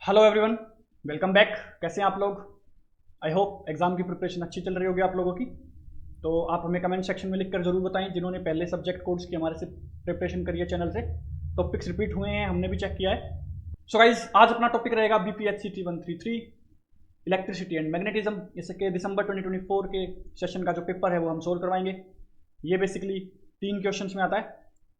Hello everyone, welcome back. कैसे हैं आप लोग? आई होप एग्ज़ाम की प्रिपरेशन अच्छी चल रही होगी आप लोगों की। तो आप हमें कमेंट सेक्शन में लिखकर ज़रूर बताएं जिन्होंने पहले सब्जेक्ट कोड्स की हमारे से प्रिपरेशन करी है चैनल से। टॉपिक्स रिपीट हुए हैं, हमने भी चेक किया है। सो गाइज, आज अपना टॉपिक रहेगा BPHCT 133 इलेक्ट्रिसिटी एंड मैग्नेटिज्म। इसके दिसंबर 2024 के सेशन का जो पेपर है वो हम सोल्व करवाएंगे। ये बेसिकली 3 क्वेश्चन में आता है।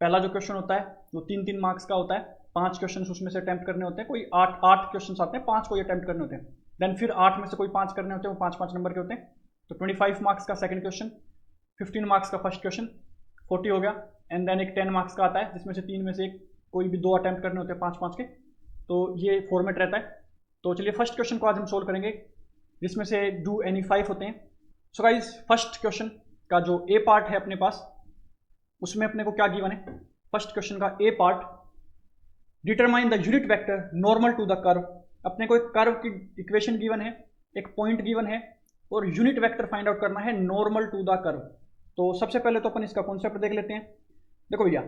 पहला जो क्वेश्चन होता है वो 3-3 मार्क्स का होता है। 5 क्वेश्चन उसमें से अटैम्प्ट करने होते हैं। कोई 8 क्वेश्चन आते हैं, 5 को अटैम्प्ट करने होते हैं। देन फिर 8 में से कोई 5 करने होते हैं, वो 5-5 नंबर के होते हैं। तो 25 मार्क्स का सेकंड क्वेश्चन, 15 मार्क्स का फर्स्ट क्वेश्चन, 40 हो गया। एंड देन एक 10 मार्क्स का आता है जिसमें से 3 में से कोई भी 2 अटैम्प्ट करने होते हैं 5-5 के। तो ये फॉर्मेट रहता है। तो चलिए फर्स्ट क्वेश्चन को आज हम सोल्व करेंगे, जिसमें से डू एनी 5 होते हैं। सो गाइज, फर्स्ट क्वेश्चन का जो ए पार्ट है अपने पास, उसमें अपने को क्या गिवन है? फर्स्ट क्वेश्चन का A part, determine the unit vector normal to the curve. अपने को एक कर्व की इक्वेशन गिवन है, एक पॉइंट गिवन है और यूनिट वेक्टर फाइंड आउट करना है नॉर्मल टू द कर्व। तो सबसे पहले तो अपन इसका कॉन्सेप्ट देख लेते हैं। देखो भैया,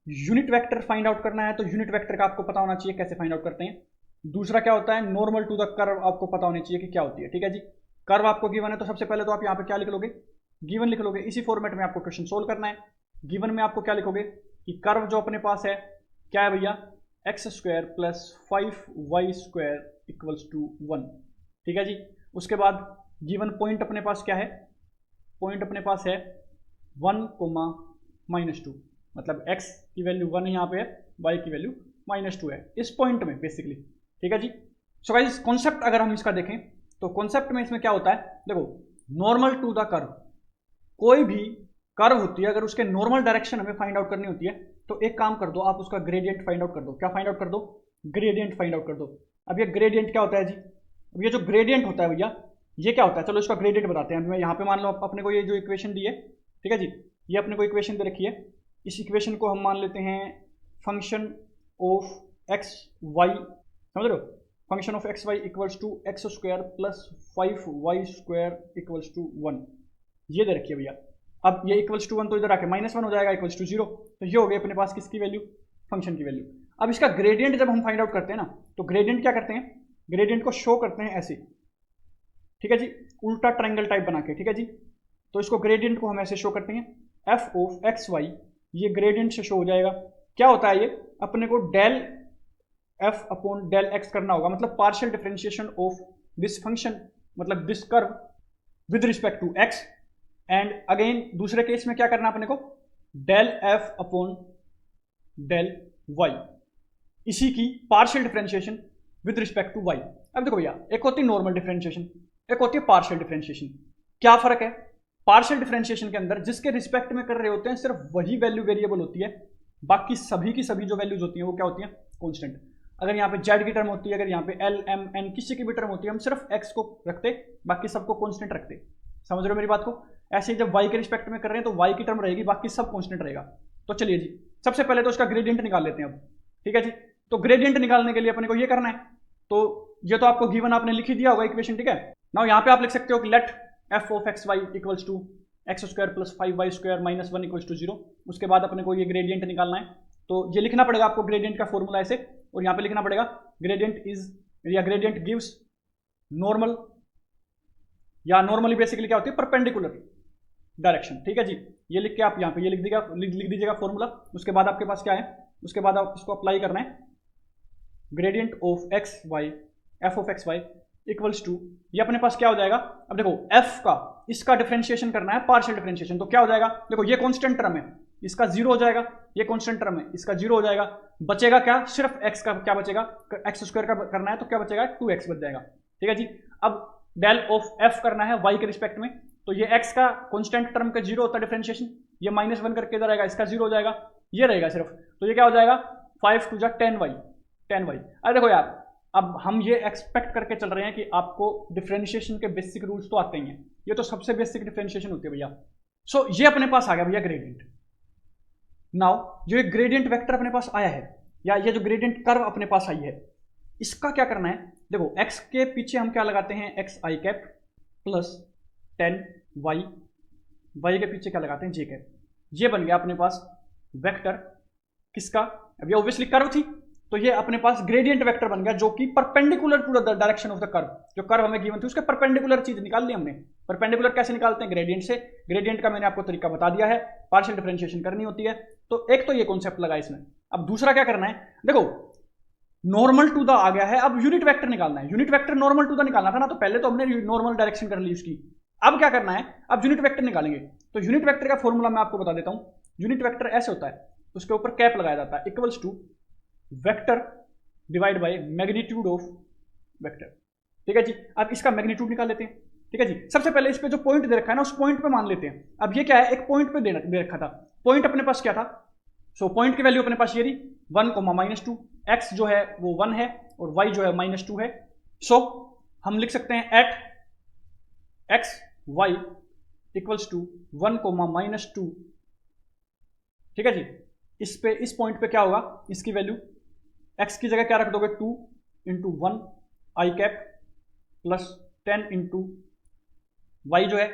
यूनिट वेक्टर फाइंड आउट करना है तो यूनिट वेक्टर का आपको पता होना चाहिए कैसे फाइंड आउट करते हैं। दूसरा क्या होता है, नॉर्मल टू द कर्व आपको पता होनी चाहिए कि क्या होती है। ठीक है जी, कर्व आपको गिवन है तो सबसे पहले तो आप यहाँ पे क्या लिख लोगे, गिवन लिख लोगे। इसी फॉर्मेट में आपको क्वेश्चन सोल्व करना है। गिवन में आपको क्या लिखोगे कि कर्व जो अपने पास है क्या है भैया, x² plus 5y² equals to 1। ठीक है जी। उसके बाद गिवन पॉइंट अपने पास क्या है, पॉइंट अपने पास है 1, -2, मतलब x की वैल्यू 1 यहाँ पे है, y की वैल्यू -2 है इस पॉइंट में बेसिकली। ठीक है जी। सो गाइस, कॉन्सेप्ट अगर हम इसका देखें तो कॉन्सेप्ट में इसमें क्या होता है, देखो नॉर्मल टू द कर्व, कोई भी कर्व होती है अगर उसके नॉर्मल डायरेक्शन हमें फाइंड आउट करनी होती है तो एक काम कर दो, आप उसका ग्रेडियंट फाइंड आउट कर दो। क्या फाइंड आउट कर दो? ग्रेडियंट फाइंड आउट कर दो। अब ये ग्रेडियंट क्या होता है जी? अब ये जो ग्रेडियंट होता है भैया, ये क्या होता है? चलो इसका ग्रेडियंट बताते हैं। मैं यहाँ पे मान लो अपने को ये जो इक्वेशन दी है, ठीक है जी, ये अपने को इक्वेशन दे रखी है। इस इक्वेशन को हम मान लेते हैं फंक्शन ऑफ एक्स वाई, समझ रहे हो? Function of X Y equals to x² plus 5y² equals to 1, ये दे रखी है भैया। अब ये इक्वल्स टू 1 तो इधर आके -1 हो जाएगा, इक्वल्स टू 0। तो ये हो गया अपने पास किसकी वैल्यू, फंक्शन की वैल्यू। अब इसका ग्रेडियंट जब हम फाइंड आउट करते हैं ना, तो ग्रेडियंट क्या करते हैं, ग्रेडियंट को शो करते हैं ऐसे, ठीक है जी, उल्टा ट्रायंगल टाइप बना के। ठीक है जी। तो इसको ग्रेडियंट को हम ऐसे शो करते हैं, एफ ऑफ एक्स वाई, ये ग्रेडियंट से शो हो जाएगा। क्या होता है ये, अपने को del F upon del X करना होगा, मतलब partial differentiation of this function, मतलब this curve with respect to X. And again दूसरे केस में क्या करना अपने को, del F upon del Y, इसी की partial differentiation with respect to Y. अब देखो भैया, एक होती है नॉर्मल डिफरेंशिएशन, एक होती है पार्शियल डिफरेंशिएशन। क्या फर्क है? पार्शियल डिफरेंशिएशन के अंदर जिसके रिस्पेक्ट में कर रहे होते हैं सिर्फ वही वैल्यू वेरिएबल होती है, बाकी सभी की सभी जो वैल्यूज होती हैं वो क्या होती हैं, कॉन्स्टेंट। अगर यहाँ पे जेड की टर्म होती है, अगर यहाँ पे एल एम एन किसी की भी टर्म होती है, हम सिर्फ एक्स को रखते, बाकी सबको कॉन्स्टेंट रखते। समझ रहे हो मेरी बात को? ऐसे ही जब y के रिस्पेक्ट में कर रहे हैं तो y की टर्म रहेगी, बाकी सब कांस्टेंट रहेगा। तो चलिए जी, सबसे पहले तो इसका ग्रेडियंट निकाल लेते हैं अब। ठीक है जी। तो ग्रेडियंट निकालने के लिए अपने को ये करना है, तो ये तो आपको गिवन आपने लिख ही दिया होगा इक्वेशन। ठीक है, नाउ यहाँ पे आप लिख सकते हो कि let F of X Y equals to x² plus 5y² minus 1 equals to 0। उसके बाद अपने को ये ग्रेडियंट निकालना है, तो ये लिखना पड़ेगा आपको ग्रेडियंट का फॉर्मूला ऐसे, और यहाँ पे लिखना पड़ेगा ग्रेडियंट इज, या ग्रेडियंट गिव्स नॉर्मल, या नॉर्मली बेसिकली क्या होती है, परपेंडिकुलर डायरेक्शन। ठीक है जी। ये लिख के आप यहाँ पे ये लिख दीजिएगा फॉर्मूला। उसके बाद आपके पास क्या है, उसके बाद आप इसको अप्लाई करना है, gradient of X Y, F of X Y equals to, ये अपने पास क्या हो जाएगा, अब देखो एफ का, इसका डिफरेंशिएशन करना है पार्शियल डिफरेंशिएशन, तो क्या हो जाएगा, देखो ये कांस्टेंट टर्म है, इसका 0 हो जाएगा, ये कांस्टेंट टर्म है, इसका 0 हो जाएगा। बचेगा क्या, सिर्फ एक्स का क्या बचेगा, x² का करना है तो क्या बचेगा, 2x बच जाएगा। ठीक है जी। अब डेल ऑफ एफ करना है y के रिस्पेक्ट में, तो ये x का कांस्टेंट टर्म का 0 होता है डिफरेंशिएशन, ये -1 करके इधर आएगा, इसका 0 हो जाएगा, ये रहेगा सिर्फ। तो ये क्या हो जाएगा, 5 2 10y 10y। अरे देखो यार, अब हम ये एक्सपेक्ट करके चल रहे हैं कि आपको डिफरेंशिएशन के बेसिक रूल्स तो आते ही हैं, ये तो सबसे बेसिक डिफरेंशिएशन होती है भैया। सो ये अपने पास आ गया भैया ग्रेडियंट। नाउ जो ये ग्रेडियंट वेक्टर अपने पास आया है, या ये जो ग्रेडियंट कर्व अपने पास आई है, इसका क्या करना है, देखो x के पीछे हम क्या लगाते हैं, x I cap plus 10y, y के पीछे क्या लगाते हैं, j कैप। ये बन गया अपने पास वेक्टर किसका, अब ये ऑब्वियसली कर्व थी, तो ये अपने पास ग्रेडियंट वेक्टर बन गया जो कि perpendicular to the direction of the curve. जो कर्व हमें गिवन थी उसके परपेंडिकुलर चीज निकाल ली हमने। परपेंडिकुलर कैसे निकालते हैं? ग्रेडियंट से। ग्रेडियंट का मैंने आपको तरीका बता दिया है, पार्शियल डिफरेंशिएशन करनी होती है। तो एक तो ये कॉन्सेप्ट लगा इसमें। अब दूसरा क्या करना है, देखो नॉर्मल टू द आ गया है, अब यूनिट वेक्टर निकालना है। Unit vector normal to the निकालना था ना, तो पहले तो हमने नॉर्मल डायरेक्शन कर ली उसकी। अब क्या करना है, अब यूनिट वेक्टर निकालेंगे। तो यूनिट वेक्टर का फॉर्मूला मैं आपको बता देता हूं। यूनिट वेक्टर ऐसे होता है, उसके ऊपर कैप लगाया जाता है, equals to vector divide by magnitude of vector. ठीक है जी। अब इसका मैग्नीट्यूड निकाल लेते हैं। ठीक है जी। सबसे पहले इस पे जो पॉइंट दे रखा है ना, उस पॉइंट पे मान लेते हैं। अब ये क्या है, एक पॉइंट पे दे रखा था। पॉइंट अपने पास क्या था? सो पॉइंट की वैल्यू अपने पास ये रही 1, -2। एक्स जो है वो 1 है और वाई जो है -2 है। सो हम लिख सकते हैं at X Y equals to 1, -2। ठीक है जी। इस पॉइंट पे क्या होगा, इसकी वैल्यू x की जगह क्या रख दोगे, 2 × 1 आई कैप प्लस 10 × y जो है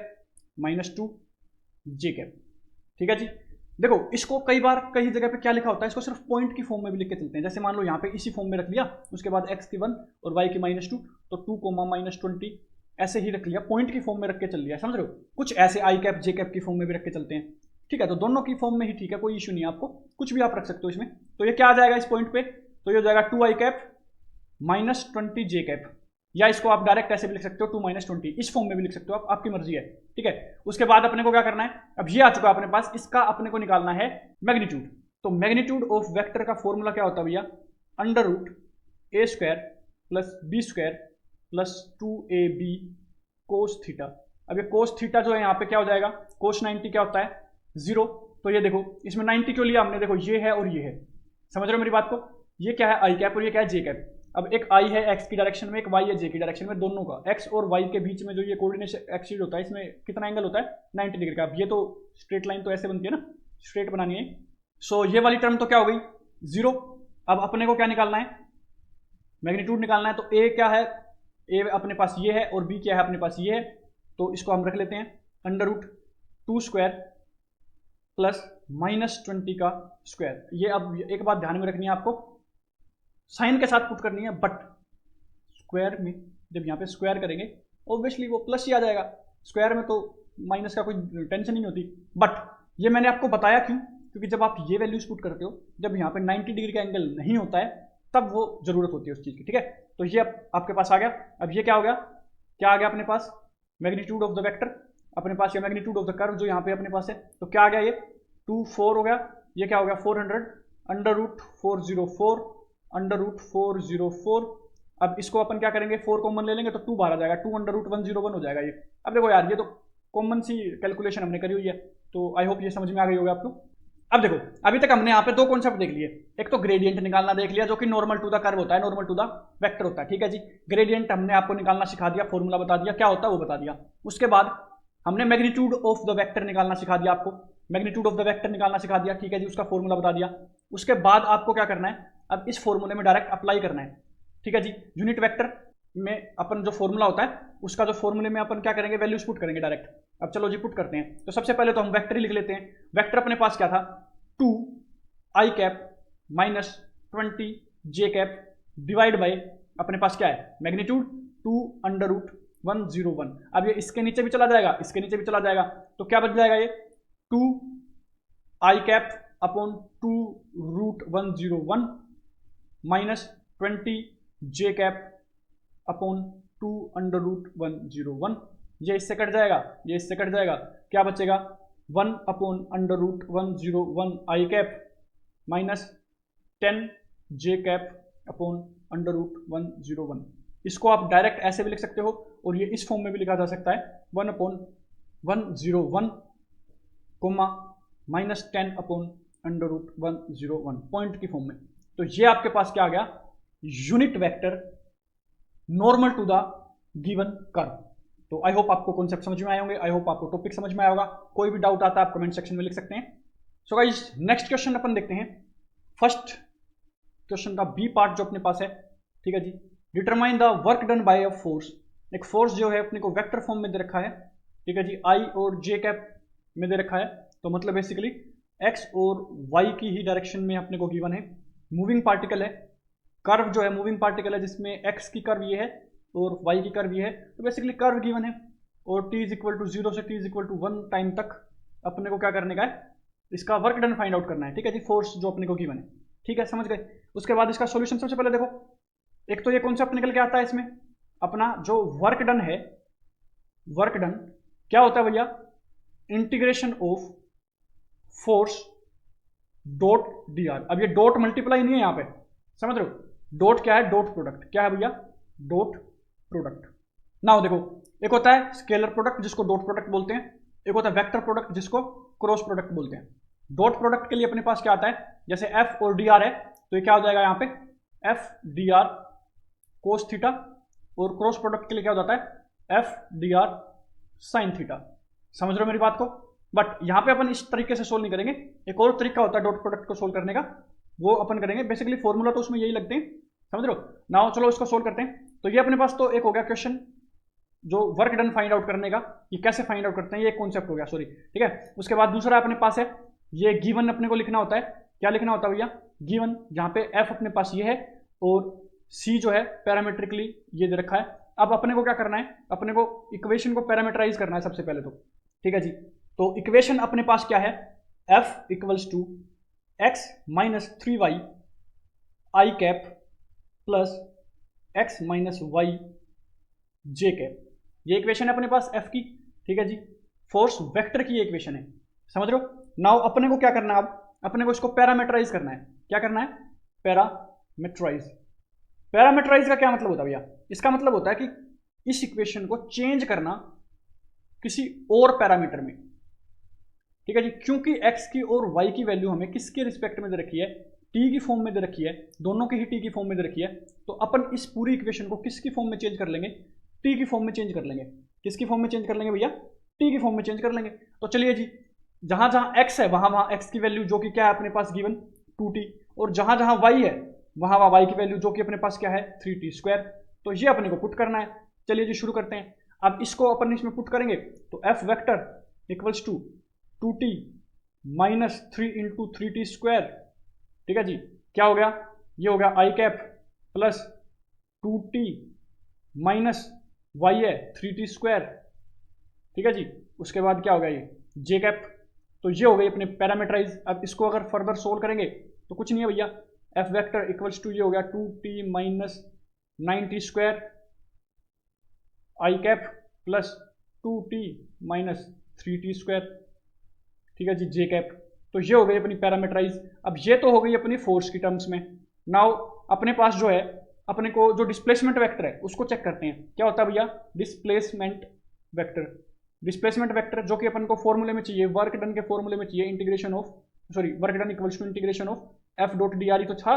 -2 जे कैप। ठीक है जी। देखो इसको कई बार कई जगह पे क्या लिखा होता है, इसको सिर्फ पॉइंट की फॉर्म में भी लिख के चलते हैं। जैसे मान लो यहाँ पे इसी फॉर्म में रख लिया, उसके बाद x की 1 और y की -2, तो 2, -20 ऐसे ही रख लिया, पॉइंट की फॉर्म में रख के चल लिया। समझ रहे हो? कुछ ऐसे आई कैप जे कैप की फॉर्म में भी रख के चलते हैं। ठीक है, तो दोनों की फॉर्म में ही ठीक है, कोई इशू नहीं है, आपको कुछ भी आप रख सकते हो इसमें। तो ये क्या आ जाएगा इस पॉइंट पे, तो ये हो जाएगा 2 आई कैप -20 जे कैप, या इसको आप डायरेक्ट ऐसे भी लिख सकते हो 2 - 20, इस फॉर्म में भी लिख सकते हो आप, आपकी मर्जी है। ठीक है। उसके बाद अपने को क्या करना है, अब ये आ चुका अपने पास, इसका अपने को निकालना है मैग्नीट्यूड। तो मैग्नीट्यूड ऑफ वेक्टर का फॉर्मूला क्या होता है भैया, √a² + b² + 2ab cos theta. अब ये cos थीटा जो है यहाँ पे क्या हो जाएगा, cos 90 क्या होता है 0। तो ये देखो इसमें 90 क्यों लिया हमने, देखो ये है और ये है, समझ रहे हो मेरी बात को। ये क्या है आई कैप और ये क्या है जे कैप। अब एक आई है एक्स की डायरेक्शन में, एक वाई है जे की डायरेक्शन में, दोनों का एक्स और वाई के बीच में जो ये कोऑर्डिनेशन एक्सिस होता है, इसमें कितना एंगल होता है 90 डिग्री का। अब ये तो स्ट्रेट लाइन तो ऐसे बनती है ना, स्ट्रेट बनानी है। सो ये वाली टर्म तो क्या हो गई 0। अब अपने को क्या निकालना है, मैग्नीट्यूड निकालना है। तो ए क्या है, ए अपने पास ये है और बी क्या है अपने पास ये है। तो इसको हम रख लेते हैं √2² प्लस -20 का स्क्वायर। ये अब एक बात ध्यान में रखनी है आपको, साइन के साथ पुट करनी है, बट स्क्वायर में जब यहाँ पे स्क्वायर करेंगे ऑब्वियसली वो प्लस ही आ जाएगा। स्क्वायर में तो माइनस का कोई टेंशन नहीं होती। बट ये मैंने आपको बताया क्यों, क्योंकि जब आप ये वैल्यूज पुट करते हो, जब यहाँ पे 90 डिग्री का एंगल नहीं होता है, तब वो जरूरत होती है उस चीज़ की। ठीक है, तो ये अब आपके पास आ गया। अब ये क्या हो गया, क्या आ गया अपने पास, मैग्नीट्यूड ऑफ द वेक्टर अपने पास, या मैग्नीट्यूड ऑफ द कर्व जो यहाँ पे अपने पास है। तो क्या आ गया, ये 2 4 हो गया, ये क्या हो गया 400 √404 √404। अब इसको अपन क्या करेंगे, 4 कॉमन ले लेंगे तो 2 बाहर आ जाएगा, 2 √101 हो जाएगा ये। अब देखो यार ये तो कॉमन सी कैलकुलेशन हमने करी हुई है, तो आई होप ये समझ में आ गई होगी आपको। अब देखो अभी तक हमने यहाँ पे दो कॉन्सेप्ट देख लिए, एक तो ग्रेडियंट निकालना देख लिया जो कि नॉर्मल टू द कर्व होता है, नॉर्मल टू द वेक्टर होता है। ठीक है जी, ग्रेडियंट हमने आपको निकालना सिखा दिया, फॉर्मूला बता दिया क्या होता है वो बता दिया। उसके बाद हमने मैग्नीट्यूड ऑफ द वेक्टर निकालना सिखा दिया आपको, मैग्नीट्यूड ऑफ द वेक्टर निकालना सिखा दिया। ठीक है जी, उसका फॉर्मूला बता दिया। उसके बाद आपको क्या करना है, अब इस फॉर्मूले में डायरेक्ट अप्लाई करना है। ठीक है जी, यूनिट वेक्टर में अपन जो फॉर्मूला होता है उसका जो फॉर्मूले में अपन क्या करेंगे, वैल्यूज पुट करेंगे डायरेक्ट। अब चलो जी पुट करते हैं। तो सबसे पहले तो हम वेक्टर ही लिख लेते हैं। वेक्टर अपने पास क्या था, 2 I cap -20 J cap divide by अपने पास क्या है मैग्नीट्यूड 2 √101। अब ये इसके नीचे भी चला जाएगा, इसके नीचे भी चला जाएगा, तो क्या बच जाएगा ये 2 I cap upon 2 √101 -20 J cap upon 2 √101। ये इससे कट जाएगा, ये इससे कट जाएगा, क्या बचेगा 1 अपॉन √101 आई कैप -10 जे कैप अपॉन √101। इसको आप डायरेक्ट ऐसे भी लिख सकते हो और ये इस फॉर्म में भी लिखा जा सकता है 1 अपॉन 101 -10 अपॉन √101 पॉइंट की फॉर्म में। तो ये आपके पास क्या आ गया, unit vector normal to the given curve. तो आई होप आपको कॉन्सेप्ट समझ में आए होंगे, आई होप आपको टॉपिक समझ में आया होगा। कोई भी डाउट आता है आप कमेंट सेक्शन में लिख सकते हैं। सो गाइस नेक्स्ट क्वेश्चन अपन देखते हैं। फर्स्ट क्वेश्चन का बी पार्ट जो अपने पास है, ठीक है जी, determine the work done by a force. एक फोर्स जो है अपने को वेक्टर फॉर्म में दे रखा है, ठीक है जी, आई और जे कैप में दे रखा है। तो मतलब बेसिकली एक्स और वाई की ही डायरेक्शन में अपने को गिवन है, मूविंग पार्टिकल है, कर्व जो है मूविंग पार्टिकल है जिसमें एक्स की कर्व ये है और वाई की कर्व ये है, तो बेसिकली कर्व गिवन है और t इज इक्वल टू 0 से t is equal to 1 time तक अपने को क्या करने का है, इसका वर्क डन फाइंड आउट करना है। ठीक है जी, फोर्स जो अपने को गिवन है। ठीक है, समझ गए। उसके बाद इसका सॉल्यूशन सबसे पहले देखो, एक तो ये कॉन्सेप्ट निकल के आता है इसमें, अपना जो वर्क डन है, वर्क डन क्या होता है भैया, integration of force dot D are. अब ये डॉट मल्टीप्लाई नहीं है यहाँ पे, समझ रहे हो, डॉट क्या है, डॉट प्रोडक्ट। क्या है भैया, डॉट प्रोडक्ट। नाउ देखो, एक होता है स्केलर प्रोडक्ट जिसको डॉट प्रोडक्ट बोलते हैं, एक होता है वेक्टर प्रोडक्ट जिसको क्रॉस प्रोडक्ट बोलते हैं। डॉट प्रोडक्ट के लिए अपने पास क्या आता है, जैसे एफ और डी आर है, तो ये क्या हो जाएगा यहाँ पे, F D R cos theta, और क्रॉस प्रोडक्ट के लिए क्या हो जाता है, F D R sine theta. समझ रहे हो मेरी बात को। बट यहाँ पे अपन इस तरीके से सोल्व नहीं करेंगे, एक और तरीका होता है डॉट प्रोडक्ट को सोल्व करने का, वो अपन करेंगे। बेसिकली फॉर्मूला तो उसमें यही लगते हैं, समझ रहे हो। नाउ चलो इसको सोल्व करते हैं। तो ये अपने पास तो एक हो गया क्वेश्चन जो वर्क डन फाइंड आउट करने का, ये कैसे फाइंड आउट करते हैं, ये कॉन्सेप्ट हो गया, सॉरी। ठीक है, उसके बाद दूसरा अपने पास है, ये गिवन अपने को लिखना होता है। क्या लिखना होता है भैया, गिवन, जहां पे एफ अपने पास ये है और सी जो है पैरामीट्रिकली ये दे रखा है। अब अपने को क्या करना है, अपने को इक्वेशन को पैरामीटराइज करना है सबसे पहले तो। ठीक है जी, तो इक्वेशन अपने पास क्या है, F equals to X minus 3y I cap plus X minus Y J cap. ये इक्वेशन है अपने पास एफ की। ठीक है जी, फोर्स वेक्टर की इक्वेशन है, समझ रहे हो। नाउ अपने को क्या करना है, अब अपने को इसको पैरामीटराइज करना है। क्या करना है, पैरामीटराइज। पैरामीटराइज का क्या मतलब होता है भैया, इसका मतलब होता है कि इस इक्वेशन को चेंज करना किसी और पैरामीटर में। ठीक है जी, क्योंकि x की और y की वैल्यू हमें किसके रिस्पेक्ट में दे रखी है, t की फॉर्म में दे रखी है, दोनों की ही t की फॉर्म में दे रखी है। तो अपन इस पूरी इक्वेशन को किसकी फॉर्म में चेंज कर लेंगे, t की फॉर्म में चेंज कर लेंगे। किसकी फॉर्म में चेंज कर लेंगे भैया, t की फॉर्म में चेंज कर लेंगे। तो चलिए जी, जहां जहां x है वहां वहां x की वैल्यू जो कि क्या है अपने पास गिवन 2t, और जहां जहां y है वहां वहां y की वैल्यू जो कि अपने पास क्या है 3t स्क्वायर। तो ये अपने को पुट करना है। चलिए जी शुरू करते हैं। अब इसको अपन इसमें पुट करेंगे तो F vector equals to 2t minus 3 into 3t square. ठीक है जी, क्या हो गया, ये हो गया I cap plus 2t minus Y है 3t स्क्वायर। ठीक है जी, उसके बाद क्या हो गया ये जे कैप। तो ये हो गई अपने पैरामीटराइज। अब इसको अगर फर्दर सोल्व करेंगे तो कुछ नहीं है भैया, एफ वेक्टर इक्वल्स टू ये हो गया 2t minus 9t square I cap plus 2t minus 3t square. ठीक है जी, जे कैप। तो ये हो गई अपनी पैरामीटराइज। अब ये तो हो गई अपनी फोर्स की टर्म्स में। नाउ अपने पास जो है, अपने को जो डिस्प्लेसमेंट वेक्टर है उसको चेक करते हैं। क्या होता है भैया, डिस्प्लेसमेंट वेक्टर। डिस्प्लेसमेंट वेक्टर जो कि अपन को फॉर्मूले में चाहिए, वर्क डन के फॉर्मूले में चाहिए, integration of, sorry, work done equals to integration of F dot D R ही तो था।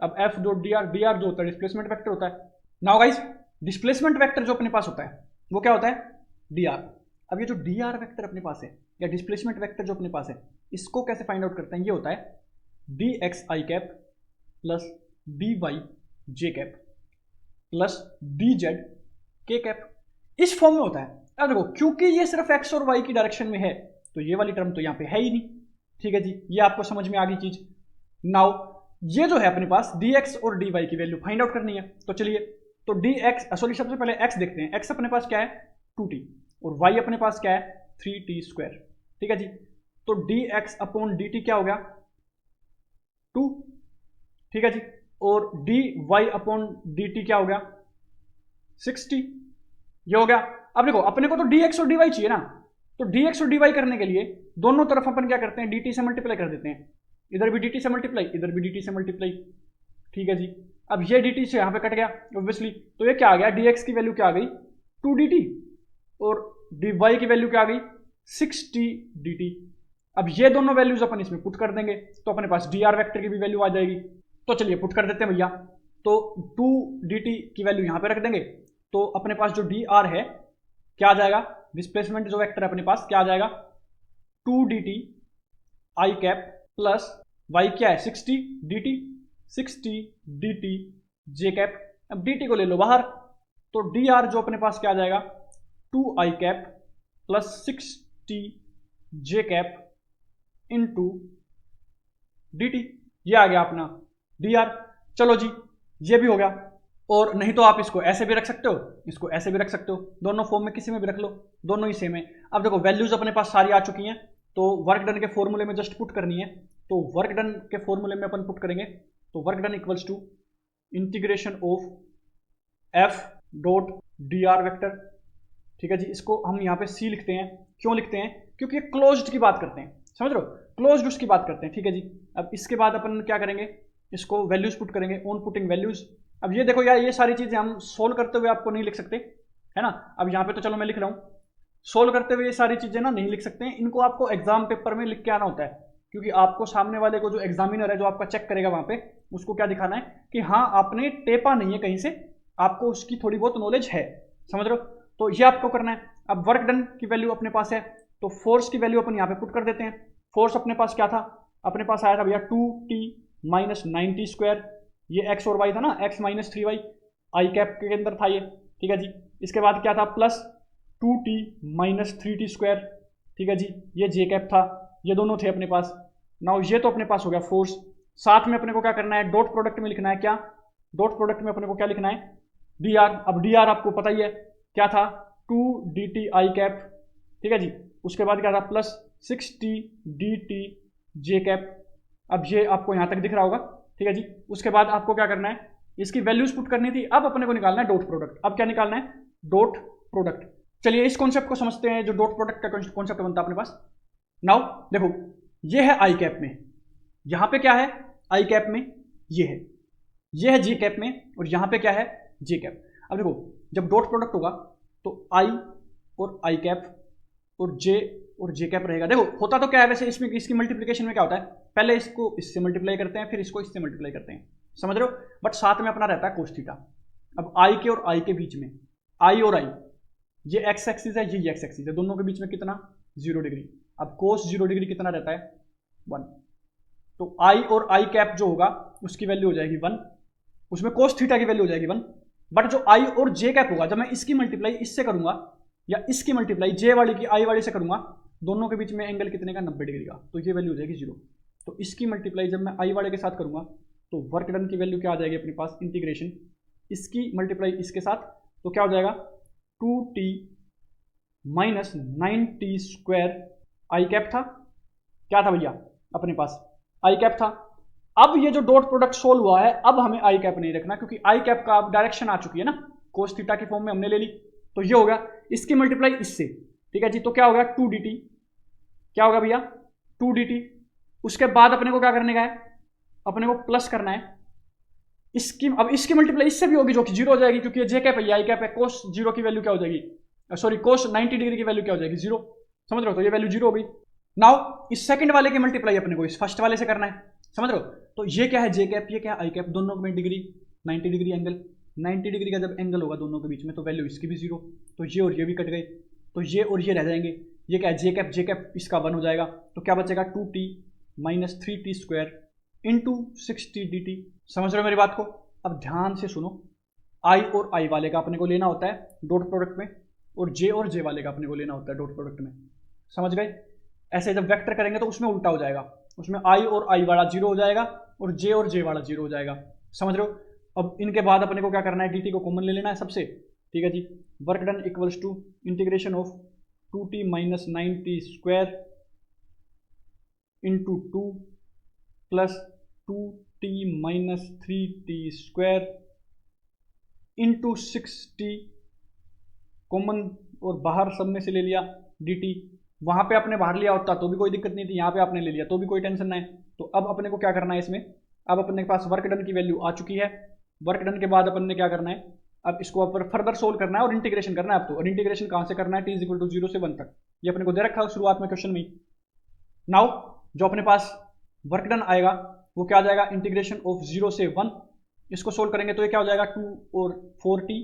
अब एफ डॉट डी आर जो होता है डिस्प्लेसमेंट वेक्टर होता है। नाउ गाइस, डिस्प्लेसमेंट वेक्टर जो अपने पास होता है वो क्या होता है, डी आर। अब ये जो डी आर वेक्टर अपने पास है या डिस्प्लेसमेंट वेक्टर जो अपने पास है, इसको कैसे फाइंड आउट करते हैं, ये होता है D x I cap plus D Y J cap plus D Z के कैप। इस फॉर्म में होता है। अब देखो, क्योंकि ये सिर्फ एक्स और वाई की डायरेक्शन में है तो ये वाली टर्म तो यहाँ पे है ही नहीं। ठीक है जी, ये आपको समझ में आ गई चीज। नाउ ये जो है अपने पास डी एक्स और डी वाई की वैल्यू फाइंड आउट करनी है। तो चलिए, तो डी एक्स, सॉरी, सबसे पहले एक्स देखते हैं। एक्स अपने पास क्या है 2t और y अपने पास क्या है 3t स्क्वायर। ठीक है जी, तो dx अपॉन dt क्या हो गया 2। ठीक है जी, और dy अपॉन dt क्या हो गया 60। ये हो गया। अब देखो, अपने को तो dx और dy चाहिए ना, तो dx और dy करने के लिए दोनों तरफ अपन क्या करते हैं, dt से मल्टीप्लाई कर देते हैं। इधर भी dt से मल्टीप्लाई, इधर भी dt से मल्टीप्लाई। ठीक है जी, अब ये dt से यहां पे कट गया ऑब्वियसली, तो ये क्या आ गया, dx की वैल्यू क्या आ गई 2dt और dy की वैल्यू क्या आ गई 60 dt। अब ये दोनों वैल्यूज अपन इसमें पुट कर देंगे तो अपने पास dr वेक्टर की भी वैल्यू आ जाएगी। तो चलिए पुट कर देते हैं भैया। तो 2 dt की वैल्यू यहां पे रख देंगे, तो अपने पास जो dr है क्या आ जाएगा, डिस्प्लेसमेंट जो वेक्टर है अपने पास क्या आ जाएगा 2 dt आई कैप प्लस y क्या है 60 dt j कैप। अब dt को ले लो बाहर, तो dr जो अपने पास क्या आ जाएगा 2 I cap plus 60 j cap into dt। ये आ गया अपना dr। चलो जी, ये भी हो गया। और नहीं तो आप इसको ऐसे भी रख सकते हो, इसको ऐसे भी रख सकते हो, दोनों फॉर्म में किसी में भी रख लो, दोनों ही सेम है। अब देखो वैल्यूज अपने पास सारी आ चुकी हैं, तो वर्क डन के फॉर्मूले में जस्ट पुट करनी है। तो वर्क डन के फॉर्मूले में अपन पुट करेंगे, तो work done equals to integration of F dot D R vector. ठीक है जी, इसको हम यहाँ पे सी लिखते हैं। क्यों लिखते हैं? क्योंकि ये क्लोज्ड की बात करते हैं, समझ रहे हो, क्लोज्ड उसकी बात करते हैं। ठीक है जी, अब इसके बाद अपन क्या करेंगे, इसको वैल्यूज पुट करेंगे, ऑन पुटिंग वैल्यूज। अब ये देखो यार, ये सारी चीजें हम सोल्व करते हुए आपको नहीं लिख सकते, है ना। अब यहाँ पे तो चलो मैं लिख रहा हूँ, सोल्व करते हुए ये सारी चीजें ना नहीं लिख सकते हैं, इनको आपको एग्जाम पेपर में लिख के आना होता है। क्योंकि आपको सामने वाले को, जो एग्जामिनर है, जो आपका चेक करेगा वहां पे, उसको क्या दिखाना है कि हाँ आपने टेपा नहीं है कहीं से, आपको उसकी थोड़ी बहुत नॉलेज है, समझ रहे हो। तो ये आपको करना है। अब वर्क डन की वैल्यू अपने पास है, तो फोर्स की वैल्यू अपन यहाँ पे पुट कर देते हैं। फोर्स अपने पास क्या था, अपने पास आया था भैया 2t माइनस 90 स्क्वायर, ये एक्स और वाई था ना, x minus 3y, I cap के अंदर था ये। ठीक है जी, इसके बाद क्या था, plus 2t minus 3t square. ठीक है जी, ये जे कैप था, ये दोनों थे अपने पास। नाउ ये तो अपने पास हो गया फोर्स। साथ में अपने को क्या करना है, डॉट प्रोडक्ट में लिखना है क्या, डॉट प्रोडक्ट में अपने को क्या लिखना है, डी आर। अब डी आर आपको पता ही है क्या था, 2dt आई कैप। ठीक है जी, उसके बाद क्या था, प्लस 6t dt जे कैप। अब ये आपको यहां तक दिख रहा होगा। ठीक है जी, उसके बाद आपको क्या करना है, इसकी वैल्यूज पुट करनी थी। अब अपने को निकालना है डॉट प्रोडक्ट। अब क्या निकालना है, डॉट प्रोडक्ट। चलिए इस कॉन्सेप्ट को समझते हैं, जो डॉट प्रोडक्ट का कॉन्सेप्ट बनता है अपने पास। नाउ देखो, ये है आई कैप में, यहां पे क्या है, आई कैप में ये है जी कैप में, और यहां पे क्या है, जे कैप। अब देखो, जब डॉट प्रोडक्ट होगा तो आई और आई कैप और जे कैप रहेगा। देखो होता तो क्या है वैसे, इसमें इसकी मल्टीप्लिकेशन में क्या होता है, पहले इसको इससे मल्टीप्लाई करते हैं, फिर इसको इससे मल्टीप्लाई करते हैं, समझ रहे हो। बट साथ में अपना रहता है कोस थीटा। अब आई के और आई के बीच में, आई और आई, ये एक्स एक्सिस है, ये एक्स एक्सिस है, दोनों के बीच में कितना, 0 डिग्री। अब कोस 0 डिग्री कितना रहता है, 1। तो आई और आई कैप जो होगा उसकी वैल्यू हो जाएगी 1, उसमें कोस थीटा की वैल्यू हो जाएगी 1। बट जो आई और जे कैप होगा, जब मैं इसकी मल्टीप्लाई इससे करूंगा या इसकी मल्टीप्लाई जे वाली की आई वाली से करूंगा, दोनों के बीच में एंगल कितने का, 90 डिग्री का, तो ये वैल्यू हो जाएगी 0। तो इसकी मल्टीप्लाई जब मैं आई वाले के साथ करूंगा, तो वर्क डन की वैल्यू क्या आ जाएगी अपने पास, इंटीग्रेशन इसकी मल्टीप्लाई इसके साथ, तो क्या हो जाएगा, 2t minus 90 square I cap था, क्या था भैया अपने पास, आई कैप था। अब ये जो डॉट प्रोडक्ट सोल्व हुआ है, अब हमें आई कैप नहीं रखना, क्योंकि आई कैप का अब डायरेक्शन आ चुकी है ना, कोस थीटा की फॉर्म में हमने ले ली। तो ये होगा इसकी मल्टीप्लाई इससे। ठीक है जी, तो क्या होगा, 2dt, क्या होगा भैया, 2dt। उसके बाद अपने को क्या करने का है, अपने को प्लस करना है इसकी। अब इसकी मल्टीप्लाई इससे भी होगी, जो कि 0 हो जाएगी, क्योंकि ये जे कैप है, आई कैप है। कोस 0 की वैल्यू क्या हो जाएगी, सॉरी कोस 90 डिग्री की वैल्यू क्या हो जाएगी, 0, समझ रहे हो। तो ये वैल्यू 0 हो गई। नाउ इस सेकंड वाले की मल्टीप्लाई अपने को इस फर्स्ट वाले से करना है, समझ रहे हो। तो ये क्या है, जे कैप, ये क्या है, आई कैप, दोनों में डिग्री 90 डिग्री एंगल, 90 डिग्री का जब एंगल होगा दोनों के बीच में, तो वैल्यू इसकी भी 0। तो ये और ये भी कट गए, तो ये और ये रह जाएंगे। ये क्या है, जे कैप इसका 1 हो जाएगा, तो क्या बचेगा, 2t minus 3t square into 6t dt। समझ रहे हो मेरी बात को। अब ध्यान से सुनो, आई और आई वाले का अपने को लेना होता है डॉट प्रोडक्ट में, और जे वाले का अपने को लेना होता है डॉट प्रोडक्ट में, समझ गए। ऐसे जब वेक्टर करेंगे तो उसमें उल्टा हो जाएगा, उसमें आई और आई वाला 0 हो जाएगा और जे वाला 0 हो जाएगा, समझ रहे हो। अब इनके बाद अपने को क्या करना है, dt को कॉमन ले लेना है सबसे। ठीक है जी, work done equals to integration of 2t minus 90 square into 2 plus 2t minus 3t square into 6t, common और बाहर सब में से ले लिया dt। वहां पे आपने बाहर लिया होता तो भी कोई दिक्कत नहीं थी, यहाँ पे आपने ले लिया तो भी कोई टेंशन नहीं है। तो अब अपने को क्या करना है इसमें, अब अपने पास वर्क डन की वैल्यू आ चुकी है। वर्क डन के बाद अपन ने क्या करना है, अब इसको अपन फर्दर सोल्व करना है और इंटीग्रेशन करना है आपको। और इंटीग्रेशन कहाँ से करना है, t इक्वल टू 0 से 1 तक, ये अपने को दे रखा है शुरुआत में क्वेश्चन में। नाउ जो अपने पास वर्क डन आएगा वो क्या आ जाएगा, इंटीग्रेशन ऑफ 0 से 1, इसको सोल्व करेंगे तो ये क्या हो जाएगा, 2 और 4t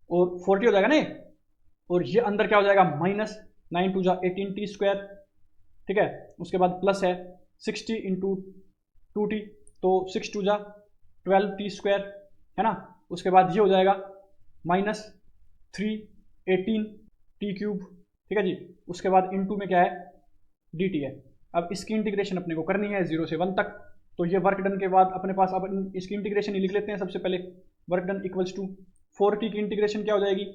और 40 हो जाएगा ना, और ये अंदर क्या हो जाएगा, माइनस 9 टू जा 18t स्क्वायर। ठीक है, उसके बाद प्लस है 60 इंटू 2t, तो 6 टू जा 12t स्क्वायर, है ना। उसके बाद ये हो जाएगा माइनस 3 18t क्यूब। ठीक है जी, उसके बाद इंटू में क्या है, dt है। अब इसकी इंटीग्रेशन अपने को करनी है 0 से 1 तक। तो ये वर्क डन के बाद अपने पास अब इसकी इंटीग्रेशन ही लिख लेते हैं सबसे पहले। Work done equals to 4t की इंटीग्रेशन क्या हो जाएगी,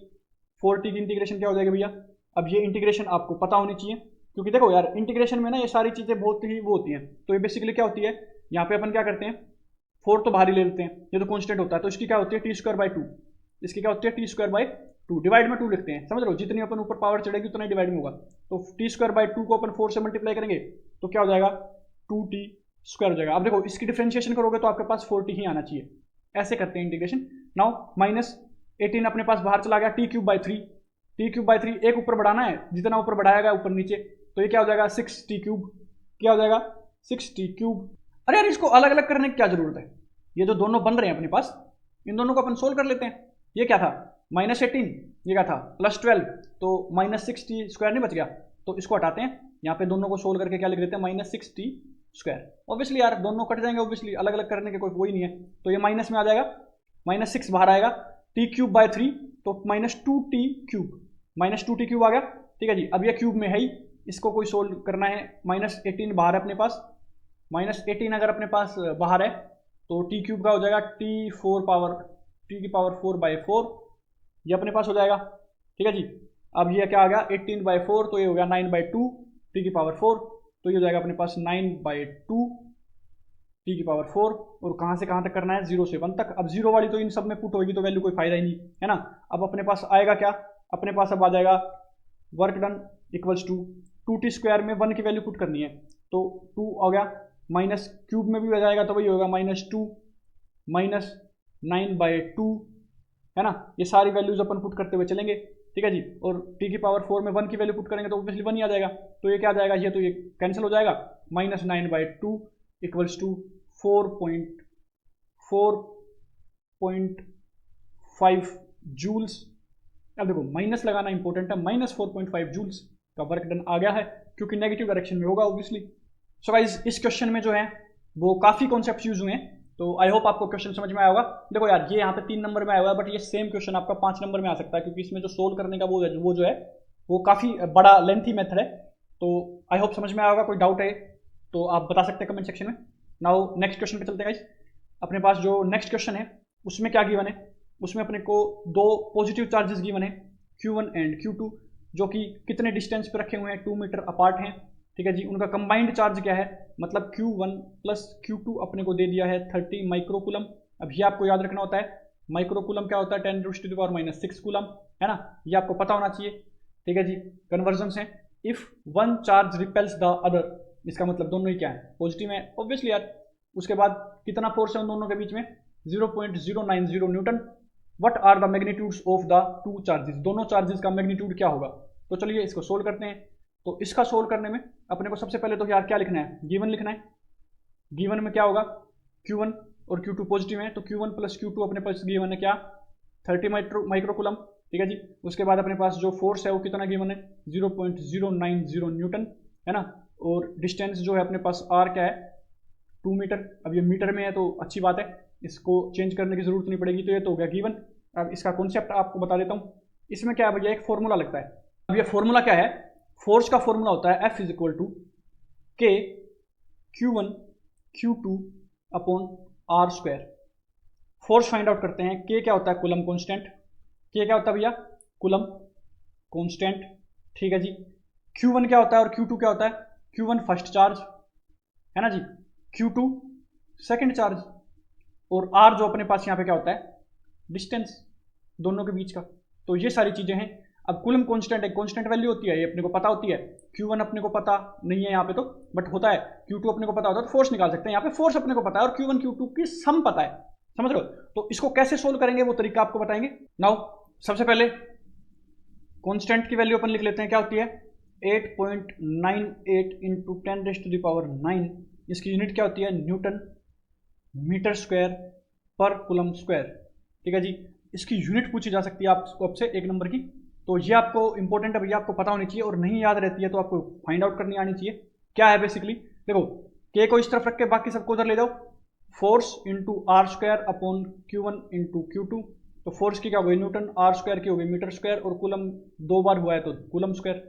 4t की इंटीग्रेशन क्या हो जाएगी भैया। अब ये इंटीग्रेशन आपको पता होनी चाहिए, क्योंकि देखो यार इंटीग्रेशन में ना ये सारी चीज़ें बहुत ही वो होती हैं। तो ये बेसिकली क्या होती है, यहाँ पे अपन क्या करते हैं, 4 तो बाहर ही ले लेते हैं, ये तो कॉन्स्टेंट होता है, तो इसकी क्या होती है टी स्क्वायर बाई 2, इसकी क्या होती है टी स्क्वायर बाई 2, डिवाइड में 2 लिखते हैं, समझ रहे हो, जितनी अपन ऊपर पावर चढ़ेगी उतना डिवाइड में होगा। तो टी स्क्वायर बाई 2 को अपन 4 से मल्टीप्लाई करेंगे तो क्या हो जाएगा 2t स्क्वायर हो जाएगा। अब देखो इसकी डिफरेंशिएशन करोगे तो आपके पास 4t ही आना चाहिए, ऐसे करते हैं इंटीग्रेशन। नाउ माइनस 18 अपने पास बाहर चला गया, T cube by 3, T cube by 3 एक ऊपर बढ़ाना है, जितना ऊपर बढ़ाया गया ऊपर नीचे, तो ये क्या हो जाएगा 6t क्यूब, क्या हो जाएगा 6t क्यूब। अरे यार इसको अलग अलग करने की क्या जरूरत है, ये जो दोनों बन रहे हैं अपने पास इन दोनों को अपन सोल्व कर लेते हैं। ये क्या था -18, ये क्या था +12, तो -6t स्क्वायर नहीं बच गया, तो इसको हटाते हैं, यहाँ पे दोनों को सोल्व करके क्या लिख देते हैं -6t स्क्वायर। ऑब्वियसली यार दोनों कट जाएंगे, ऑब्वियसली अलग अलग करने के कोई नहीं है, तो ये माइनस में आ जाएगा, -6 बाहर आएगा, टी क्यूब बाई 3 तो -2t क्यूब, -2t क्यूब आ गया। ठीक है जी, अब ये क्यूब में है ही, इसको कोई सोल्व करना है, -18 बाहर है अपने पास, -18 अगर अपने पास बाहर है तो टी क्यूब का हो जाएगा टी की पावर 4 बाई 4, ये अपने पास हो जाएगा। ठीक है जी, अब ये क्या आ गया 18 बाई 4, तो ये हो गया 9 बाई 2 टी की पावर 4, तो ये हो जाएगा अपने पास 9 बाई 2 टी की पावर 4, और कहाँ से कहाँ तक करना है 0 से 1 तक। अब 0 वाली तो इन सब में पुट होगी तो वैल्यू कोई फायदा ही नहीं है ना। अब अपने पास आएगा क्या, अपने पास अब आ जाएगा work done equals to 2t square में 1 की वैल्यू पुट करनी है, तो 2 हो गया, माइनस क्यूब में भी आ जाएगा तो वही होगा -2 -9 बाई 2, है ना। ये सारी वैल्यूज अपन पुट करते हुए चलेंगे। ठीक है जी, और टी की पावर 4 में 1 की वैल्यू पुट करेंगे तो ऑब्वियसली 1 ही आ जाएगा, तो ये क्या आ जाएगा, ये तो ये कैंसिल हो जाएगा, -9 बाई 2 इक्वल्स टू 4.5 जूल्स। अब देखो माइनस लगाना इंपॉर्टेंट है, -4.5 जूल्स का वर्क डन आ गया है, क्योंकि नेगेटिव डायरेक्शन में होगा ऑब्वियसली। सो गाइस इस क्वेश्चन में जो है वो काफ़ी कॉन्सेप्ट यूज हुए हैं, तो आई होप आपको क्वेश्चन समझ में आया होगा। देखो यार ये यहाँ पे 3 नंबर में आया हुआ है, बट ये सेम क्वेश्चन आपका 5 नंबर में आ सकता है, क्योंकि इसमें जो सोल्व करने का वो जो है वो काफ़ी बड़ा लेंथी मेथड है। तो आई होप समझ में आया होगा, कोई डाउट है तो आप बता सकते हैं कमेंट सेक्शन में। नाउ नेक्स्ट क्वेश्चन पे चलते हैं गाइस। अपने पास जो नेक्स्ट क्वेश्चन है उसमें क्या गिवन है, उसमें अपने को 2 पॉजिटिव चार्जेस गिवन है Q1 एंड Q2, जो कि कितने डिस्टेंस पे रखे हुए हैं 2 मीटर अपार्ट हैं। ठीक है जी, उनका कंबाइंड चार्ज क्या है, मतलब Q1 प्लस Q2 अपने को दे दिया है 30 माइक्रोकूलम। अब ये आपको याद रखना होता है, माइक्रोकूलम क्या होता है 10⁻⁻⁶ कूलम, है ना, ये आपको पता होना चाहिए। ठीक है जी, कन्वर्जन्स हैं। If one charge repels the other, इसका मतलब दोनों ही क्या है पॉजिटिव है ऑब्वियसली यार। उसके बाद कितना फोर्स है उन दोनों के बीच में 0.090 newton. What are the magnitudes of the 2 charges, दोनों चार्जेस का मैग्नीट्यूड क्या होगा। तो चलिए इसको सोल्व करते हैं। तो इसका सोल्व करने में अपने को सबसे पहले तो यार क्या लिखना है, गिवन लिखना है। गिवन में क्या होगा, Q1 और Q2 पॉजिटिव है, तो Q1 प्लस Q2 अपने पास गिवन है क्या 30 माइक्रोकूलम। ठीक है जी, उसके बाद अपने पास जो फोर्स है वो कितना गिवन है 0.090 न्यूटन, है ना। और डिस्टेंस जो है अपने पास R क्या है 2 मीटर। अब ये मीटर में है तो अच्छी बात है, इसको चेंज करने की जरूरत नहीं पड़ेगी, तो ये तो हो गया गिवन। अब इसका कॉन्सेप्ट आपको बता देता हूँ। इसमें क्या है भैया, एक फॉर्मूला लगता है। अब ये फॉर्मूला क्या है, फोर्स का फॉर्मूला होता है F = K Q1 Q2 upon R square. Force find out करते हैं। K क्या होता है, कूलम कांस्टेंट। K क्या होता है भैया, कूलम कांस्टेंट। ठीक है जी, Q1 क्या होता है और Q2 क्या होता है, Q1 फर्स्ट चार्ज, है ना जी, Q2 सेकंड चार्ज, और R जो अपने पास यहाँ पे क्या होता है डिस्टेंस दोनों के बीच का। तो ये सारी चीजें हैं। अब कूलम कांस्टेंट एक कांस्टेंट वैल्यू होती है, ये अपने को पता होती है। Q1 अपने को पता नहीं है यहाँ पे तो, बट होता है। Q2 अपने को पता होता है तो फोर्स निकाल सकते हैं। यहाँ पे फोर्स अपने को पता है और Q1 Q2 की सम पता है, समझ रहे हो। तो इसको कैसे सोल्व करेंगे वो तरीका आपको बताएंगे। नाउ सबसे पहले कांस्टेंट की वैल्यू अपन लिख लेते हैं, क्या होती है 8.98 इंटू 10⁻⁹। इसकी यूनिट क्या होती है न्यूटन मीटर स्क्वायर पर कूलम स्क्वायर। ठीक है जी, इसकी यूनिट पूछी जा सकती है आपसे 1 नंबर की, तो ये आपको इंपॉर्टेंट है भैया, आपको पता होनी चाहिए, और नहीं याद रहती है तो आपको फाइंड आउट करनी आनी चाहिए। क्या है बेसिकली, देखो K को इस तरफ रख के बाकी सबको उधर ले जाओ, force into R square upon Q1 into Q2। तो फोर्स की क्या हो गई न्यूटन, R स्क्वायर की हो गई मीटर स्क्वायर, और कूलम 2 बार हुआ है तो कूलम स्क्वायर,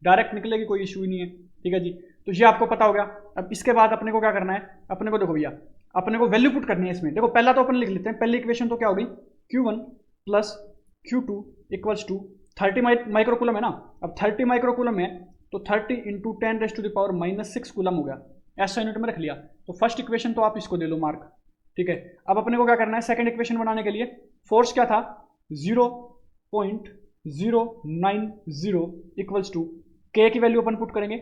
डायरेक्ट निकलेगी, कोई इशू ही नहीं है। ठीक है जी, तो ये आपको पता हो गया। अब इसके बाद अपने को क्या करना है, अपने को देखो भैया, अपने को वैल्यू पुट करनी है इसमें। देखो पहला तो अपन लिख लेते हैं, पहली इक्वेशन तो क्या होगी, Q1 plus Q2 equals to 30 microcoulomb है ना। अब 30 माइक्रोकूलम है तो 30 इंटू 10⁻⁻⁶ कूलम हो गया। SI यूनिट में रख लिया। तो फर्स्ट इक्वेशन तो आप इसको दे लो मार्क, ठीक है। अब अपने को क्या करना है, सेकंड इक्वेशन बनाने के लिए फोर्स क्या था, 0.090 इक्वल्स टू के की वैल्यू अपन पुट करेंगे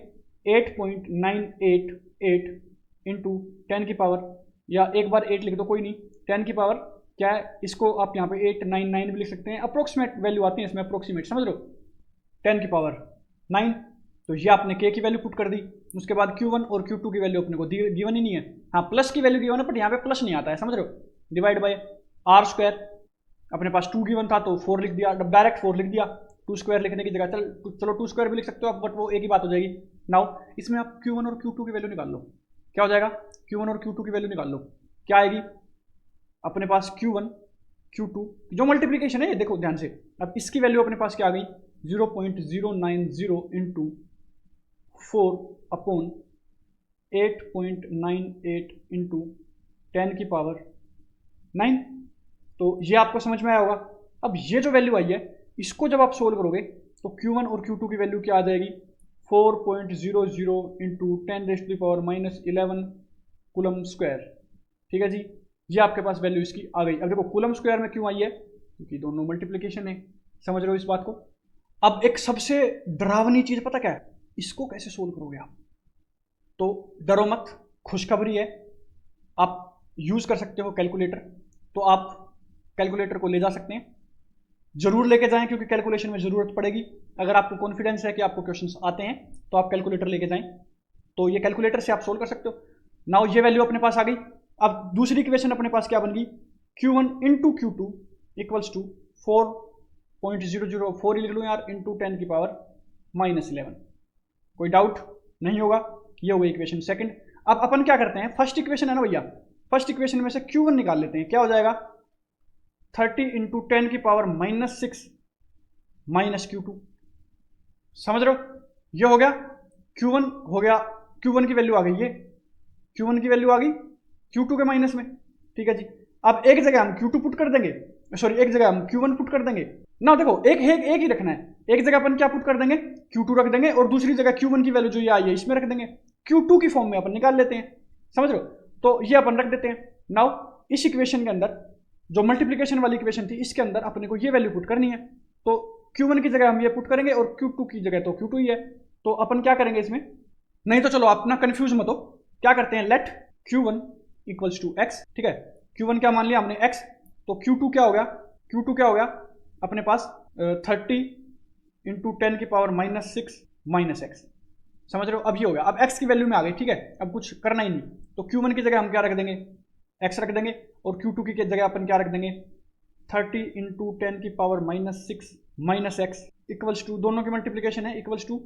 8.988 इंटू 10 की पावर, या एक बार 8 लिख दो कोई नहीं, 10 की पावर क्या है, इसको आप यहाँ पे 899 भी लिख सकते हैं, अप्रोक्सीमेट वैल्यू आती है इसमें, अप्रोक्सीमेट समझ लो, 10 की पावर 9। तो ये आपने के की वैल्यू पुट कर दी। उसके बाद Q1 और Q2 की वैल्यू अपने को गिवन ही नहीं है, हाँ प्लस की वैल्यू गिवन है, बट यहाँ पे प्लस नहीं आता है, समझ रहे हो, डिवाइड बाय आर स्क्वायर। अपने पास 2 गिवन था तो 4 लिख दिया, डायरेक्ट 4 लिख दिया, 2 स्क्वायर लिखने की जगह चलो 2 स्क्वायर भी लिख सकते हो आप, बट वो एक ही बात हो जाएगी। नाउ इसमें आप Q1 और Q2 की वैल्यू निकाल लो, क्या हो जाएगा, Q1 और Q2 की वैल्यू निकाल लो, क्या आएगी अपने पास, Q1 Q2 जो मल्टीप्लीकेशन है ये देखो ध्यान से। अब इसकी वैल्यू अपने पास क्या आ गई, 0.090 इंटू 4/8.98 इंटू 10 की पावर 9। तो ये आपको समझ में आया होगा। अब ये जो वैल्यू आई है इसको जब आप सोल्व करोगे तो Q1 और Q2 की वैल्यू क्या आ जाएगी, 4.00 इंटू 10⁻⁻11 कूलम स्क्वायर, ठीक है जी। ये आपके पास वैल्यू इसकी आ गई। अब देखो कूलम स्क्वायर में क्यों आई है, क्योंकि दोनों मल्टीप्लिकेशन है, समझ रहे हो इस बात को। अब एक सबसे डरावनी चीज पता क्या है, इसको कैसे सोल्व करोगे आप, तो डरो मत, खुशखबरी है, आप यूज कर सकते हो कैलकुलेटर। तो आप कैलकुलेटर को ले जा सकते हैं, जरूर लेके जाएं क्योंकि कैलकुलेशन में जरूरत पड़ेगी। अगर आपको कॉन्फिडेंस है कि आपको क्वेश्चंस आते हैं तो आप कैलकुलेटर लेके जाएं, तो ये कैलकुलेटर से आप सोल्व कर सकते हो। नाउ ये वैल्यू अपने पास आ गई। अब दूसरी इक्वेशन अपने पास क्या बन गई, Q1 into Q2 equals to 4.004 लिख लो यार, इंटू 10 की पावर -11। कोई डाउट नहीं होगा, ये हो गई इक्वेशन सेकंड। अब अपन क्या करते हैं, फर्स्ट इक्वेशन है ना भैया, फर्स्ट इक्वेशन में से Q1 निकाल लेते हैं, क्या हो जाएगा 30 इंटू 10 की पावर -6 माइनस Q2, समझ रहे हो, ये हो गया Q1 हो गया, Q1 की वैल्यू आ गई, ये Q1 की वैल्यू आ गई Q2 के माइनस में, ठीक है जी। अब एक जगह हम Q2 पुट कर देंगे, सॉरी एक जगह हम Q1 पुट कर देंगे ना। देखो एक ही रखना है, एक जगह अपन क्या पुट कर देंगे, Q2 रख देंगे, और दूसरी जगह Q1 की वैल्यू जो ये आई है इसमें रख देंगे, Q2 की फॉर्म में अपन निकाल लेते हैं, समझ रहे हो। तो ये अपन रख देते हैं। नाउ इस इक्वेशन के अंदर जो मल्टीप्लीकेशन वाली इक्वेशन थी इसके अंदर अपने को ये वैल्यू पुट करनी है, तो Q1 की जगह हम ये पुट करेंगे और Q2 की जगह तो Q2 ही है। तो अपन क्या करेंगे इसमें, नहीं तो चलो आप ना कंफ्यूज मत हो, क्या करते हैं, late Q1 equals to x, ठीक है। Q1 क्या मान लिया हमने x, तो Q2 क्या हो गया, Q2 क्या हो गया अपने पास 30 इंटू 10 की पावर -6 माइनस x, समझ रहे हो। अब ये हो गया, अब x की वैल्यू में आ गई, ठीक है, अब कुछ करना ही नहीं। तो Q1 की जगह हम क्या रख देंगे, x रख देंगे, और Q2 की जगह अपन क्या रख देंगे 30 इंटू 10 की power -6 minus x equals to, दोनों की मल्टीप्लीकेशन है, इक्वल्स टू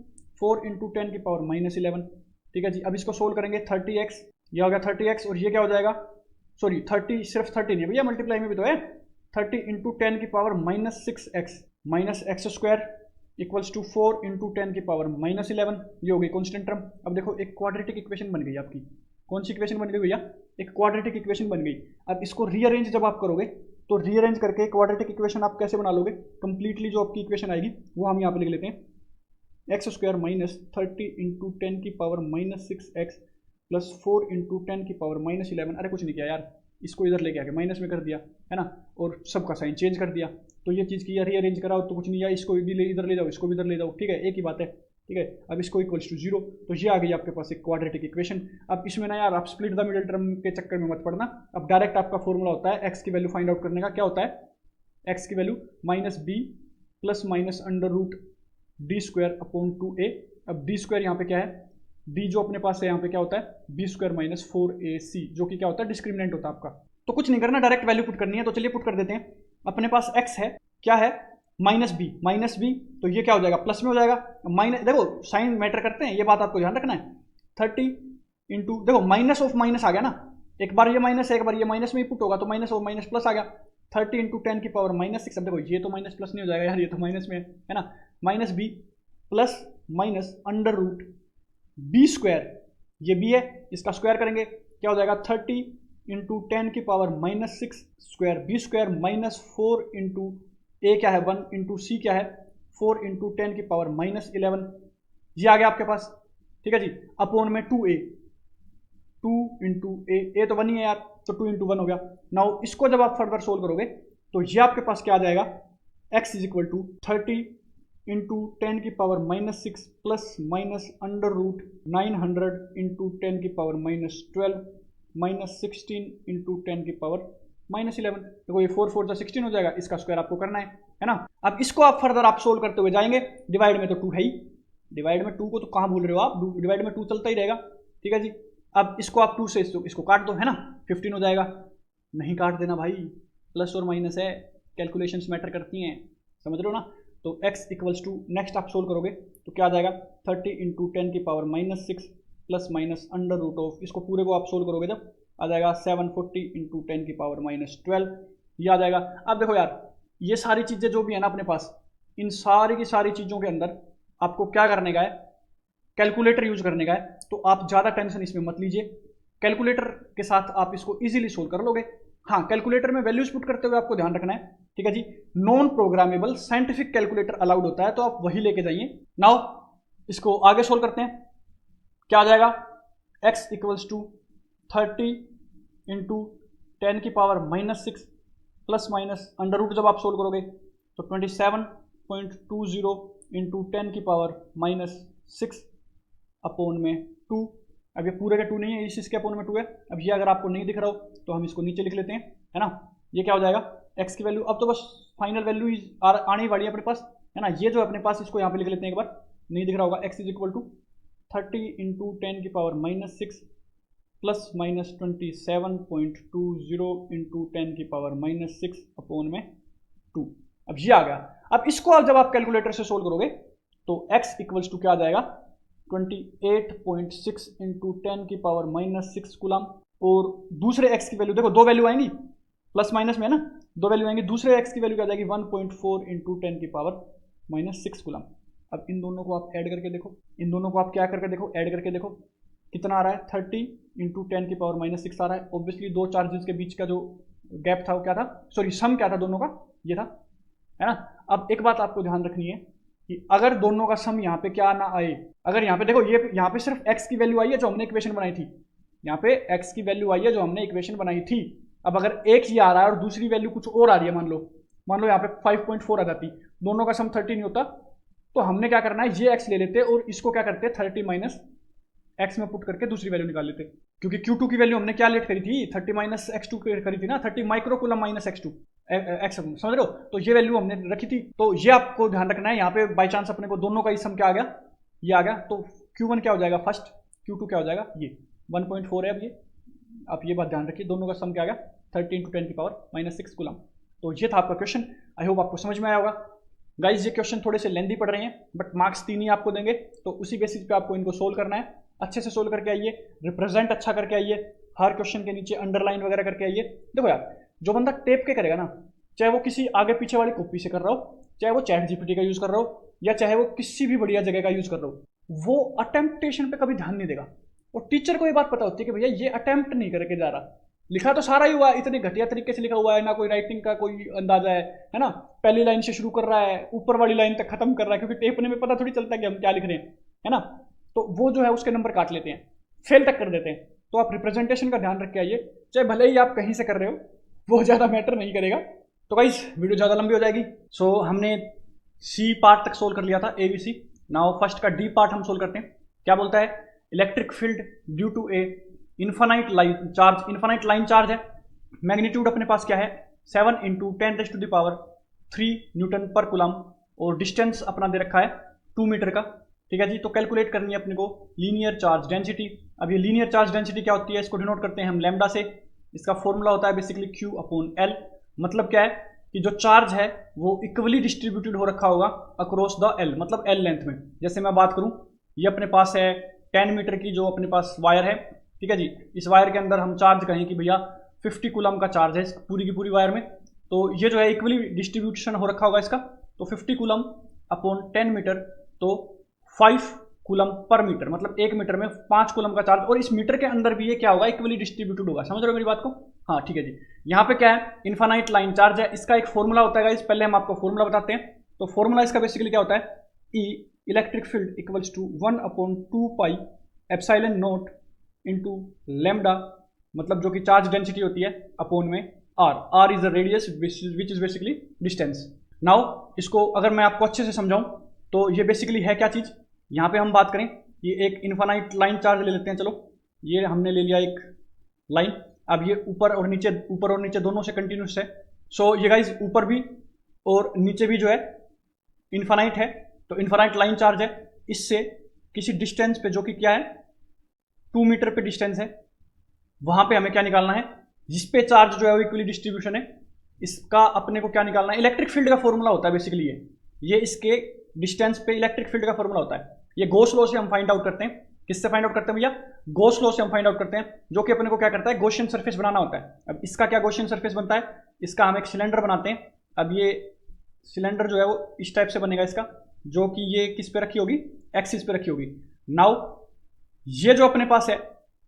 4 इंटू 10 की पावर -11, ठीक है जी। अब इसको सोल्व करेंगे 30x, ये हो गया 30x, और ये क्या हो जाएगा, सॉरी 30 सिर्फ 30 नहीं भैया, मल्टीप्लाई में भी तो है, 30 इंटू 10 की power -6x minus X square equals to 4 into 10 की पावर -11, ये हो गई कॉन्स्टेंट टर्म। अब देखो एक क्वाड्रेटिक इक्वेशन बन गई आपकी, कौन सी इक्वेशन बन गई भैया, एक क्वाड्रेटिक इक्वेशन बन गई। अब इसको रीअरेंज जब आप करोगे तो रीअरेंज करके क्वाड्रेटिक इक्वेशन आप कैसे बना लोगे, कंप्लीटली जो आपकी इक्वेशन आएगी वो हम यहाँ पे लिख लेते हैं, एक्स स्क्वायर माइनस 30 इंटू 10 की पावर -6x प्लस 4 इंटू 10 की पावर -11। अरे कुछ नहीं किया यार, इसको इधर लेके आके माइनस में कर दिया है ना, और सबका साइन चेंज कर दिया, तो ये चीज़ की यार रीअरेंज कराओ तो कुछ नहीं, या इसको भी इधर ले जाओ, इसको भी इधर ले जाओ, ठीक है, एक ही बात है, ठीक है। अब इसको इक्वल्स टू 0, तो ये आ गई आपके पास एक क्वाड्रेटिक इक्वेशन। अब इसमें ना यार आप स्प्लिट द मिडिल टर्म के चक्कर में मत पड़ना, अब डायरेक्ट आपका फॉर्मूला होता है एक्स की वैल्यू फाइंड आउट करने का, क्या होता है, एक्स की value -b plus minus √d² अब d² यहाँ पे क्या है, d जो अपने पास है यहाँ पे क्या होता है b² - 4ac, जो कि क्या होता है डिस्क्रिमिनेंट होता है आपका। तो कुछ नहीं करना, डायरेक्ट वैल्यू पुट करनी है, तो चलिए पुट कर देते हैं। अपने पास x है, क्या है -b, तो ये क्या हो जाएगा, प्लस में हो जाएगा, माइनस, देखो साइन मैटर करते हैं, ये बात आपको ध्यान रखना है। 30 इंटू, देखो माइनस ऑफ माइनस आ गया ना, एक बार ये माइनस है, एक बार ये माइनस में ही पुट होगा, तो माइनस ऑफ माइनस प्लस आ गया, 30 इंटू 10 की पावर -6। अब देखो ये तो माइनस प्लस नहीं हो जाएगा यार, ये तो माइनस में है ना, -b plus minus B square, ये बी है, इसका स्क्वायर करेंगे क्या हो जाएगा 30 इंटू 10 की power minus 6 square B square minus 4 into A क्या है 1 इंटू सी क्या है 4 इंटू 10 की पावर माइनस 11, ये आ गया आपके पास। ठीक है जी, अपोन में 2a, 2 इंटू ए तो 1 ही है यार, तो 2 इंटू 1 हो गया। नाउ इसको जब आप फर्दर सोल्व करोगे तो ये आपके पास क्या आ जाएगा, x is equal to 30 into 10 की power minus 6 plus minus under root 900 into 10 की पावर माइनस 12 माइनस 16 इंटू 10 की पावर माइनस 11। देखो ये 4 4 16 हो जाएगा, इसका स्क्वायर आपको करना है ना। अब इसको आप फर्दर आप सोल्व करते हुए जाएंगे, डिवाइड में तो 2 है ही, डिवाइड में 2 को तो कहाँ भूल रहे हो आप, डिवाइड में 2 चलता ही रहेगा। ठीक है जी, अब इसको आप 2 से इसको काट दो, है ना, 15 हो जाएगा। नहीं काट देना भाई, प्लस और माइनस है, कैलकुलेशंस मैटर करती हैं, समझ रहे हो ना। तो x इक्वल्स टू, नेक्स्ट आप सोल्व करोगे तो क्या आ जाएगा 30 इंटू 10 की power minus 6 plus minus under root of, इसको पूरे को आप सोल्व करोगे जब आ जाएगा 740 इंटू 10 की पावर माइनस 12, ये आ जाएगा। अब देखो यार, ये सारी चीज़ें जो भी है ना अपने पास, इन सारी की सारी चीज़ों के अंदर आपको क्या करने का है, कैलकुलेटर यूज करने का है। तो आप ज़्यादा टेंशन इसमें मत लीजिए, कैलकुलेटर के साथ आप इसको इजीली सोल्व कर लोगे। हाँ, कैलकुलेटर में वैल्यूज पुट करते हुए आपको ध्यान रखना है, ठीक है जी। Non programmable scientific calculator allowed होता है, तो आप वही लेके जाइए। नाउ इसको आगे सोल्व करते हैं, क्या आ जाएगा x इक्वल्स टू 30 इंटू 10 की power minus 6 plus minus under root, जब आप सोल्व करोगे तो 27.20 इंटू 10 की पावर माइनस 6 अपोन में 2। अब ये पूरे का 2 नहीं है, इसके अपोन में 2 है। अब ये अगर आपको नहीं दिख रहा हो तो हम इसको नीचे लिख लेते हैं, है ना। ये क्या हो जाएगा x की वैल्यू, अब तो बस फाइनल वैल्यू आने वाली है अपने पास, है ना। ये जो अपने पास, इसको यहाँ पे लिख लेते हैं एक बार, नहीं दिख रहा होगा। x is equal to 30 into 10 की power minus 6 plus minus 27.20 into 10 की पावर माइनस 6 अपोन में 2। अब ये आ गया। अब इसको जब आप कैलकुलेटर से सोल्व करोगे तो x इक्वल्स टू क्या आ जाएगा 28.6 इंटू 10 की पावर माइनस 6 कूलम। और दूसरे x की वैल्यू देखो, दो वैल्यू आएंगी प्लस माइनस में, है ना, दो वैल्यू आएंगी। दूसरे x की वैल्यू क्या आ जाएगी 1.4 इंटू 10 की पावर माइनस 6 कूलम। अब इन दोनों को आप ऐड करके देखो, इन दोनों को आप क्या करके देखो, ऐड करके देखो कितना आ रहा है, 30 इंटू 10 की पावर माइनस 6 आ रहा है। ऑब्वियसली दो चार्जेस के बीच का जो गैप था वो क्या था, सॉरी सम क्या था दोनों का, ये था, है ना। अब एक बात आपको ध्यान रखनी है कि अगर दोनों का सम यहाँ पे क्या ना आए, अगर यहाँ पे देखो, ये यहाँ पे सिर्फ x की वैल्यू आई है जो हमने इक्वेशन बनाई थी, यहाँ पे x की वैल्यू आई है जो हमने इक्वेशन बनाई थी। अब अगर एक ये आ रहा है और दूसरी वैल्यू कुछ और आ रही है, मान लो यहाँ पे 5.4 आ जाती, दोनों का सम 30 नहीं होता, तो हमने क्या करना है, ये x ले लेते और इसको क्या करते 30 माइनस x में पुट करके दूसरी वैल्यू निकाल लेते। क्योंकि Q2 की वैल्यू हमने क्या लेट करी थी, 30 माइनस x2 करी थी ना, 30 माइक्रोकूलम माइनस x2 x, समझ रहे हो। तो ये वैल्यू हमने रखी थी, तो ये आपको ध्यान रखना है। यहाँ पे बाई चांस अपने को दोनों का ही सम क्या आ गया, ये आ गया, तो Q1 क्या हो जाएगा फर्स्ट, Q2 क्या हो जाएगा, ये 1.4 है। अब ये आप ये बात ध्यान रखिए, दोनों का सम क्या आ गया 30 इंटू 10 की पावर माइनस 6 कूलम। तो ये था आपका क्वेश्चन, आई होप आपको समझ में आया होगा। गाइज ये क्वेश्चन थोड़े से लेंदी पड़ रहे हैं, बट मार्क्स 3 ही आपको देंगे, तो उसी बेसिस पे आपको इनको सोल्व करना है। अच्छे से सोल्व करके आइए, रिप्रेजेंट अच्छा करके आइए, हर क्वेश्चन के नीचे अंडरलाइन वगैरह करके आइए। देखो यार, जो बंदा टेप के करेगा ना, चाहे वो किसी आगे पीछे वाली कॉपी से कर रहा हो, चाहे वो चैट जीपीटी का यूज कर रहा हो, या चाहे वो किसी भी बढ़िया जगह का यूज कर रहा हो, वो अटेम्प्टेशन पे कभी ध्यान नहीं देगा। और टीचर को ये बात पता होती है कि भैया ये अटेम्प्ट नहीं करके जा रहा, लिखा तो सारा ही हुआ है, इतने घटिया तरीके से लिखा हुआ है, ना कोई राइटिंग का कोई अंदाजा है ना। पहली लाइन से शुरू कर रहा है, ऊपर वाली लाइन तक खत्म कर रहा है, क्योंकि टेपने में पता थोड़ी चलता है कि हम क्या लिख रहे हैं, है ना। तो वो जो है उसके नंबर काट लेते हैं, फेल तक कर देते हैं। तो आप रिप्रेजेंटेशन का ध्यान रख के आइए, चाहे भले ही आप कहीं से कर रहे हो, वो ज़्यादा मैटर नहीं करेगा। तो गाइस वीडियो ज़्यादा लंबी हो जाएगी। सो हमने सी पार्ट तक सोल्व कर लिया था, ABC। नाउ फर्स्ट का डी पार्ट हम सोल्व करते हैं। क्या बोलता है, electric field due to a infinite line charge, infinite line charge है, मैग्नीट्यूड अपने पास क्या है 7 इंटू 10⁻³ न्यूटन पर कूलम, और डिस्टेंस अपना दे रखा है 2 मीटर का। ठीक है जी, तो कैलकुलेट करनी है अपने को लीनियर चार्ज डेंसिटी। अब ये लीनियर चार्ज डेंसिटी क्या होती है, इसको डिनोट करते हैं हम लैम्डा से। इसका फॉर्मूला होता है बेसिकली Q/L। मतलब क्या है कि जो चार्ज है वो इक्वली डिस्ट्रीब्यूटेड हो रखा होगा अक्रॉस द L, मतलब L लेंथ में। जैसे मैं बात करूं, ये अपने पास है 10 मीटर की जो अपने पास वायर है, ठीक है जी। इस वायर के अंदर हम चार्ज कहें कि भैया 50 कूलम का चार्ज है इस पूरी की पूरी वायर में, तो ये जो है इक्वली डिस्ट्रीब्यूशन हो रखा होगा इसका। तो 50 कूलम अपॉन 10 मीटर, तो 5 कूलम पर मीटर, मतलब 1 मीटर में 5 कूलम का चार्ज, और इस मीटर के अंदर भी ये क्या होगा, इक्वली डिस्ट्रीब्यूटेड होगा। समझ रहे हो मेरी बात को? हाँ ठीक है जी। यहाँ पे क्या है, इन्फानाइट लाइन चार्ज है, इसका एक फॉर्मूला होता है गाइस, पहले हम आपको फॉर्मूला बताते हैं। तो फॉर्मूला इसका बेसिकली क्या होता है, E electric field equals to 1/2 pi epsilon naught into lambda, मतलब जो कि चार्ज डेंसिटी होती है, अपॉन में R is the radius which is basically distance. Now इसको अगर मैं आपको अच्छे से समझाऊं तो ये बेसिकली है क्या चीज, यहाँ पे हम बात करें, ये एक इन्फानाइट लाइन चार्ज ले लेते हैं। चलो ये हमने ले लिया एक लाइन, अब ये ऊपर और नीचे दोनों से कंटिन्यूस है। सो ये गाइज ऊपर भी और नीचे भी जो है इन्फानाइट है, तो इन्फानाइट लाइन चार्ज है। इससे किसी डिस्टेंस पे, जो कि क्या है 2 मीटर पे डिस्टेंस है, वहां पे हमें क्या निकालना है, जिस पे चार्ज जो है वो इक्वली डिस्ट्रीब्यूशन है, इसका अपने को क्या निकालना है, इलेक्ट्रिक फील्ड का फॉर्मूला होता है बेसिकली ये इसके डिस्टेंस पे इलेक्ट्रिक फील्ड का फॉर्मूला होता है। ये गॉस लॉ से हम फाइंड आउट करते हैं। किससे फाइंड आउट करते हैं भैया, गॉस लॉ से हम फाइंड आउट करते हैं, जो कि अपने को क्या करता है, गॉसियन सरफेस बनाना होता है। अब इसका क्या गॉसियन सरफेस बनता है, इसका हम एक सिलेंडर बनाते हैं। अब ये सिलेंडर जो है वो इस टाइप से बनेगा इसका, जो कि ये किस पे रखी होगी, एक्सिस पे रखी होगी। नाउ ये जो अपने पास है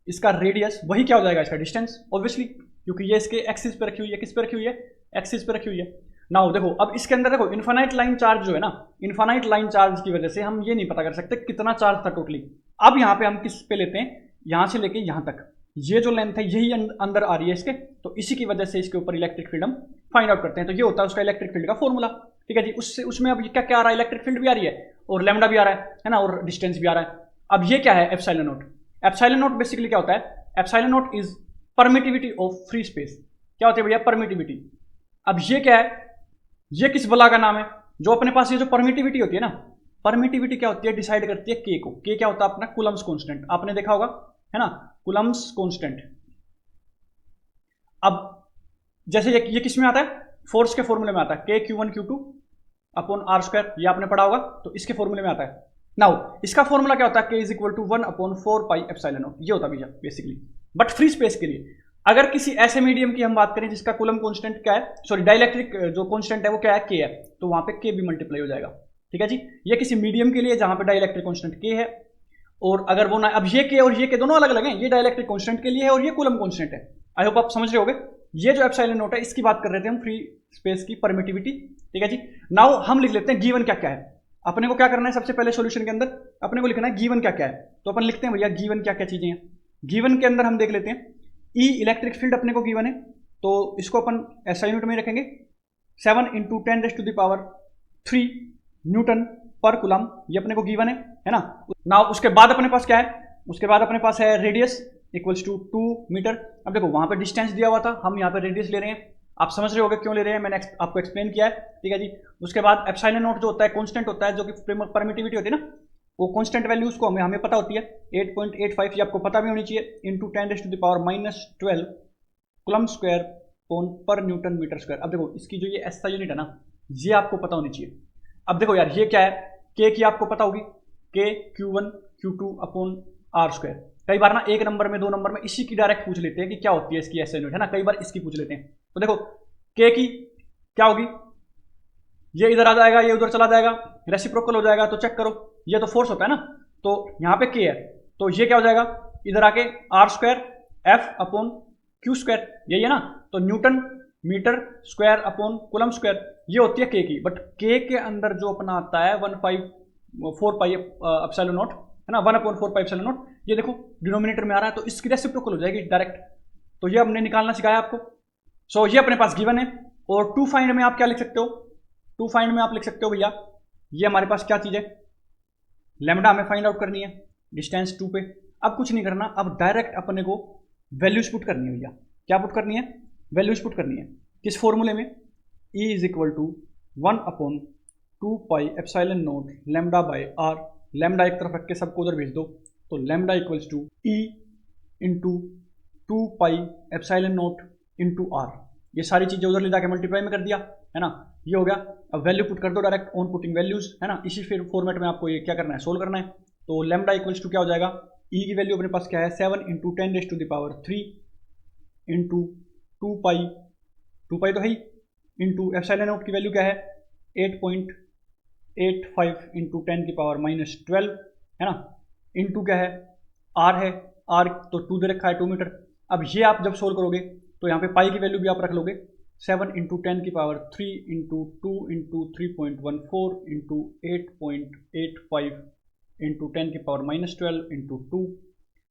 इसका रेडियस, वही क्या हो जाएगा, इसका डिस्टेंस ऑब्वियसली, क्योंकि ये इसके एक्सिस पे रखी हुई है। किस पे रखी हुई है, एक्सिस पे रखी हुई है। नाउ देखो, अब इसके अंदर देखो इन्फानाइट लाइन चार्ज जो है ना, इन्फानाइट लाइन चार्ज की वजह से हम ये नहीं पता कर सकते कितना चार्ज था टोटली। अब यहाँ पे हम किस पे लेते हैं, यहाँ से लेके यहाँ तक ये जो लेंथ है यही अंदर आ रही है इसके, तो इसी की वजह से इसके ऊपर इलेक्ट्रिक फील्ड हम फाइंड आउट करते हैं। तो ये होता है उसका इलेक्ट्रिक फील्ड का फॉर्मूला। ठीक है जी। उससे उसमें अब क्या क्या आ रहा है, इलेक्ट्रिक फील्ड भी आ रही है और लैम्डा भी आ रहा है ना, और डिस्टेंस भी आ रहा है। अब ये क्या है, epsilon not. Epsilon not basically क्या होता है, epsilon not is permittivity of free space. क्या होती है भैया, परमिटिविटी। अब ये क्या है, ये किस बला का नाम है, जो अपने पास ये जो परमिटिविटी होती है ना, परमिटिविटी क्या होती है, डिसाइड करती है के को। के क्या होता है अपना, कूलम्स कांस्टेंट, आपने देखा होगा है ना, कूलम्स कांस्टेंट। अब जैसे ये किस में आता है, फोर्स के फॉर्मूले में आता है, के Q1 Q2 upon are square, ये आपने पढ़ा होगा, तो इसके फॉर्मूले में आता है। नाउ इसका फॉर्मूला क्या होता है, K is equal to 1/4 pi epsilon naught, ये होता है भैया बेसिकली, बट फ्री स्पेस के लिए। अगर किसी ऐसे मीडियम की हम बात करें जिसका कूलम कांस्टेंट क्या है, सॉरी डाइलेक्ट्रिक जो कांस्टेंट है वो क्या है, के है, तो वहां पे के भी मल्टीप्लाई हो जाएगा। ठीक है जी। ये किसी मीडियम के लिए जहां पे डाइलेक्ट्रिक कांस्टेंट के है, और अगर वो ना, अब ये के और ये के दोनों अलग अलग हैं, ये डाइलेक्ट्रिक कांस्टेंट के लिए है और ये कूलम कांस्टेंट है। आई होप आप समझ रहे होगे। ये जो एप्सिलॉन नॉट है इसकी बात कर रहे थे हम, फ्री स्पेस की परमिटिविटी। ठीक है जी। नाउ हम लिख लेते हैं गिवन क्या क्या है। अपने को क्या करना है, सबसे पहले सॉल्यूशन के अंदर अपने को लिखना है गिवन क्या क्या है, तो अपन लिखते हैं भैया गिवन क्या क्या चीजें हैं। गिवन के अंदर हम देख लेते हैं, ई इलेक्ट्रिक फील्ड अपने को गिवन है, तो इसको अपन एसआई यूनिट में रखेंगे, 7 × 10⁻³ न्यूटन पर कूलम, ये अपने को गिवन है ना। नाउ उसके बाद अपने पास क्या है, उसके बाद अपने पास है रेडियस इक्वल्स टू 2 मीटर। अब देखो वहां पे डिस्टेंस दिया हुआ था, हम यहाँ पे रेडियस ले रहे हैं, आप समझ रहे होगे क्यों ले रहे हैं, मैंने आपको एक्सप्लेन किया है। ठीक है जी। उसके बाद एप्सिलॉन नॉट जो होता है कांस्टेंट होता है, जो कि परमिटिविटी होती है ना, वो कांस्टेंट वैल्यूज को हमें पता होती है 8.85, ये आपको पता भी होनी चाहिए, इंटू 10⁻⁻12 कूलम स्क्वायर पर न्यूटन मीटर स्क्वायर। अब देखो इसकी जो ये एसआई यूनिट है ना, ये आपको पता होनी चाहिए। अब देखो यार ये क्या है, के की आपको पता होगी, के Q1 Q2 upon are square. कई बार ना एक नंबर में, 2 नंबर में इसी की डायरेक्ट पूछ लेते हैं कि क्या होती है इसकी एसआई यूनिट, है ना, कई बार इसकी पूछ लेते हैं। तो देखो के की क्या होगी, ये इधर आ जाएगा, ये उधर चला जाएगा, रेसिप्रोकल हो जाएगा, तो चेक करो, ये तो फोर्स होता है ना, तो यहाँ पे के है, तो ये क्या हो जाएगा, इधर आके R square F upon Q square, यही है ना, तो newton metre square upon coulomb square, ये होती है के की। बट के के अंदर जो अपना आता है 1/4 पाई एप्सिलॉन नॉट, है ना, 1/4 पाई एप्सिलॉन नॉट, ये देखो डिनोमिनेटर में आ रहा है, तो इसकी रेसिप्रोकल हो जाएगी डायरेक्ट, तो ये हमने निकालना सिखाया आपको। सो ये अपने पास गिवन है। और टू फाइंड में आप क्या लिख सकते हो, टू फाइंड में आप लिख सकते हो भैया, ये हमारे पास क्या चीज है, लैम्डा हमें फाइंड आउट करनी है डिस्टेंस 2 पे। अब कुछ नहीं करना, अब डायरेक्ट अपने को वैल्यूज पुट करनी है भैया। क्या पुट करनी है, वैल्यूज पुट करनी है। किस फॉर्मूले में, E is equal to 1/2 pi epsilon naught lambda by R, lambda एक तरफ रख के सबको उधर भेज दो, तो lambda equals to E into 2 pi epsilon naught into R. ये सारी चीजें उधर ले जाके मल्टीप्लाई में कर दिया, है ना, ये हो गया। अब वैल्यू पुट कर दो डायरेक्ट ऑन पुटिंग वैल्यूज, है ना, इसी फिर फॉर्मेट में आपको ये क्या करना है, सोल्व करना है। तो लैम्डा इक्वल्स टू क्या हो जाएगा, E की वैल्यू अपने पास क्या है, 7 × 10⁻³ इंटू 2 पाई तो है ही, इंटू एप्सिलॉन नॉट की वैल्यू क्या है 8.85 × 10⁻⁻12 है ना, इनटू क्या है, आर है, आर तो 2 दे रखा है 2 मीटर। अब ये आप जब सोल्व करोगे तो यहाँ पे पाई की वैल्यू भी आप रख लोगे 7 इंटू 10 की power 3 into 2 into 3.14 into 8.85 into 10 की पावर -12 इंटू 2।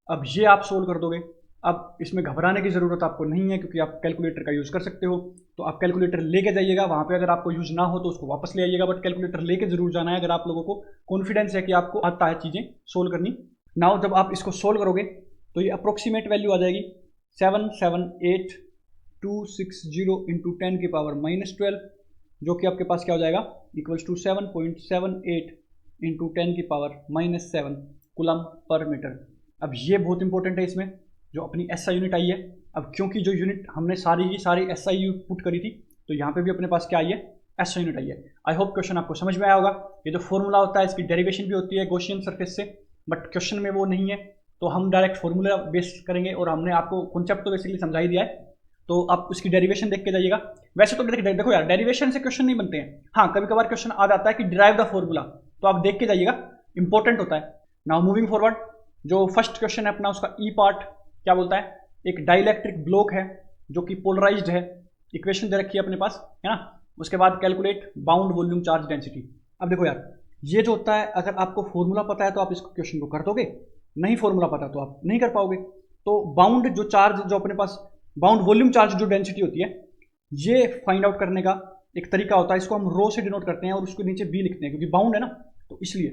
अब ये आप सोल्व कर दोगे। अब इसमें घबराने की ज़रूरत आपको नहीं है क्योंकि आप कैलकुलेटर का यूज़ कर सकते हो। तो आप कैलकुलेटर लेके जाइएगा, वहाँ पे अगर आपको यूज़ ना हो तो उसको वापस ले आइएगा, बट कैलकुलेटर लेके जरूर जाना है अगर आप लोगों को कॉन्फिडेंस है कि आपको आता है चीज़ें सोल्व करनी। नाउ जब आप इसको सोल्व करोगे तो ये अप्रोक्सीमेट वैल्यू आ जाएगी 778260 इंटू 10 की पावर -12, जो कि आपके पास क्या हो जाएगा, इक्वल्स टू 7.78 इंटू 10 की पावर -7 कूलम पर मीटर। अब ये बहुत इंपॉर्टेंट है इसमें जो अपनी SI यूनिट आई है। अब क्योंकि जो यूनिट हमने सारी की सारी SI पुट करी थी तो यहाँ पे भी अपने पास क्या आई है, SI यूनिट आई है। आई होप क्वेश्चन आपको समझ में आया होगा। ये जो फॉर्मूला होता है इसकी डेरिवेशन भी होती है गॉसियन सरफेस से, बट क्वेश्चन में वो नहीं है तो हम डायरेक्ट फॉर्मूला बेस करेंगे और हमने आपको कॉन्सेप्ट तो बेसिकली समझा ही दिया है, तो आप उसकी डेरिवेशन देख के जाइएगा। वैसे तो देखो यार, डेरिवेशन से क्वेश्चन नहीं बनते हैं, हाँ कभी कभार क्वेश्चन आ जाता है कि डिराइव द फॉर्मूला, तो आप देख के जाइएगा, इंपॉर्टेंट होता है। नाउ मूविंग फॉरवर्ड, जो फर्स्ट क्वेश्चन है अपना उसका ई पार्ट क्या बोलता है, एक डाइलेक्ट्रिक ब्लॉक है जो कि पोलराइज्ड है, इक्वेशन दे रखी है अपने पास, है ना। उसके बाद calculate bound volume charge density. अब देखो यार, ये जो होता है अगर आपको फॉर्मूला पता है तो आप इस क्वेश्चन को कर दोगे, नहीं फॉर्मूला पता तो आप नहीं कर पाओगे। तो बाउंड जो चार्ज जो अपने पास बाउंड वॉल्यूम चार्ज जो डेंसिटी होती है, ये फाइंड आउट करने का एक तरीका होता है, इसको हम रो से डिनोट करते हैं और उसके नीचे बी लिखते हैं क्योंकि बाउंड है ना, तो इसलिए।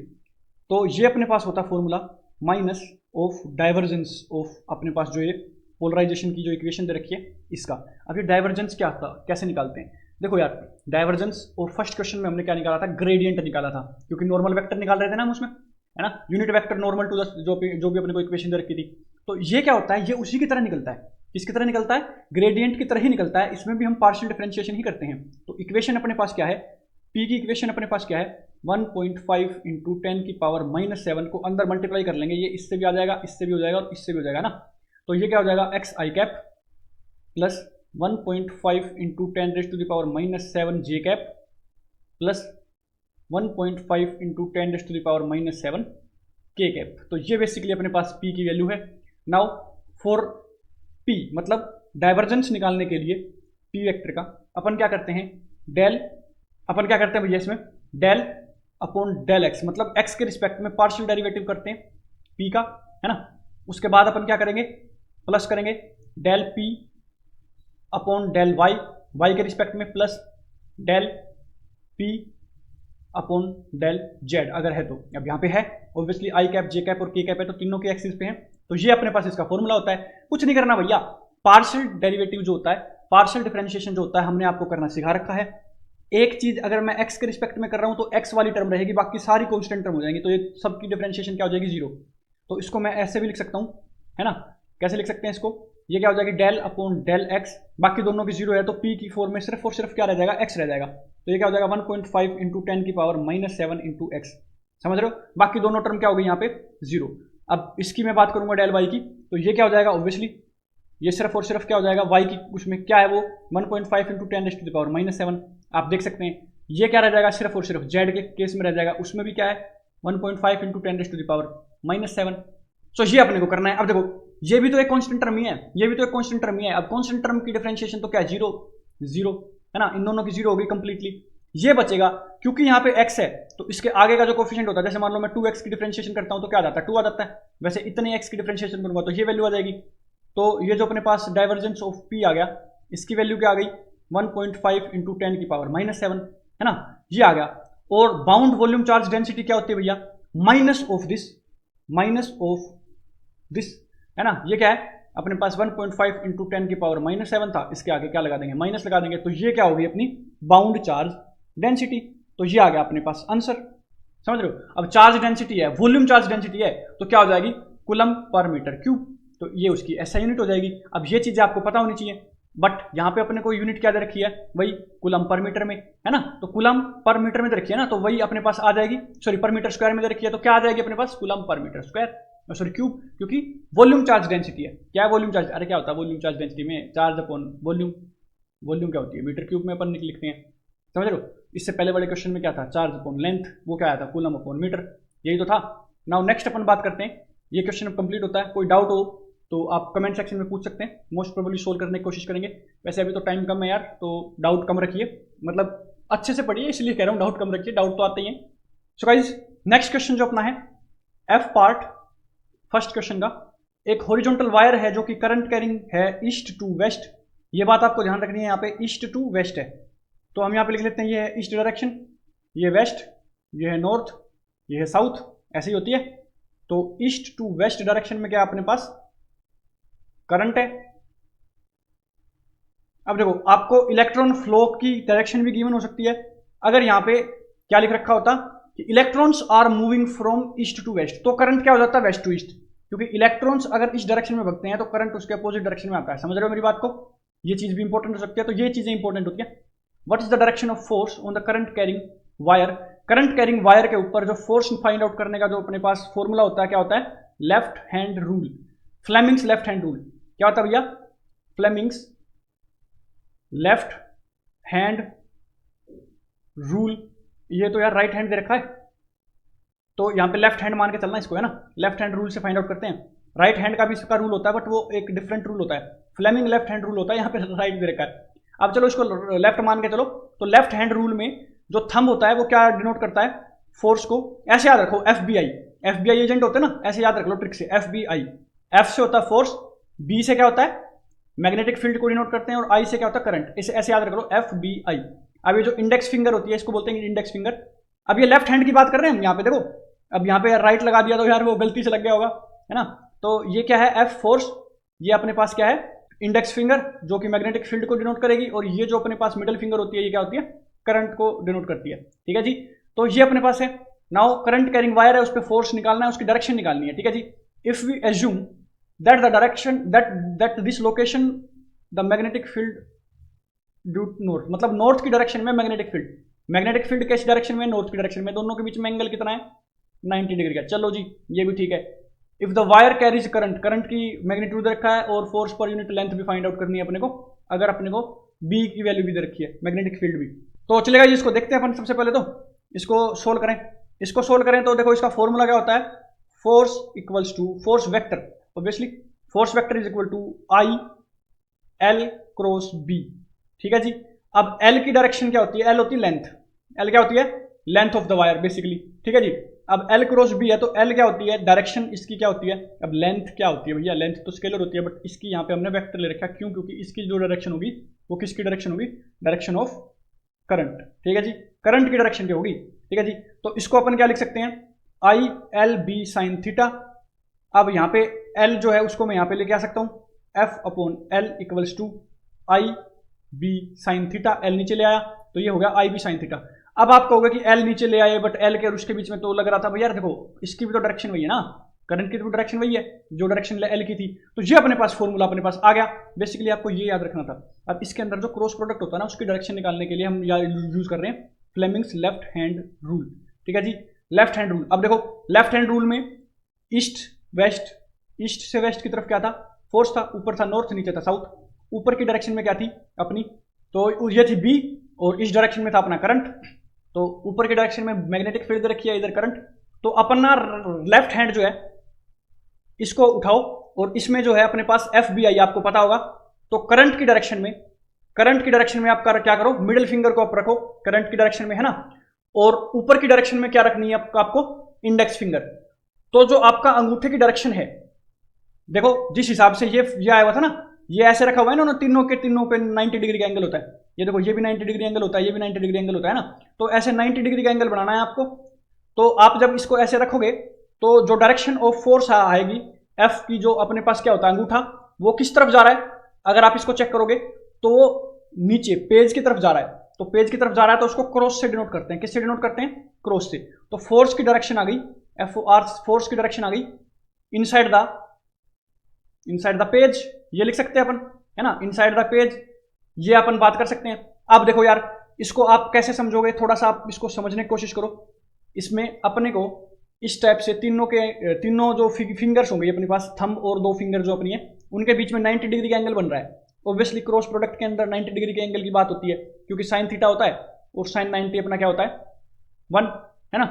तो ये अपने पास होता है formula minus of divergence of अपने पास जो ये पोलराइजेशन की जो इक्वेशन दे रखी है इसका। अब ये डाइवर्जेंस क्या था, कैसे निकालते हैं, देखो यार, डाइवर्जेंस और फर्स्ट क्वेश्चन में हमने क्या निकाला था, ग्रेडियंट निकाला था, क्योंकि नॉर्मल वेक्टर निकाल रहे थे ना हम उसमें, है ना, unit vector normal to the जो भी अपने को इक्वेशन दे रखी थी। तो ये क्या होता है, ये उसी की तरह निकलता है, किसकी तरह निकलता है, ग्रेडियंट की तरह ही निकलता है। इसमें भी हम पार्शियल डिफरेंशिएशन ही करते हैं। तो इक्वेशन अपने पास क्या है, पी की इक्वेशन अपने पास क्या है, 1.5 इंटू 10 की पावर -7 को अंदर मल्टीप्लाई कर लेंगे, ये इससे भी आ जाएगा, इससे भी हो जाएगा और इससे भी हो जाएगा ना। तो ये क्या हो जाएगा, X I cap plus 1.5 into 10 raise to the power -7 J cap plus 1.5 into 10 raise to the power -7 K cap. तो ये बेसिकली अपने पास पी की वैल्यू है। नाउ फॉर पी मतलब डाइवर्जेंस निकालने के लिए पी वेक्टर का अपन क्या करते हैं, डेल, अपन क्या करते हैं भैया इसमें, डेल अपॉन डेल एक्स, मतलब एक्स के रिस्पेक्ट में पार्शियल डेरिवेटिव करते हैं पी का, है ना। उसके बाद अपन क्या करेंगे, प्लस करेंगे del P upon del Y, Y के रिस्पेक्ट में plus del P upon del Z अगर है तो। अब यहाँ पे है obviously I cap J cap और के कैप है तो तीनों के एक्सिस पे है, तो ये अपने पास इसका फॉर्मूला होता है। कुछ नहीं करना भैया, पार्शियल डेरिवेटिव जो होता है, पार्शियल डिफरेंशिएशन जो होता है, हमने आपको करना सिखा रखा है। एक चीज अगर मैं एक्स के रिस्पेक्ट में कर रहा हूं तो एक्स वाली टर्म रहेगी, बाकी सारी कांस्टेंट टर्म हो जाएंगी, तो ये सबकी डिफरेंशिएशन क्या हो जाएगी, जीरो। तो इसको मैं ऐसे भी लिख सकता हूं, है ना, कैसे लिख सकते हैं इसको, ये क्या हो जाएगी डेल अपॉन डेल एक्स, बाकी दोनों की जीरो है तो पी की फॉर्म में सिर्फ और सिर्फ क्या रह जाएगा, एक्स रह जाएगा। तो ये क्या हो जाएगा 1.5 इंटू 10 की पावर -7 इंटू एक्स, समझ रहे हो, बाकी दोनों टर्म क्या हो गई यहाँ पे, जीरो। अब इसकी मैं बात करूंगा डेल वाई की, तो ये क्या हो जाएगा, ऑब्वियसली ये सिर्फ और सिर्फ क्या हो जाएगा, वाई की उसमें क्या है वो 1.5 into 10 raise to the power -7। आप देख सकते हैं ये क्या रह जाएगा, सिर्फ और सिर्फ जेड के केस में रह जाएगा, उसमें भी क्या है 1.5 into 10 raise to the power -7। So ये अपने को करना है। अब देखो ये भी तो एक कांस्टेंट टर्म ही है, ये भी तो एक कांस्टेंट टर्म ही है। अब कांस्टेंट टर्म की डिफरेंशिएशन तो क्या है, जीरो जीरो, है ना, इन दोनों की जीरो हो गई कंप्लीटली। ये बचेगा क्योंकि यहाँ पे x है तो इसके आगे का जो कोफिशिएंट होता है, जैसे मान लो मैं 2x की डिफरेंशिएशन करता हूँ तो क्या आ जाता है, 2 आ जाता है। वैसे इतने x की डिफरेंशिएशन करूंगा तो ये वैल्यू आ जाएगी। तो ये जो अपने पास डाइवर्जेंस ऑफ p आ गया, इसकी वैल्यू क्या आ गई 1.5 इंटू 10 की पावर -7, है ना, ये आ गया। और बाउंड वॉल्यूम चार्ज डेंसिटी क्या होती है भैया, माइनस ऑफ दिस, है ना, ये क्या है अपने पास 1.5 इंटू 10 की पावर -7 था, इसके आगे क्या लगा देंगे, माइनस लगा देंगे, तो ये क्या होगी अपनी बाउंड चार्ज डेंसिटी। तो ये आ गया अपने पास आंसर, समझ रहे हो। अब चार्ज डेंसिटी है, वॉल्यूम चार्ज डेंसिटी है, तो क्या हो जाएगी कूलम पर मीटर क्यूब, तो ये उसकी ऐसा यूनिट हो जाएगी। अब ये चीजें आपको पता होनी चाहिए, बट यहाँ पे अपने को यूनिट क्या दे रखी है, वही कूलम पर मीटर में, है ना, तो कूलम पर मीटर में दे रखी है ना, तो वही अपने पास आ जाएगी, सॉरी पर मीटर स्क्वायर में दे रखी है, तो क्या आ जाएगी अपने पास कूलम पर मीटर स्क्वायर, सॉरी क्यूब, क्योंकि वॉल्यूम चार्ज डेंसिटी है। क्या है वॉल्यूम चार्ज, अरे क्या होता है वॉल्यूम चार्ज डेंसिटी में, चार्ज अपॉन वॉल्यूम, वॉल्यूम क्या होती है मीटर क्यूब में अपन लिखते हैं, समझ रहे हो। इससे पहले वाले क्वेश्चन में क्या था, चार्ज अपॉन लेंथ, वो क्या आया था कूलम अपॉन मीटर, यही तो था। नाउ नेक्स्ट अपन बात करते हैं, ये क्वेश्चन अब कंप्लीट होता है। कोई डाउट हो तो आप कमेंट सेक्शन में पूछ सकते हैं, मोस्ट प्रोबेबली सोल्व करने की कोशिश करेंगे। वैसे अभी तो टाइम कम है यार, तो डाउट कम रखिए, मतलब अच्छे से पढ़िए, इसलिए कह रहा हूँ डाउट कम रखिए, डाउट तो आते ही हैं। सो गाइज नेक्स्ट क्वेश्चन जो अपना है एफ पार्ट फर्स्ट क्वेश्चन का, एक हॉरिजॉन्टल वायर है जो कि करंट कैरिंग है ईस्ट टू वेस्ट। ये बात आपको ध्यान रखनी है, यहाँ पे ईस्ट टू वेस्ट है, तो हम यहाँ पे लिख लेते हैं ये है ईस्ट डायरेक्शन, ये वेस्ट, ये है नॉर्थ, ये है साउथ, ऐसी ही होती है। तो ईस्ट टू वेस्ट डायरेक्शन में क्या अपने पास करंट है। अब देखो आपको इलेक्ट्रॉन फ्लो की डायरेक्शन भी गिवन हो सकती है। अगर यहां पे क्या लिख रखा होता कि electrons are moving from east to west, तो करंट क्या हो जाता है वेस्ट टू ईस्ट, क्योंकि इलेक्ट्रॉन्स अगर इस डायरेक्शन में भगते हैं तो करंट उसके अपोजिट डायरेक्शन में आता है। समझ रहे हो मेरी बात को, ये चीज भी इंपॉर्टेंट हो सकती है, तो ये चीजें इंपॉर्टेंट होती है। What is the direction of force on the current carrying wire, current carrying wire के ऊपर जो फोर्स फाइंड आउट करने का जो अपने पास फॉर्मूला होता है, क्या होता है, left hand rule, Fleming's left hand rule. क्या होता है भैया, फ्लेमिंग्स लेफ्ट हैंड रूल। ये तो यार राइट हैंड दे रखा है, तो यहां पे लेफ्ट हैंड मान के चलना इसको, है ना, लेफ्ट हैंड रूल से फाइंड आउट करते हैं। राइट हैंड का भी इसका रूल होता है, बट वो एक डिफरेंट रूल होता है, फ्लेमिंग लेफ्ट हैंड रूल होता है, यहाँ पे राइट दे रखा है। अब चलो इसको लेफ्ट मान के चलो, तो लेफ्ट हैंड रूल में जो थंब होता है वो क्या डिनोट करता है, फोर्स को। ऐसे याद रखो, एफबीआई एजेंट होते हैं ना, ऐसे याद रख लो ट्रिक से, एफबीआई, एफ से होता है फोर्स, बी से क्या होता है मैग्नेटिक फील्ड को डिनोट करते हैं, और आई से क्या होता है करंट, इसे ऐसे याद रख लो, एफ बी आई। अब ये जो इंडेक्स फिंगर होती है इसको बोलते हैं इंडेक्स फिंगर। अब ये लेफ्ट हैंड की बात कर रहे हैं हम यहाँ पे, देखो अब यहाँ पे राइट लगा दिया तो यार वो गलती से लग गया होगा, है ना। तो ये क्या है, एफ फोर्स, ये अपने पास क्या है इंडेक्स फिंगर जो कि मैग्नेटिक फील्ड को डिनोट करेगी, और ये जो अपने पास मिडिल फिंगर होती है ये क्या होती है, करंट को डिनोट करती है। ठीक है जी, तो ये अपने पास है। नाउ करंट कैरिंग वायर है, उस पर फोर्स निकालना है, उसकी डायरेक्शन निकालनी है। ठीक है जी, if we assume that the direction that this location the magnetic field due north, मतलब नॉर्थ की डायरेक्शन में मैग्नेटिक फील्ड कैसी डायरेक्शन में, नॉर्थ की डायरेक्शन में, दोनों के बीच में एंगल कितना है 90 डिग्री का। चलो जी ये भी ठीक है। If the wire carries current की मैग्नीट्यूड रखा है, और फोर्स पर यूनिट लेंथ भी फाइंड आउट करनी है अपने को, अगर अपने को बी की वैल्यू भी दे रखी है, मैग्नेटिक फील्ड भी, तो चलेगा जी। इसको देखते हैं अपन, सबसे पहले तो इसको सोल्व करें। इसको सोल्व करें तो देखो इसका फॉर्मूला क्या होता है, force equals to force vector, obviously force vector is equal to I L cross B. ठीक है जी, अब एल की डायरेक्शन क्या होती है, एल होती है लेंथ, एल क्या होती है length of the wire basically. ठीक है जी, अब एल क्रॉस बी है, तो एल क्या होती है डायरेक्शन इसकी क्या होती है, अब लेंथ क्या होती है भैया, लेंथ तो स्केलर होती है, बट इसकी यहाँ पे हमने वेक्टर ले रखा है, क्यों, क्योंकि इसकी जो डायरेक्शन होगी वो किसकी डायरेक्शन होगी, डायरेक्शन ऑफ करंट। ठीक है जी, करंट की डायरेक्शन क्या होगी। ठीक है जी, तो इसको अपन क्या लिख सकते हैं, I L B sine theta. अब यहाँ पे एल जो है उसको मैं यहाँ पे लेके आ सकता हूँ, F upon L equals to I B sine theta, L नीचे ले आया तो ये हो गया आई बी साइन थीटा। अब आप कहोगे कि एल नीचे ले आए, बट एल के और उसके बीच में तो लग रहा था भैया, देखो इसकी भी तो डायरेक्शन वही है ना, करंट की तो डायरेक्शन वही है जो डायरेक्शन एल की थी, तो ये अपने पास फॉर्मूला अपने पास आ गया। बेसिकली आपको ये याद रखना था। अब इसके अंदर जो क्रॉस प्रोडक्ट होता है ना, उसकी डायरेक्शन निकालने के लिए हम यूज कर रहे हैं फ्लेमिंग्स लेफ्ट हैंड रूल। ठीक है जी, लेफ्ट हैंड रूल। अब देखो लेफ्ट हैंड रूल में ईस्ट वेस्ट, ईस्ट से वेस्ट की तरफ क्या था, फोर्स था, ऊपर था नॉर्थ, नीचे था साउथ। ऊपर की डायरेक्शन में क्या थी अपनी, तो ये थी बी, और इस डायरेक्शन में था अपना करंट, तो ऊपर की डायरेक्शन में मैग्नेटिक फील्ड रखी है, इधर करंट। तो अपना लेफ्ट हैंड जो है इसको उठाओ, और इसमें जो है अपने पास एफ बी आई आपको पता होगा, तो करंट की डायरेक्शन में आप क्या करो, मिडिल फिंगर को आप रखो करंट की डायरेक्शन में, है ना, और ऊपर की डायरेक्शन में क्या रखनी है आपको, इंडेक्स फिंगर। तो जो आपका अंगूठे की डायरेक्शन है, देखो जिस हिसाब से ये आया हुआ था ना, ये ऐसे रखा हुआ है ना, तीनों पे 90 डिग्री का एंगल होता है। ये देखो ये भी 90 डिग्री एंगल होता है, ये भी 90 डिग्री एंगल होता है ना, तो ऐसे 90 डिग्री का एंगल बनाना है आपको। तो आप जब इसको ऐसे रखोगे तो जो डायरेक्शन ऑफ फोर्स आएगी एफ की, जो अपने पास क्या होता है अंगूठा, वो किस तरफ जा रहा है, अगर आप इसको चेक करोगे तो वो नीचे पेज की तरफ जा रहा है। तो पेज की तरफ जा रहा है तो उसको क्रॉस से डिनोट करते हैं, किससे डिनोट करते हैं, क्रॉस से। तो फोर्स की डायरेक्शन आ गई, एफ ओ आर, फोर्स की डायरेक्शन आ गई इनसाइड द पेज, ये लिख सकते हैं अपन, है ना, इनसाइड द पेज, ये अपन बात कर सकते हैं। अब देखो यार इसको आप कैसे समझोगे, थोड़ा सा आप इसको समझने की कोशिश करो। इसमें अपने को इस टाइप से तीनों जो फिंगर्स होंगे अपने पास, थंब और दो फिंगर जो अपनी है, उनके बीच में 90 डिग्री का एंगल बन रहा है। ऑब्वियसली क्रॉस प्रोडक्ट के अंदर 90 डिग्री के एंगल की बात होती है, क्योंकि साइन थीटा होता है और साइन 90 अपना क्या होता है 1, है ना,